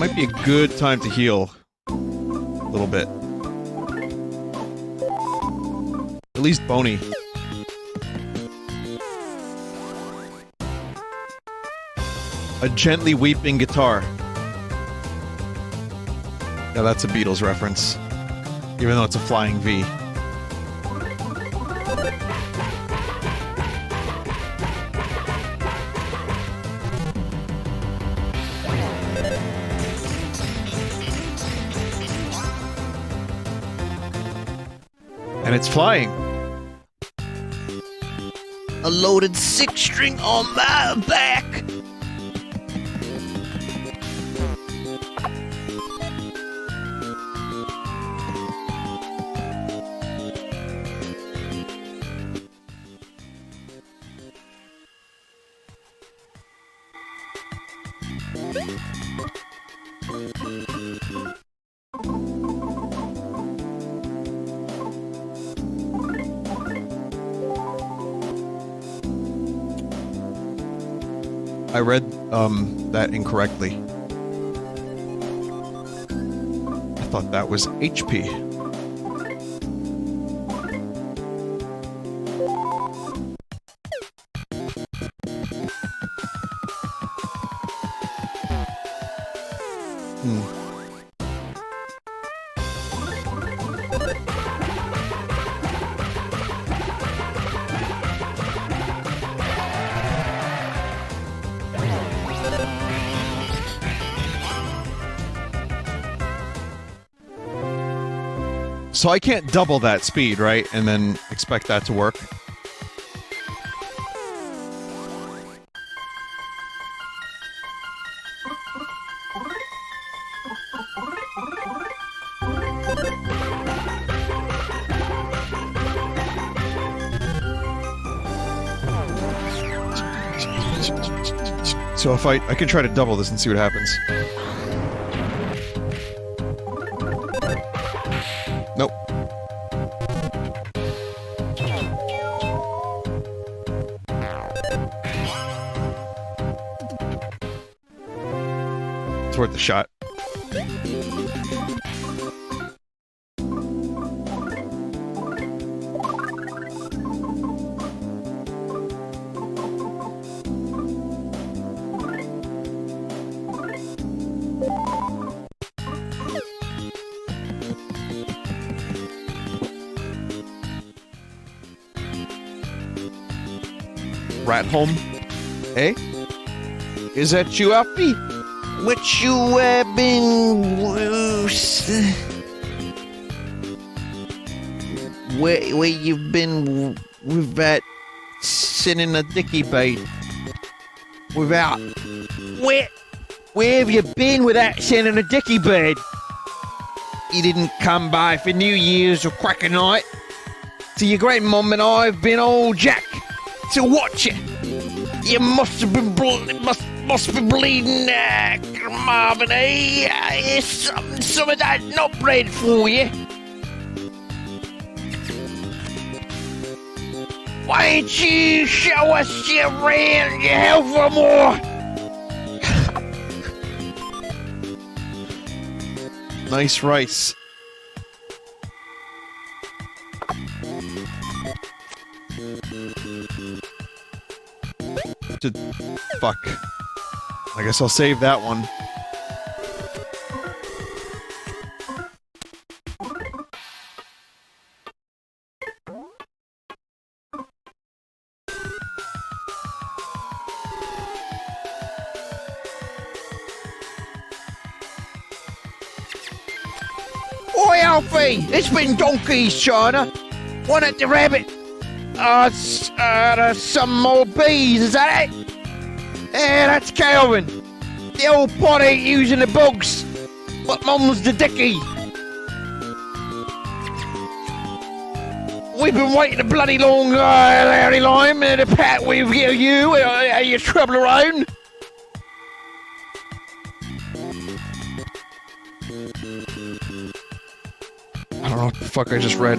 might be a good time to heal a little bit. At least Boney. A gently weeping guitar. Yeah, that's a Beatles reference. Even though it's a flying V. And it's flying. A loaded 6-string on my back. I read that incorrectly. I thought that was HP. So I can't double that speed, right? And then expect that to work. So if I can try to double this and see what happens. Nope. It's worth the shot. Rat home? Eh? Is that you, Alfie? What you been... Where you've been with that sitting a dicky bait? Without... Where have you been with that sitting a dicky bed? You didn't come by for New Year's or cracker night. So your great mum and I've been all jack to watch you. You must have been must be bleeding, Marvin, eh? Some of that not bread for you. Why don't you show us your ran your hell for more? Nice rice. Fuck. I guess I'll save that one. Oi, Alfie! It's been donkeys, China. One at the rabbit. Some more bees, is that it? Yeah, that's Calvin. The old pot ain't using the bugs. But Mum's the dicky. We've been waiting a bloody long, Larry Lime, and a pat with you, your trouble around. I don't know what the fuck I just read.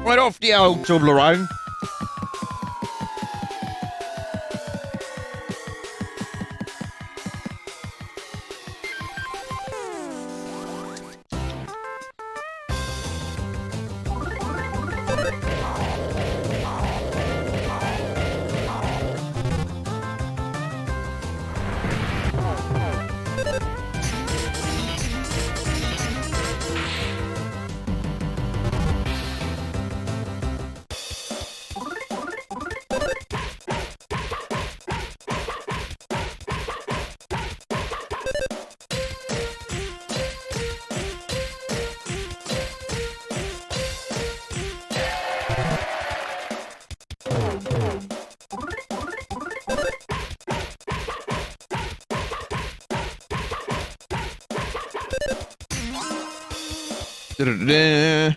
right off the old Toblerone. Da-da-da-da.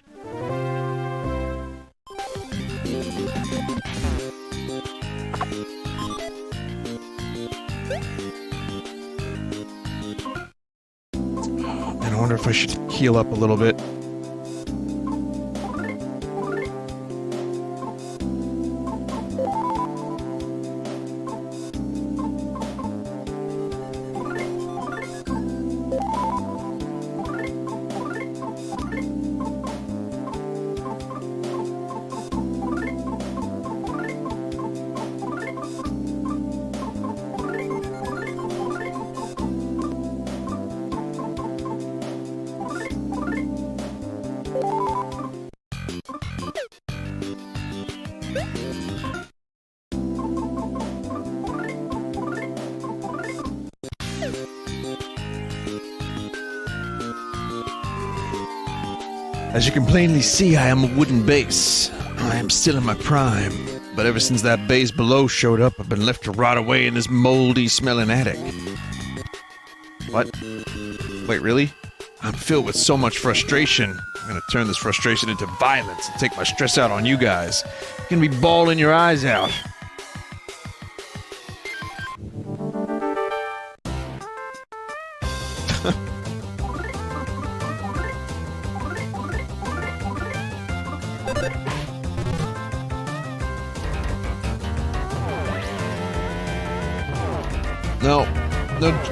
And I wonder if I should heal up a little bit. As you can plainly see, I am a wooden base. I am still in my prime. But ever since that base below showed up, I've been left to rot away in this moldy smelling attic. What? Wait, really? I'm filled with so much frustration. I'm gonna turn this frustration into violence and take my stress out on you guys. You're gonna be bawling your eyes out.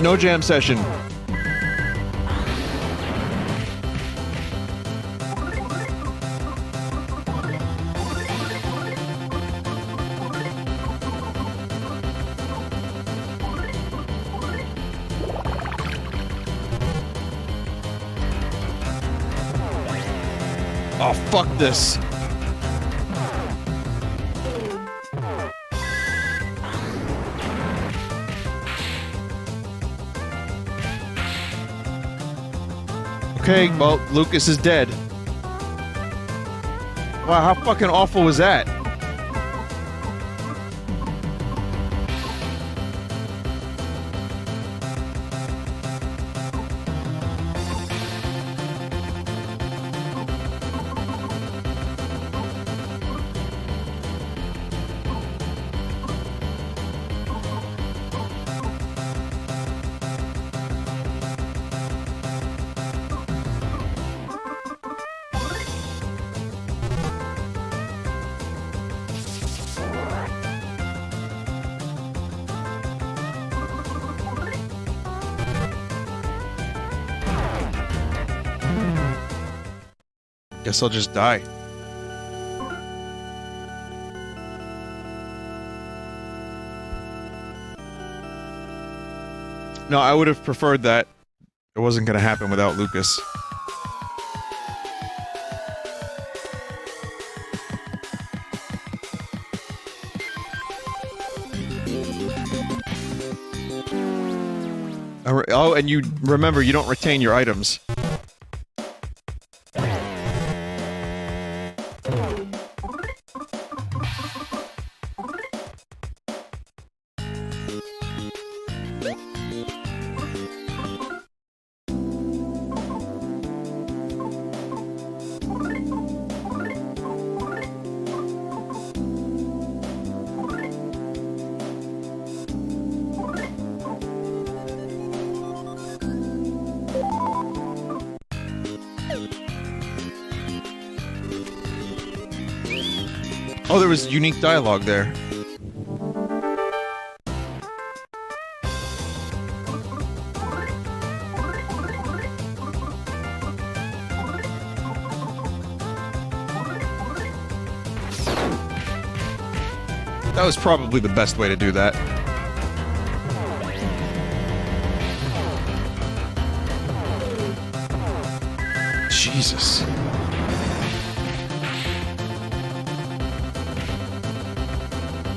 No jam session. Oh, fuck this. Okay, well, Lucas is dead. Wow, how fucking awful was that? Guess I'll just die. No, I would have preferred that. It wasn't gonna happen without Lucas. Oh, and you remember, you don't retain your items. Oh, there was unique dialogue there. That was probably the best way to do that. Jesus.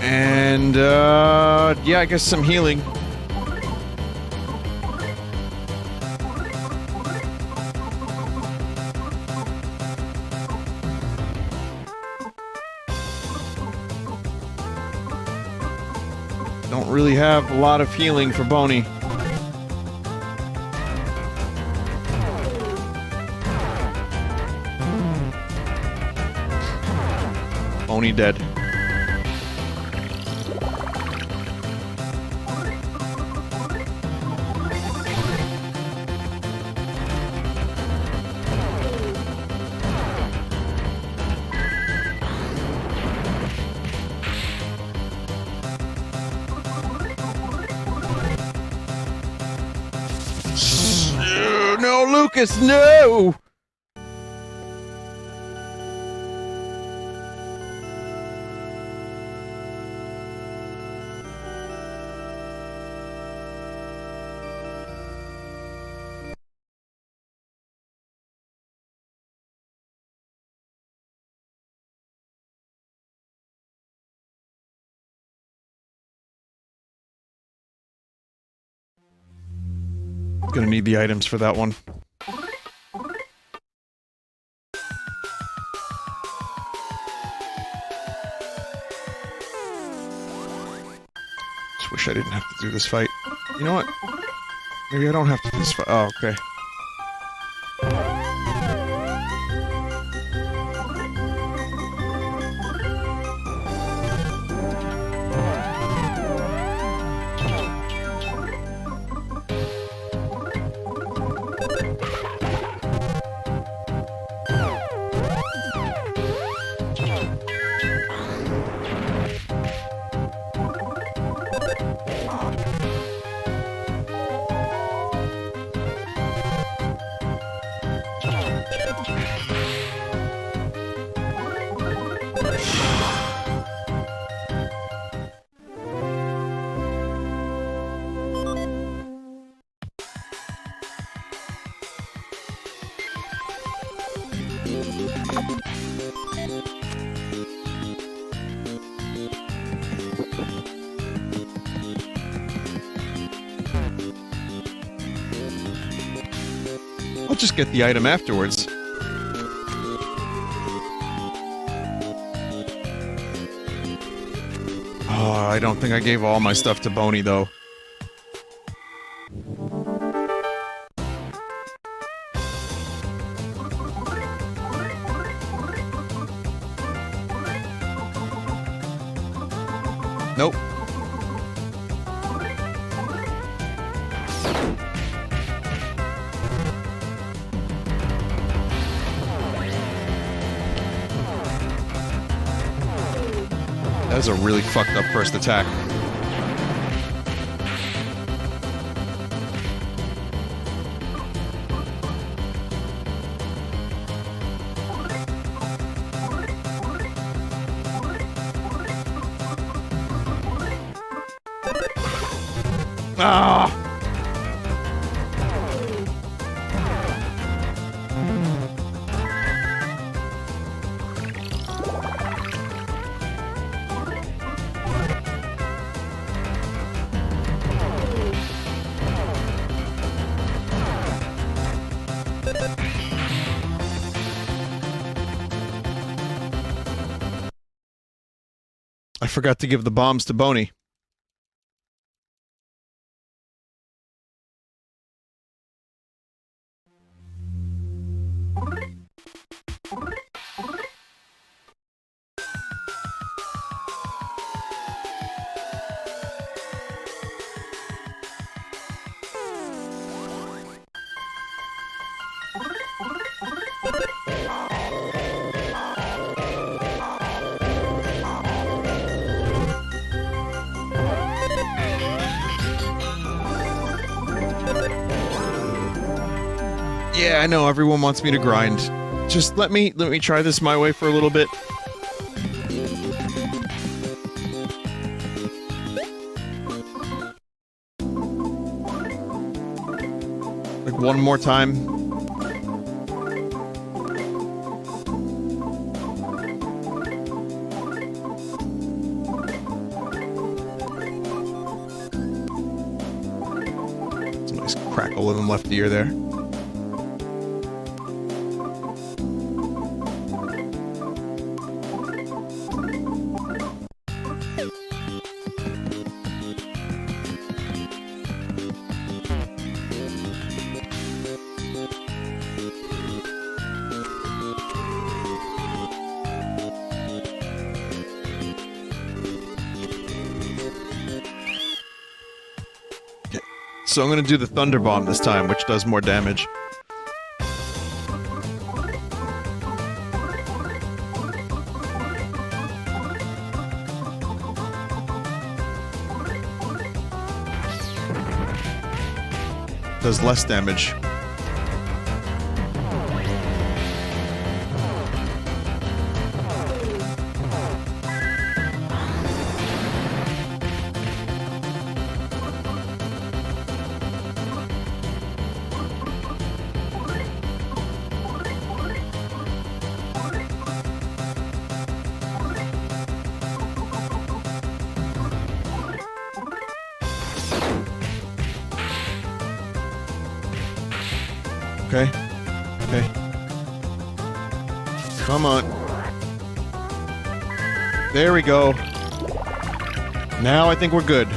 And, yeah, I guess some healing. Don't really have a lot of healing for Boney. Boney dead. No, Lucas, no! Gonna need the items for that one. Just wish I didn't have to do this fight. You know what? Maybe I don't have to do this fight. Oh, okay. I'll just get the item afterwards. Oh, I don't think I gave all my stuff to Boney, though. Nope. That was a really fucked up first attack. Ah! I forgot to give the bombs to Boney. Yeah, I know everyone wants me to grind. Just let me try this my way for a little bit. Like one more time. It's a nice crackle in the left ear there. So I'm gonna do the Thunder Bomb this time, which does more damage. Does less damage. Okay. Okay. Come on. There we go. Now I think we're good.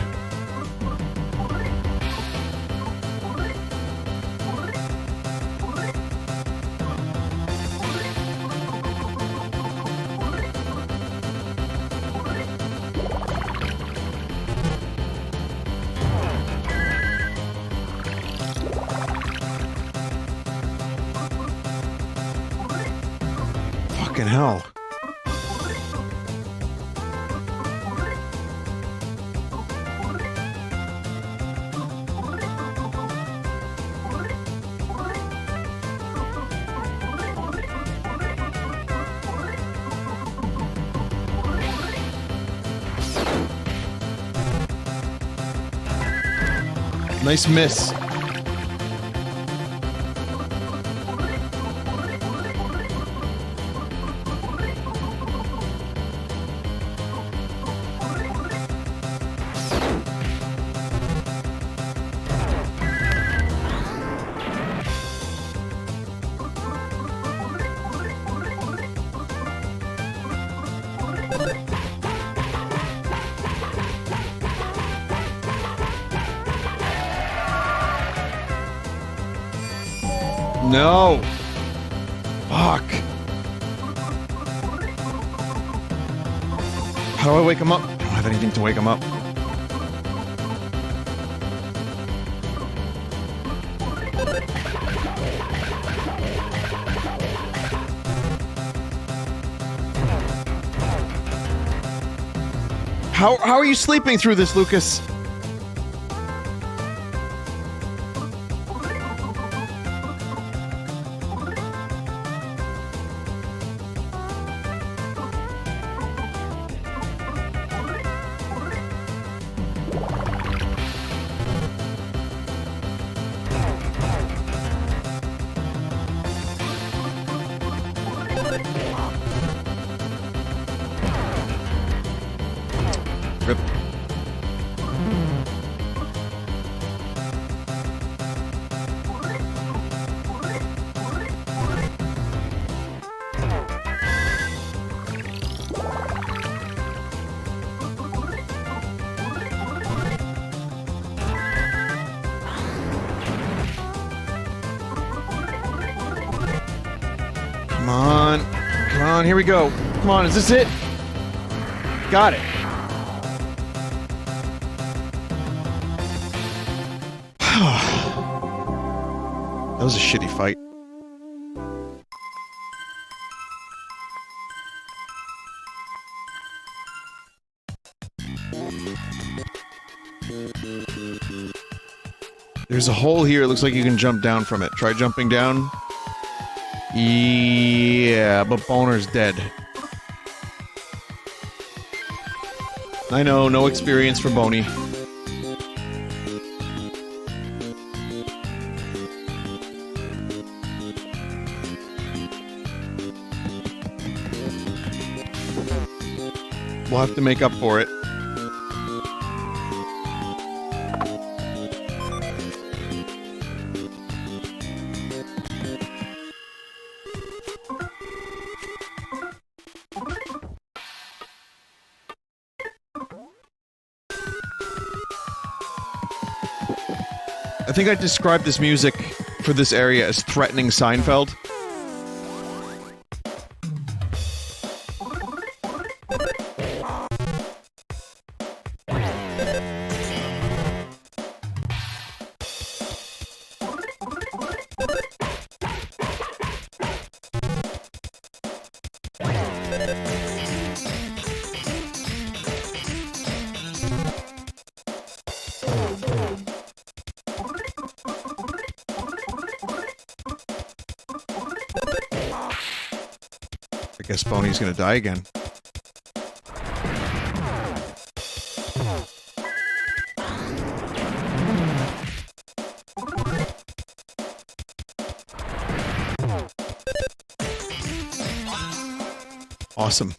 Fucking hell. Nice miss. No. Fuck. How do I wake him up? I don't have anything to wake him up. How are you sleeping through this, Lucas? Rip. Come on. Come on, here we go. Come on, is this it? Got it. That was a shitty fight. There's a hole here. It looks like you can jump down from it. Try jumping down. Yeah, but Boner's dead. I know, no experience for Boney. We'll have to make up for it. I think I described this music for this area as threatening Seinfeld. I guess Boney's gonna die again. Awesome.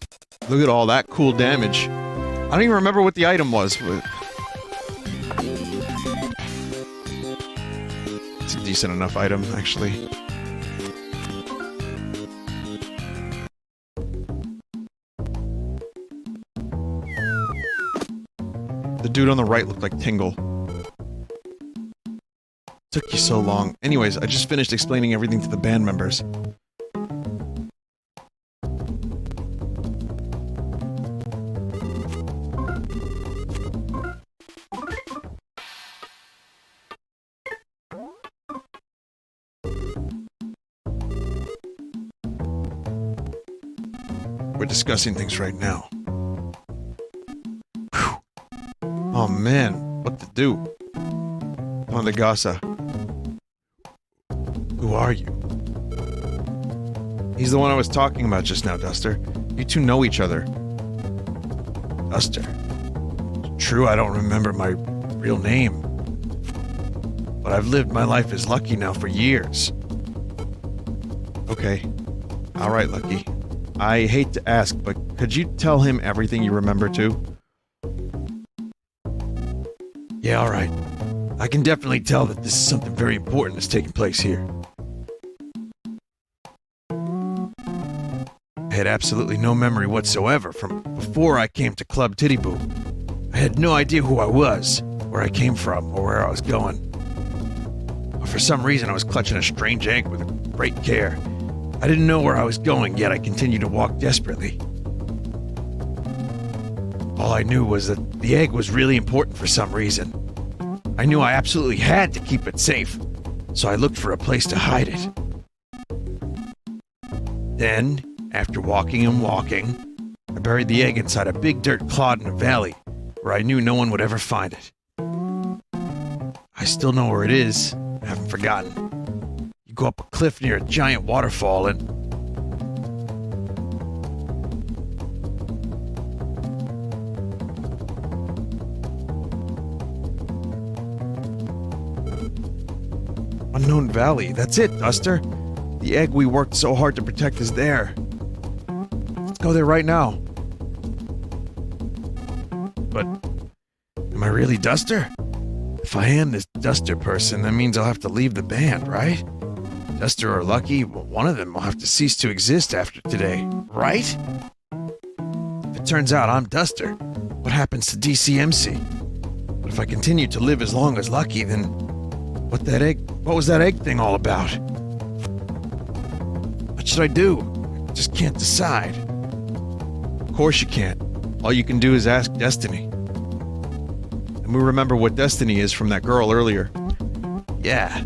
Look at all that cool damage. I don't even remember what the item was. It's a decent enough item, actually. The dude on the right looked like Tingle. Took you so long. Anyways, I just finished explaining everything to the band members. We're discussing things right now. Whew. Oh man, what to do? On the Gasa. Who are you? He's the one I was talking about just now, Duster. You two know each other. Duster. True, I don't remember my real name. But I've lived my life as Lucky now for years. Okay. Alright, Lucky. I hate to ask, but could you tell him everything you remember too? Yeah, alright. I can definitely tell that this is something very important that's taking place here. I had absolutely no memory whatsoever from before I came to Club Tittyboo. I had no idea who I was, where I came from, or where I was going. But for some reason I was clutching a strange egg with great care. I didn't know where I was going, yet I continued to walk desperately. All I knew was that the egg was really important for some reason. I knew I absolutely had to keep it safe, so I looked for a place to hide it. Then, after walking and walking, I buried the egg inside a big dirt clod in a valley, where I knew no one would ever find it. I still know where it is, I haven't forgotten. You go up a cliff near a giant waterfall and... Unknown Valley, that's it, Duster. The egg we worked so hard to protect is there. Let's go there right now. But, am I really Duster? If I am this Duster person, that means I'll have to leave the band, right? Duster or Lucky, one of them will have to cease to exist after today, right? If it turns out I'm Duster, what happens to DCMC? But if I continue to live as long as Lucky, then what was that egg thing all about? What should I do? I just can't decide. Of course you can't. All you can do is ask Destiny. And we remember what Destiny is from that girl earlier. Yeah.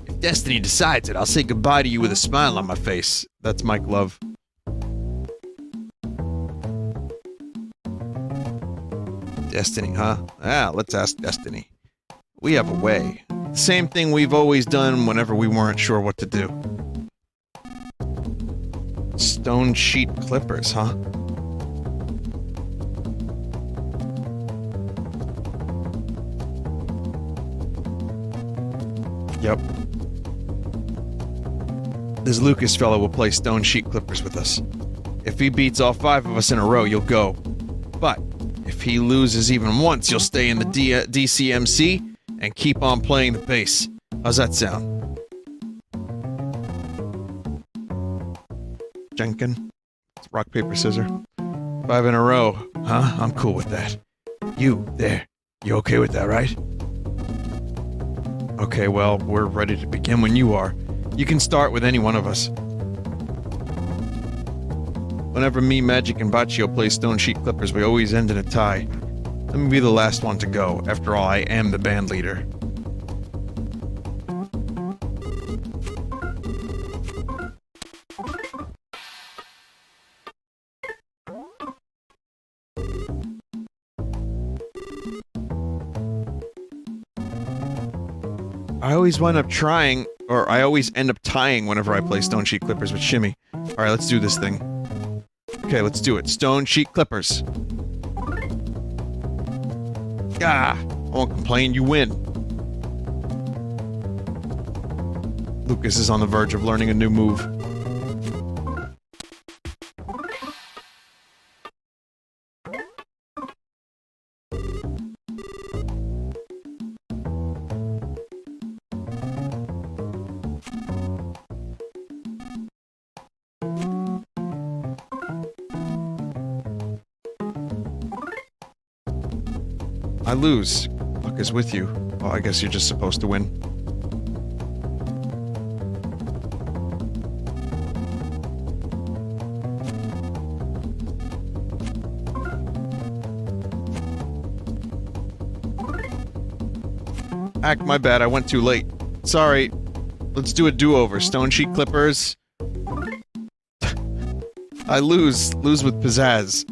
If Destiny decides it, I'll say goodbye to you with a smile on my face. That's Mike Love. Destiny, huh? Ah, let's ask Destiny. We have a way. The same thing we've always done whenever we weren't sure what to do. Stone sheet clippers, huh? Yep. This Lucas fellow will play stone sheet clippers with us. If he beats all 5 of us in a row, you'll go. But if he loses even once, you'll stay in the DCMC and keep on playing the bass. How's that sound? Jenkin? It's rock, paper, scissors. 5 in a row. Huh? I'm cool with that. You, there. You okay with that, right? Okay, well, we're ready to begin when you are. You can start with any one of us. Whenever me, Magic, and Baccio play stone sheet clippers, we always end in a tie. Let me be the last one to go. After all, I am the band leader. I always wind up trying, or I always end up tying whenever I play stone sheet clippers with Shimmy. Alright, let's do this thing. Okay, let's do it. Stone sheet clippers. Ah, I won't complain, you win. Lucas is on the verge of learning a new move. I lose. Luck is with you. Well, I guess you're just supposed to win. My bad, I went too late. Sorry. Let's do a do-over. Stone sheet clippers. I lose. Lose with pizzazz.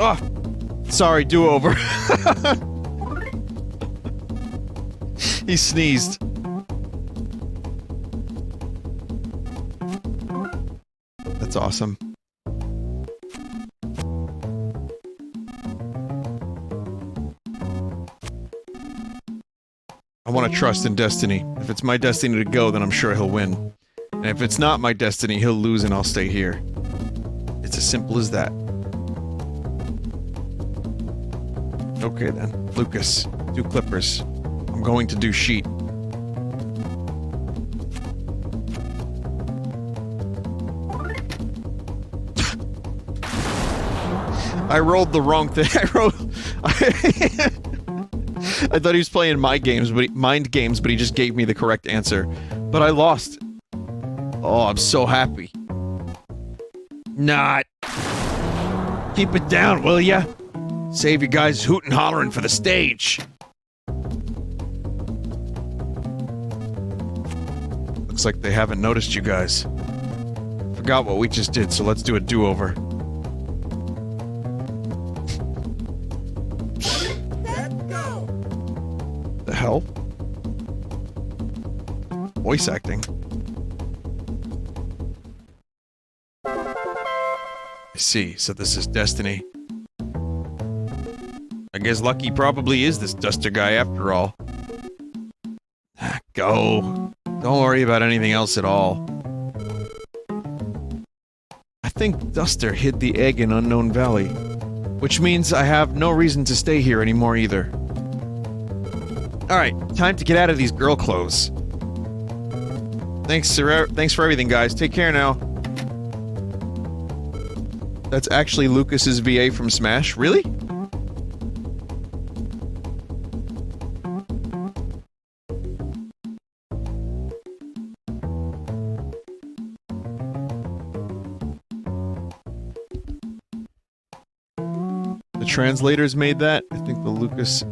Oh, sorry, do-over. He sneezed. That's awesome. I want to trust in destiny. If it's my destiny to go, then I'm sure he'll win. And if it's not my destiny, he'll lose and I'll stay here. It's as simple as that. Okay then. Lucas, do clippers. I'm going to do sheet. I rolled the wrong thing. I thought he was playing mind games, but he just gave me the correct answer. But I lost. Oh, I'm so happy. Not. Keep it down, will ya? Save you guys hootin' hollering for the stage. Looks like they haven't noticed you guys. Forgot what we just did, so let's do a do-over. The hell? Voice acting. I see, so this is destiny. I guess Lucky probably is this Duster guy after all. Go. Don't worry about anything else at all. I think Duster hid the egg in Unknown Valley, which means I have no reason to stay here anymore either. Alright, time to get out of these girl clothes. Thanks for everything, guys. Take care now. That's actually Lucas's VA from Smash? Really? translators made that. I think the Lucas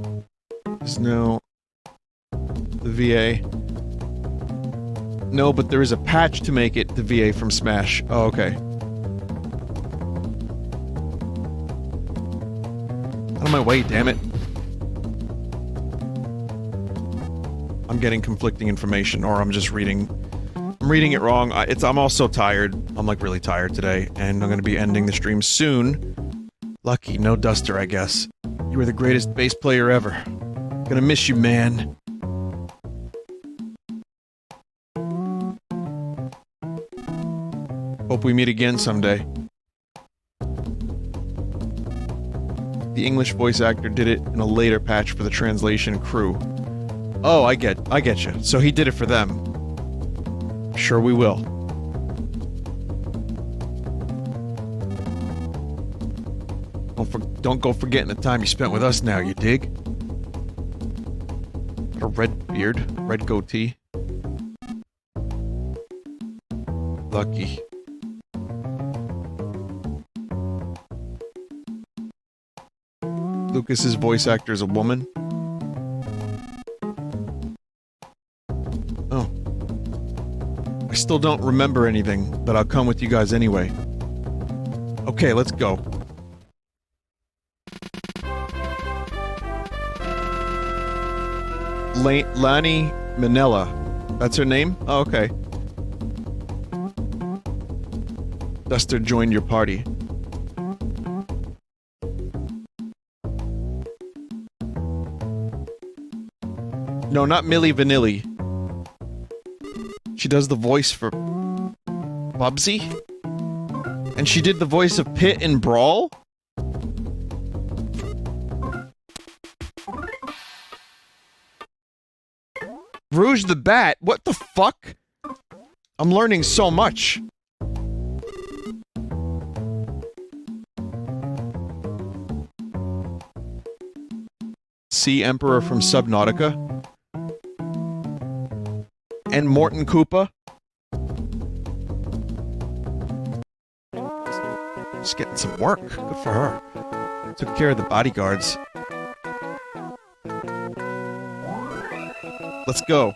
is now the VA. No, but there is a patch to make it the VA from Smash. Oh, okay. Out of my way, damn it. I'm getting conflicting information, or I'm just reading... I'm reading it wrong. I'm also tired. I'm like really tired today, and I'm gonna be ending the stream soon. Lucky, no duster, I guess. You were the greatest bass player ever. Gonna miss you, man. Hope we meet again someday. The English voice actor did it in a later patch for the translation crew. Oh, I get you. So he did it for them. Sure we will. Don't go forgetting the time you spent with us now, you dig? Got a red beard, red goatee. Lucky. Lucas's voice actor is a woman. Oh. I still don't remember anything, but I'll come with you guys anyway. Okay, let's go. Lani Minella. That's her name? Oh, okay. Duster joined your party. No, not Milli Vanilli. She does the voice for Bubsy? And she did the voice of Pit in Brawl? Rouge the Bat? What the fuck? I'm learning so much. Sea Emperor from Subnautica? And Morton Koopa? Just getting some work. Good for her. Took care of the bodyguards. Let's go.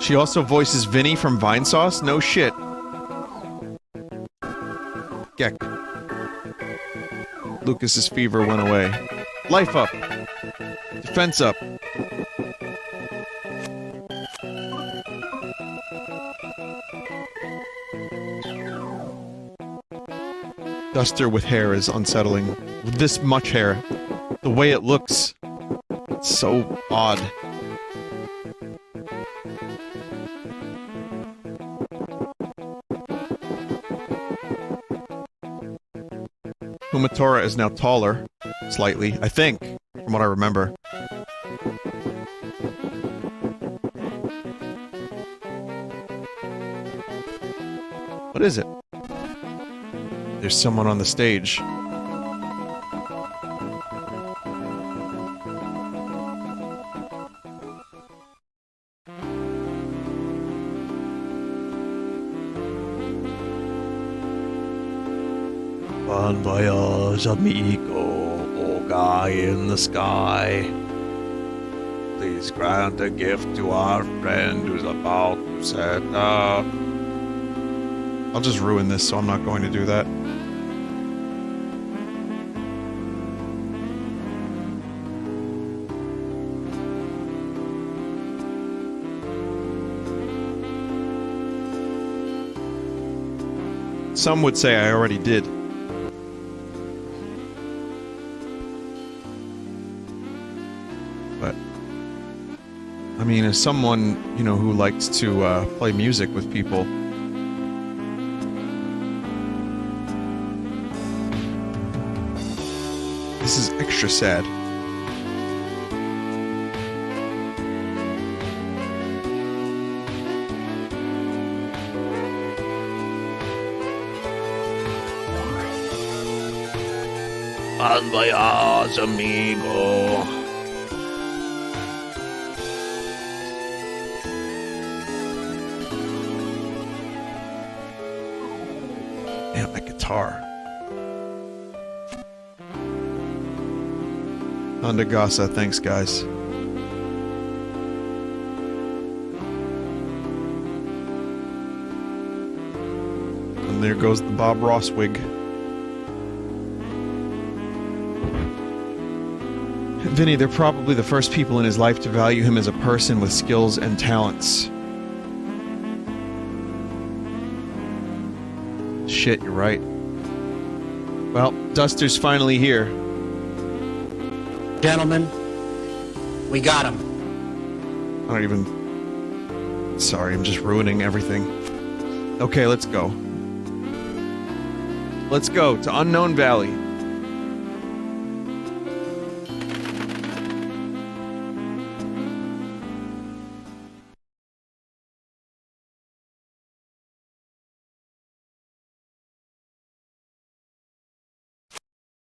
She also voices Vinny from Vinesauce? No shit. Geck. Lucas's fever went away. Life up. Defense up. Duster with hair is unsettling. With this much hair. The way it looks. It's so odd. Kumatora is now taller. Slightly, I think. From what I remember. What is it? There's someone on the stage. Bon voyage, amigo, oh guy in the sky. Please grant a gift to our friend who's about to set up. I'll just ruin this, so I'm not going to do that. Some would say I already did. But, I mean, as someone, you know, who likes to play music with people, this is extra sad. Bon voyage, amigo. guitar. Andagasa, thanks guys. And there goes the Bob Ross wig. Vinny, they're probably the first people in his life to value him as a person with skills and talents. Shit, you're right. Well, Duster's finally here. Gentlemen, we got him. I don't even... Sorry, I'm just ruining everything. Okay, let's go. Let's go to Unknown Valley.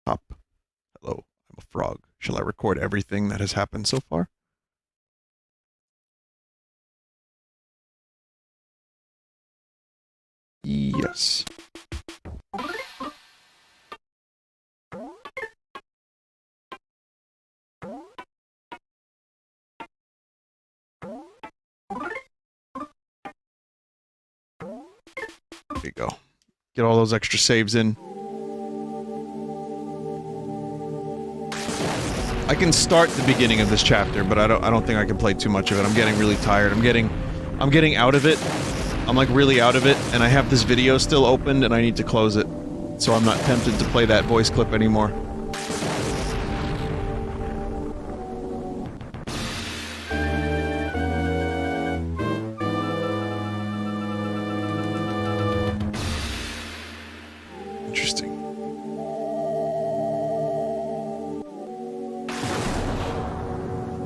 Hop. Hello, I'm a frog. Shall I record everything that has happened so far? Yes. There you go. Get all those extra saves in. I can start the beginning of this chapter, but I don't think I can play too much of it. I'm getting really tired. I'm getting out of it. I'm like really out of it, and I have this video still opened and I need to close it. So I'm not tempted to play that voice clip anymore. Interesting.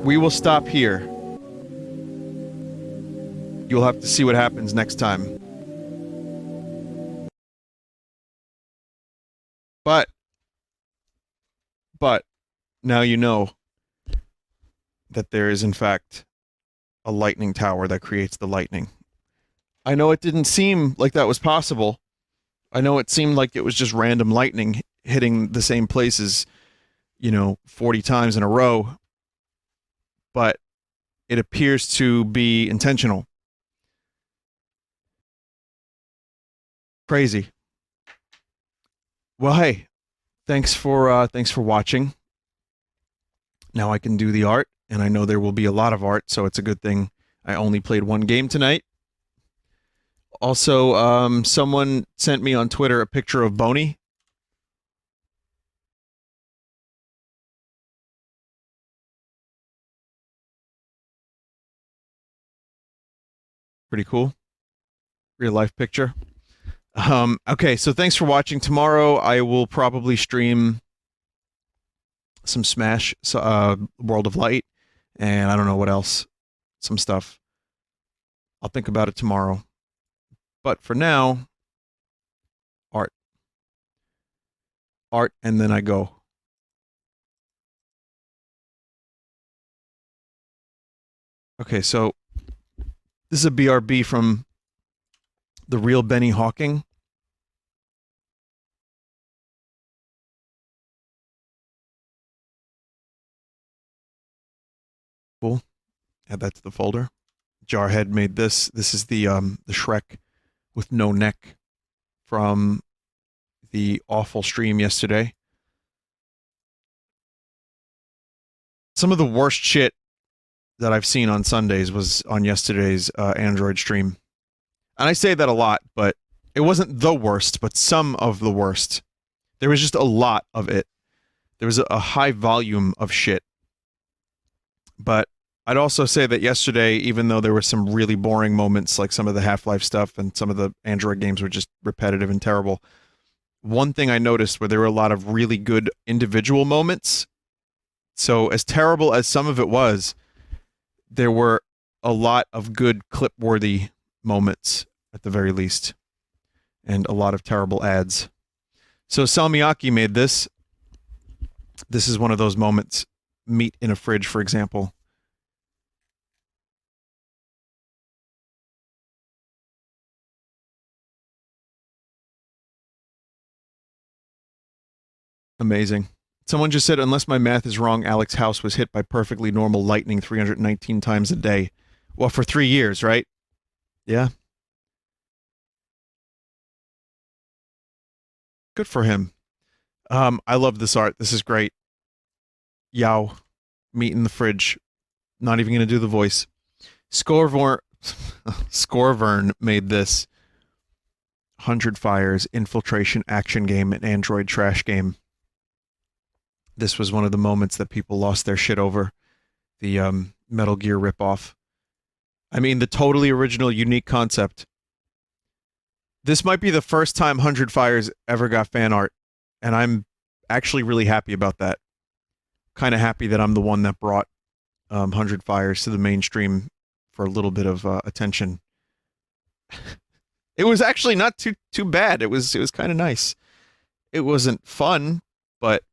We will stop here. You'll have to see what happens next time. But, now you know that there is in fact a lightning tower that creates the lightning. I know it didn't seem like that was possible. I know it seemed like it was just random lightning hitting the same places, 40 times in a row. But it appears to be intentional. Crazy. Well, hey, thanks for watching. Now I can do the art, and I know there will be a lot of art, so it's a good thing I only played one game tonight. Also, someone sent me on Twitter a picture of Boney. Pretty cool. Real life picture. Okay, so thanks for watching. Tomorrow I will probably stream some Smash, World of Light, and I don't know what else. Some stuff. I'll think about it tomorrow. But for now, art. Art, and then I go. Okay, so this is a BRB from the real Benny Hawking. Cool. Add that to the folder. Jarhead made this. This is the Shrek with no neck from the awful stream yesterday. Some of the worst shit that I've seen on Sundays was on yesterday's Android stream. And I say that a lot, but it wasn't the worst, but some of the worst. There was just a lot of it. There was a high volume of shit. But I'd also say that yesterday, even though there were some really boring moments, like some of the Half-Life stuff and some of the Android games were just repetitive and terrible, one thing I noticed were there were a lot of really good individual moments. So as terrible as some of it was, there were a lot of good clip-worthy moments, at the very least. And a lot of terrible ads. So Salmiakki made this. This is one of those moments. Meat in a fridge, for example. Amazing. Someone just said, unless my math is wrong, Alex's house was hit by perfectly normal lightning 319 times a day. Well, for 3 years, right? Yeah. Good for him. I love this art. This is great. Yow. Meat in the fridge. Not even going to do the voice. Scorvern made this. 100 Fires, infiltration action game, and Android trash game. This was one of the moments that people lost their shit over. The Metal Gear ripoff. I mean, the totally original, unique concept. This might be the first time 100 Fires ever got fan art, and I'm actually really happy about that. Kind of happy that I'm the one that brought 100 Fires to the mainstream for a little bit of attention. It was actually not too bad. It was kind of nice. It wasn't fun, but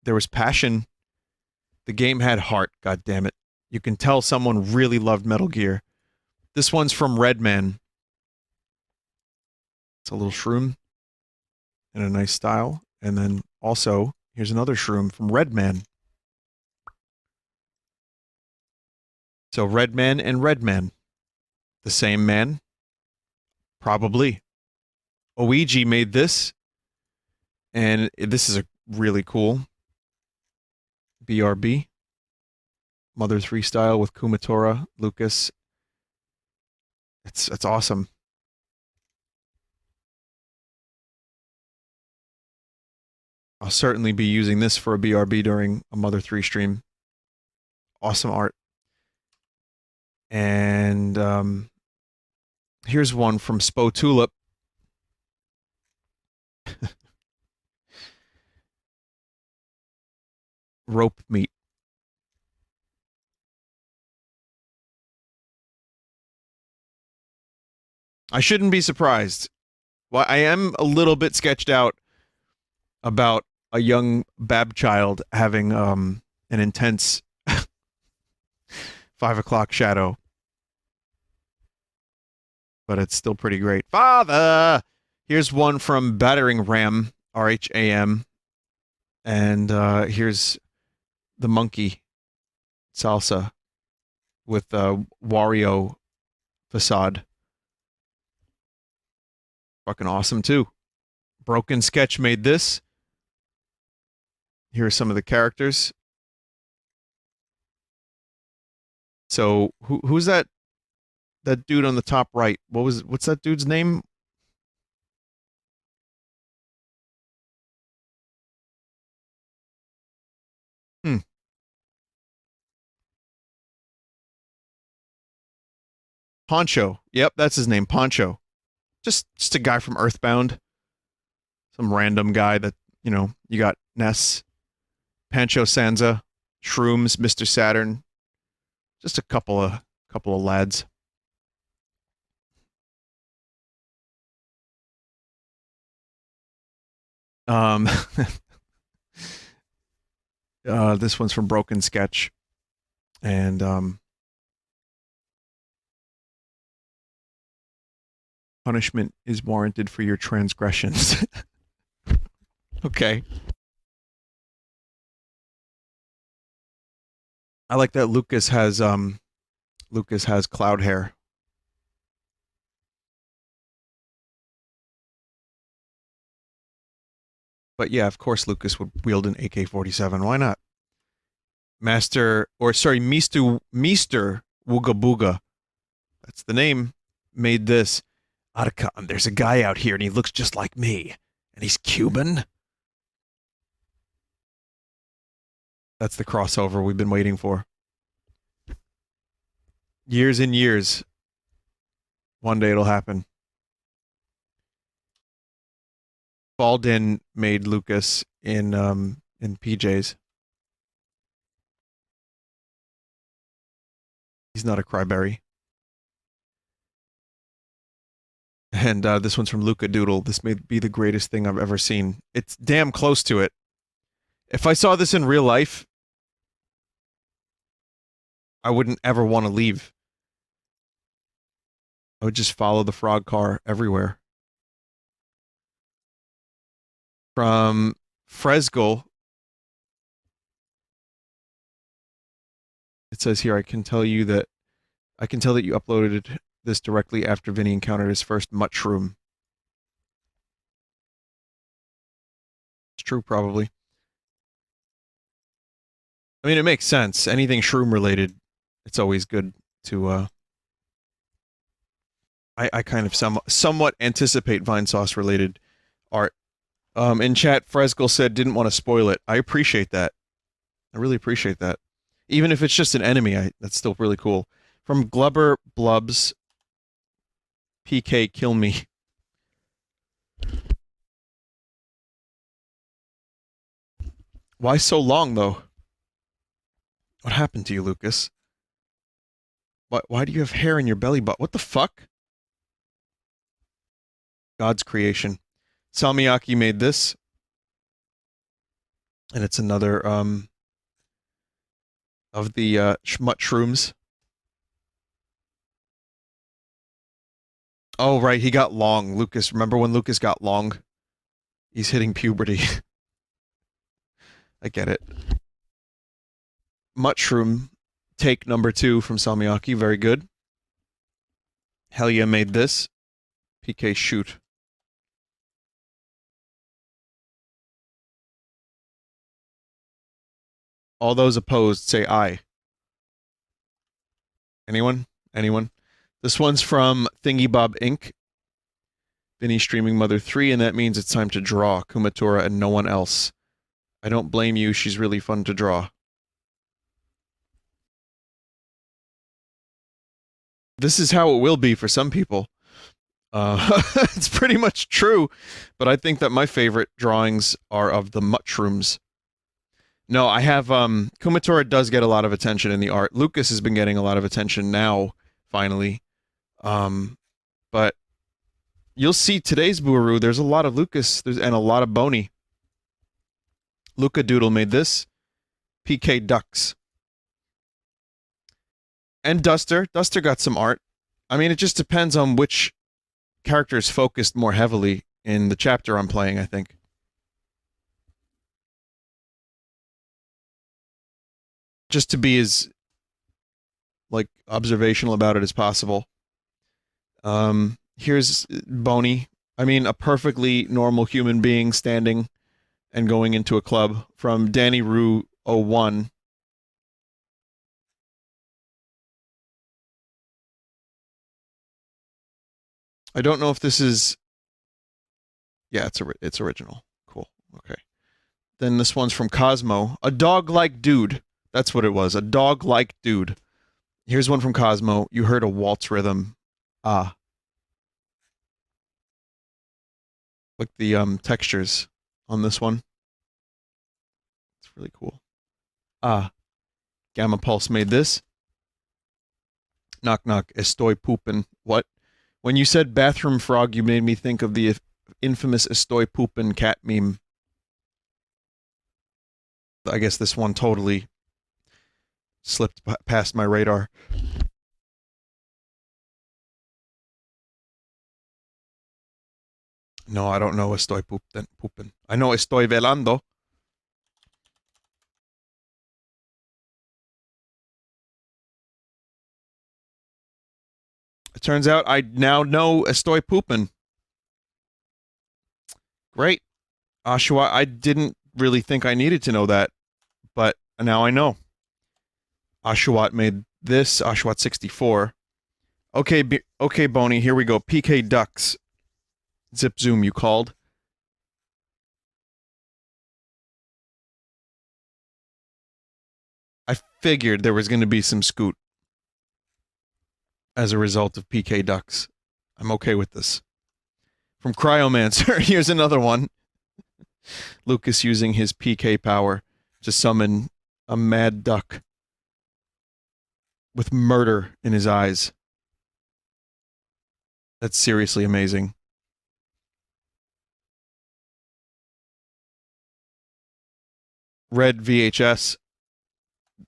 there was passion. The game had heart, god damn it. You can tell someone really loved Metal Gear. This one's from Redman. It's a little shroom in a nice style. And then also, here's another shroom from Redman. So Redman and Redman. The same man? Probably. Ouija made this. And this is a really cool BRB. Mother 3 style with Kumatora, Lucas. It's awesome. I'll certainly be using this for a BRB during a Mother 3 stream. Awesome art. And here's one from Spo Tulip. Rope meat. I shouldn't be surprised. Well, I am a little bit sketched out about a young bab child having an intense 5 o'clock shadow. But it's still pretty great. Father! Here's one from Battering Ram, RHAM. And here's the monkey salsa with Wario facade. Fucking awesome, too. Broken Sketch made this. Here are some of the characters. So, who's that dude on the top right? What's that dude's name? Poncho. Yep, that's his name, Poncho. Just a guy from Earthbound. Some random guy that, you got Ness, Pancho Sansa, Shrooms, Mr. Saturn. Just a couple of lads. This one's from Broken Sketch. And punishment is warranted for your transgressions. Okay. I like that Lucas has cloud hair. But yeah, of course Lucas would wield an AK-47. Why not? Meester Wooga Booga. That's the name. Made this. Otacon, there's a guy out here and he looks just like me. And he's Cuban. That's the crossover we've been waiting for. Years and years. One day it'll happen. Baldin made Lucas in PJs. He's not a cryberry. And this one's from Luca Doodle. This may be the greatest thing I've ever seen. It's damn close to it. If I saw this in real life, I wouldn't ever want to leave. I would just follow the frog car everywhere. From Fresgal. It says here, I can tell that you uploaded this directly after Vinny encountered his first mushroom. It's true, probably. I mean, it makes sense. Anything shroom related, it's always good to, I kind of somewhat anticipate Vinesauce related art. In chat, Fresgal said didn't want to spoil it. I appreciate that. I really appreciate that. Even if it's just an enemy, that's still really cool. From Glubber Blubs, PK kill me. Why so long, though? What happened to you, Lucas? Why do you have hair in your belly button? What the fuck? God's creation. Salmiakki made this. And it's another, of the, shrooms. Oh, right, he got long. Lucas, remember when Lucas got long? He's hitting puberty. I get it. Mushroom, take number 2 from Salmiakki, very good. Helia made this. PK shoot. All those opposed say aye. Anyone? Anyone? This one's from Thingybob Inc. Vinny streaming Mother 3, and that means it's time to draw Kumatora and no one else. I don't blame you, she's really fun to draw. This is how it will be for some people. It's pretty much true, but I think that my favorite drawings are of the mushrooms. No, I have, Kumatora does get a lot of attention in the art. Lucas has been getting a lot of attention now, finally. But you'll see today's Booaroo, there's a lot of Lucas and a lot of Boney. Luca Doodle made this. PK Ducks. And Duster. Duster got some art. I mean, it just depends on which character is focused more heavily in the chapter I'm playing, I think. Just to be as, like, observational about it as possible. Here's Boney. I mean, a perfectly normal human being standing and going into a club from Danny Rue 01. I don't know if this is... Yeah, it's original. Cool. Okay. Then this one's from Cosmo. A dog-like dude. That's what it was. A dog-like dude. Here's one from Cosmo. You heard a waltz rhythm. Ah. Look the textures on this one. It's really cool. Ah. Gamma Pulse made this. Knock knock. Estoy poopin'. What? When you said bathroom frog, you made me think of the infamous Estoy poopin' cat meme. I guess this one totally slipped past my radar. No, I don't know Estoy poopin'. I know Estoy velando. It turns out I now know Estoy poopin'. Great. Ashua, I didn't really think I needed to know that, but now I know. Ashwat made this, Ashwat 64. Okay, okay, Boney, here we go. PK Ducks. Zip Zoom, you called. I figured there was going to be some scoot as a result of PK Ducks. I'm okay with this. From Cryomancer, here's another one. Lucas using his PK power to summon a mad duck with murder in his eyes. That's seriously amazing. Red VHS.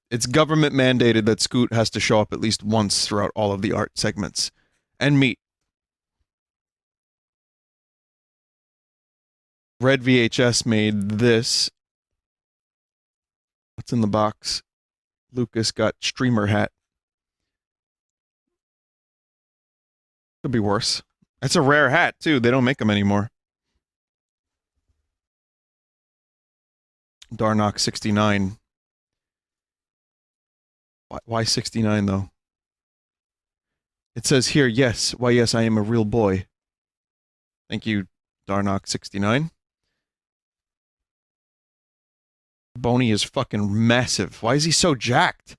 It's government mandated that Scoot has to show up at least once throughout all of the art segments. And meet. Red VHS made this. What's in the box? Lucas got streamer hat. Could be worse. That's a rare hat, too. They don't make them anymore. Darnock 69. Why 69, though? It says here, yes. Why, yes, I am a real boy. Thank you, Darnock 69. Boney is fucking massive. Why is he so jacked?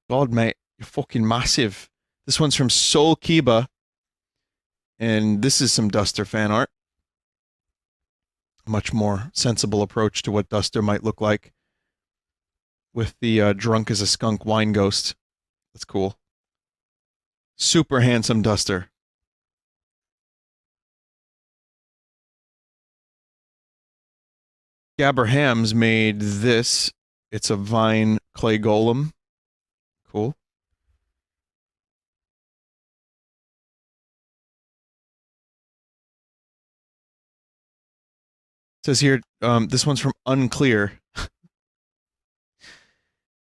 God, mate, you're fucking massive. This one's from Soul Kiba. And this is some Duster fan art. Much more sensible approach to what Duster might look like. With the drunk as a skunk wine ghost. That's cool. Super handsome Duster. Gabber Hams made this. It's a Vine clay golem. Cool. It says here, this one's from Unclear.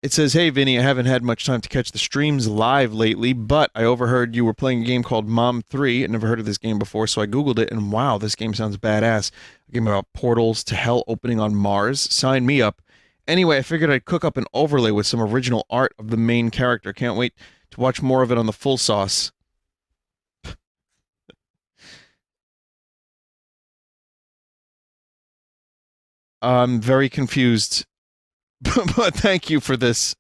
It says, hey, Vinny, I haven't had much time to catch the streams live lately, but I overheard you were playing a game called Mom 3. I'd never heard of this game before, so I Googled it, and wow, this game sounds badass. A game about portals to hell opening on Mars. Sign me up. Anyway, I figured I'd cook up an overlay with some original art of the main character. Can't wait to watch more of it on the Full Sauce. I'm very confused. But thank you for this.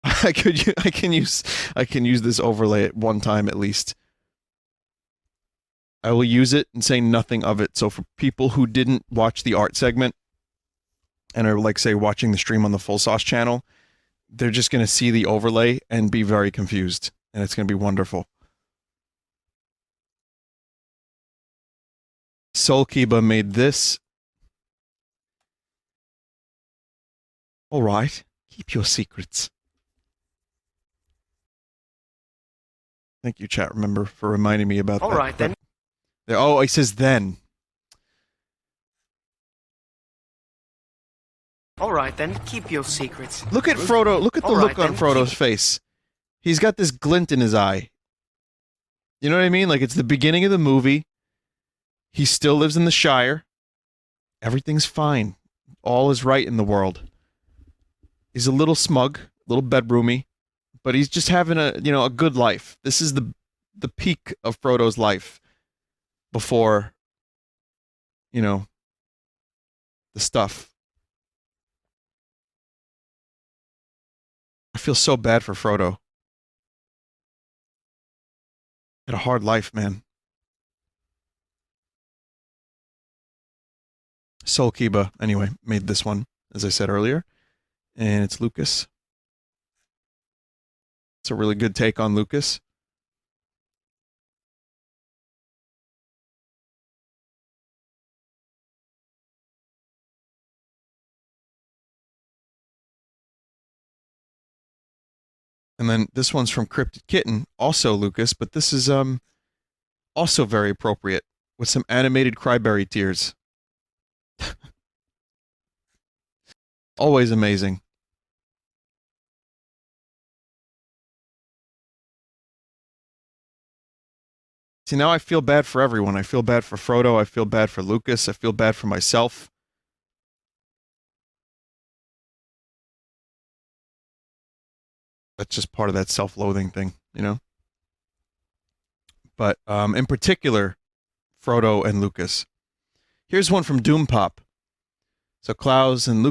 I can use this overlay at one time at least. I will use it and say nothing of it. So for people who didn't watch the art segment and are like say watching the stream on the Full Sauce channel, they're just going to see the overlay and be very confused, and it's going to be wonderful. Soul Kiba made this. All right, keep your secrets. Thank you, chat. Remember for reminding me about that. All right, then. Oh, he says then. All right, then. Keep your secrets. Look at Frodo. Look at the All look right, on then. Frodo's face. He's got this glint in his eye. You know what I mean? Like it's the beginning of the movie. He still lives in the Shire. Everything's fine. All is right in the world. He's a little smug, a little bedroomy, but he's just having a good life. This is the peak of Frodo's life before, the stuff. I feel so bad for Frodo. Had a hard life, man. Soul Kiba, anyway, made this one, as I said earlier. And it's Lucas. It's a really good take on Lucas. And then this one's from Cryptid Kitten, also Lucas, but this is also very appropriate with some animated cryberry tears. Always amazing. See, now I feel bad for everyone. I feel bad for Frodo. I feel bad for Lucas. I feel bad for myself. That's just part of that self-loathing thing, But in particular, Frodo and Lucas. Here's one from Doom Pop. So Klaus and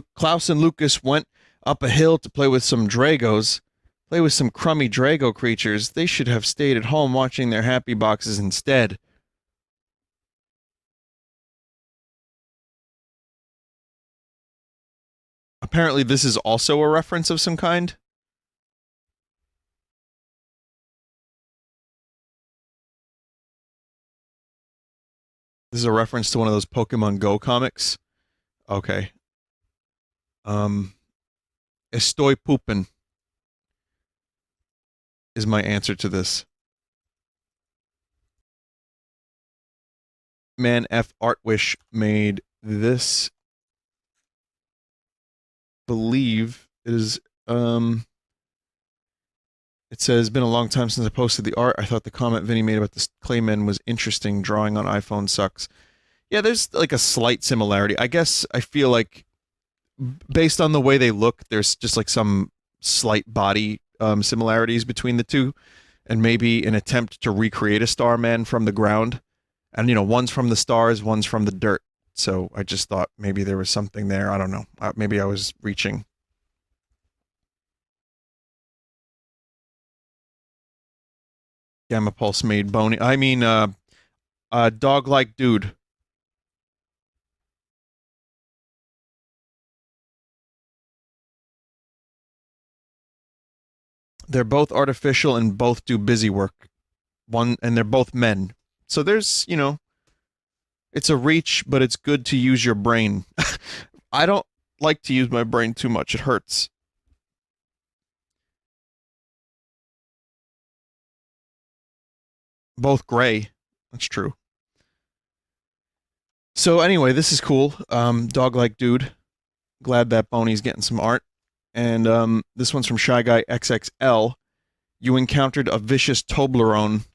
Lucas went up a hill to play with some Dragos. Play with some crummy Drago creatures. They should have stayed at home watching their happy boxes instead. Apparently this is also a reference of some kind. This is a reference to one of those Pokemon Go comics. Okay. Estoy poopin' is my answer to this. Man F Artwish made this. Believe it is. It says, been a long time since I posted the art. I thought the comment Vinny made about the Claymen was interesting. Drawing on iPhone sucks. Yeah, there's like a slight similarity. I guess I feel like based on the way they look, there's just like some slight body similarities between the two, and maybe an attempt to recreate a Starman from the ground. And, one's from the stars, one's from the dirt. So I just thought maybe there was something there. I don't know. Maybe I was reaching. Gamma Pulse made Bony. I mean, Dog-like Dude. They're both artificial and both do busy work. And they're both men. So there's, it's a reach, but it's good to use your brain. I don't like to use my brain too much. It hurts. Both gray. That's true. So anyway, this is cool. Dog-like Dude. Glad that Boney's getting some art. And this one's from Shy Guy XXL. You encountered a vicious Toblerone.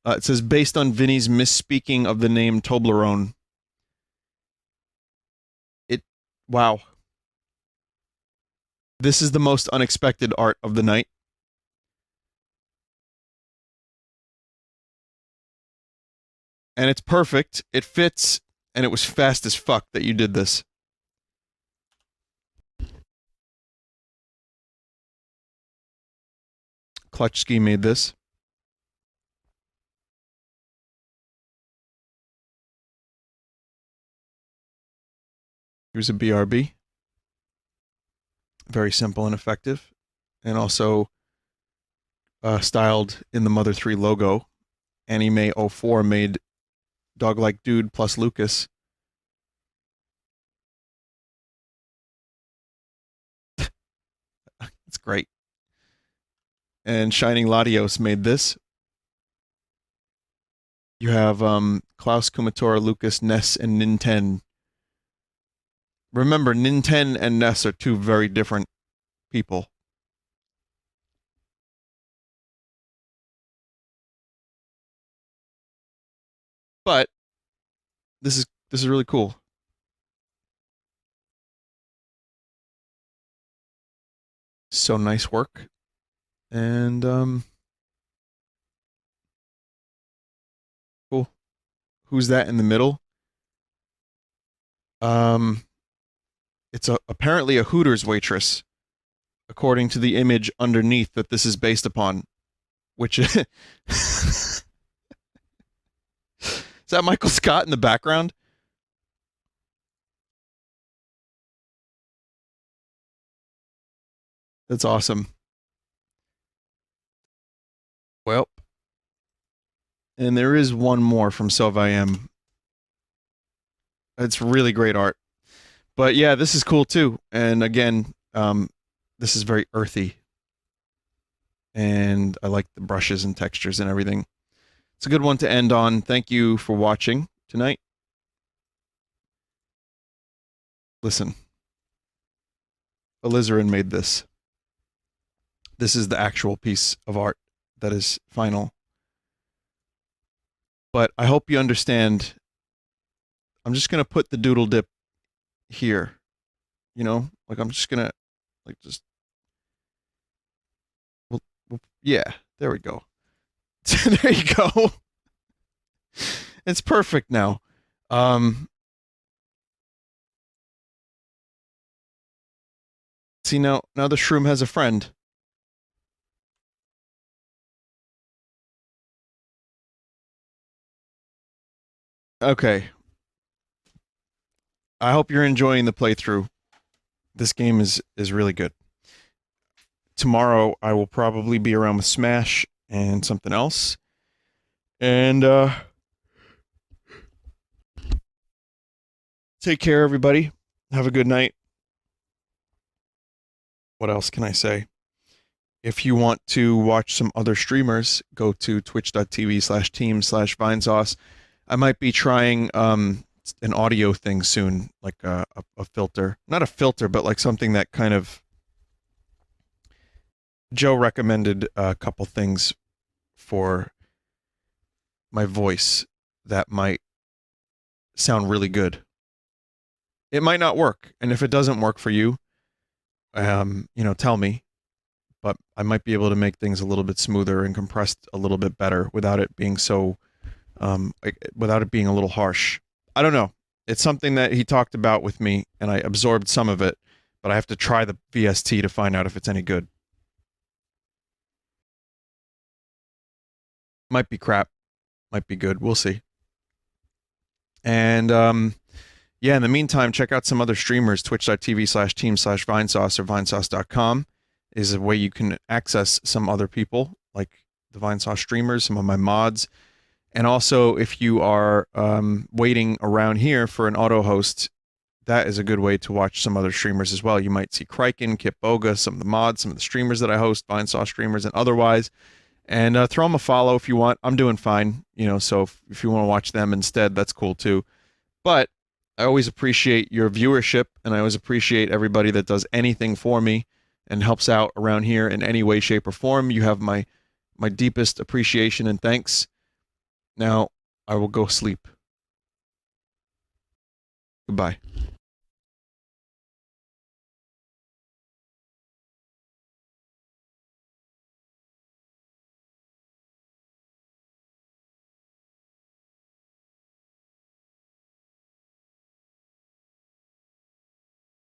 It says, based on Vinny's misspeaking of the name Toblerone. Wow. This is the most unexpected art of the night. And it's perfect. It fits. And it was fast as fuck that you did this. Clutchski made this. Here's a BRB. Very simple and effective. And also styled in the Mother 3 logo. Anime 04 made Dog-like Dude plus Lucas. It's great. And Shining Latios made this. You have Klaus Kumatora, Lucas, Ness, and Ninten. Remember, Ninten and Ness are two very different people. But this is really cool. So nice work. And cool. Who's that in the middle? It's apparently a Hooters waitress, according to the image underneath that this is based upon, which is that Michael Scott in the background? That's awesome. Well, and there is one more from Sylvain. It's really great art. But yeah, this is cool too. And again, this is very earthy. And I like the brushes and textures and everything. It's a good one to end on. Thank you for watching tonight. Listen. Alizarin made this. This is the actual piece of art that is final. But I hope you understand. I'm just going to put the doodle dip here. Like I'm just going to, like, just, well, yeah, there we go. There you go. It's perfect now. See, now the shroom has a friend. Okay. I hope you're enjoying the playthrough. This game is really good. Tomorrow I will probably be around with Smash and something else. And take care, everybody. Have a good night. What else can I say? if you want to watch some other streamers, go to twitch.tv/team/Vinesauce. I might be trying an audio thing soon, like a filter. Not a filter, but like something that kind of... Joe recommended a couple things for my voice that might sound really good. It might not work, and if it doesn't work for you, tell me. But I might be able to make things a little bit smoother and compressed a little bit better without it being so, without it being a little harsh. I don't know. It's something that he talked about with me, and I absorbed some of it, but I have to try the VST to find out if it's any good. Might be crap. Might be good. We'll see. And, yeah, in the meantime, check out some other streamers. Twitch.tv/team/Vinesauce or Vinesauce.com is a way you can access some other people, like the Vinesauce streamers, some of my mods. And also, if you are waiting around here for an auto host, that is a good way to watch some other streamers as well. You might see Kryken, Kip Boga, some of the mods, some of the streamers that I host, Vinesauce streamers and otherwise. And throw them a follow if you want. I'm doing fine, so if you want to watch them instead, that's cool too. But I always appreciate your viewership, and I always appreciate everybody that does anything for me and helps out around here in any way, shape, or form. You have my deepest appreciation and thanks. Now, I will go sleep. Goodbye.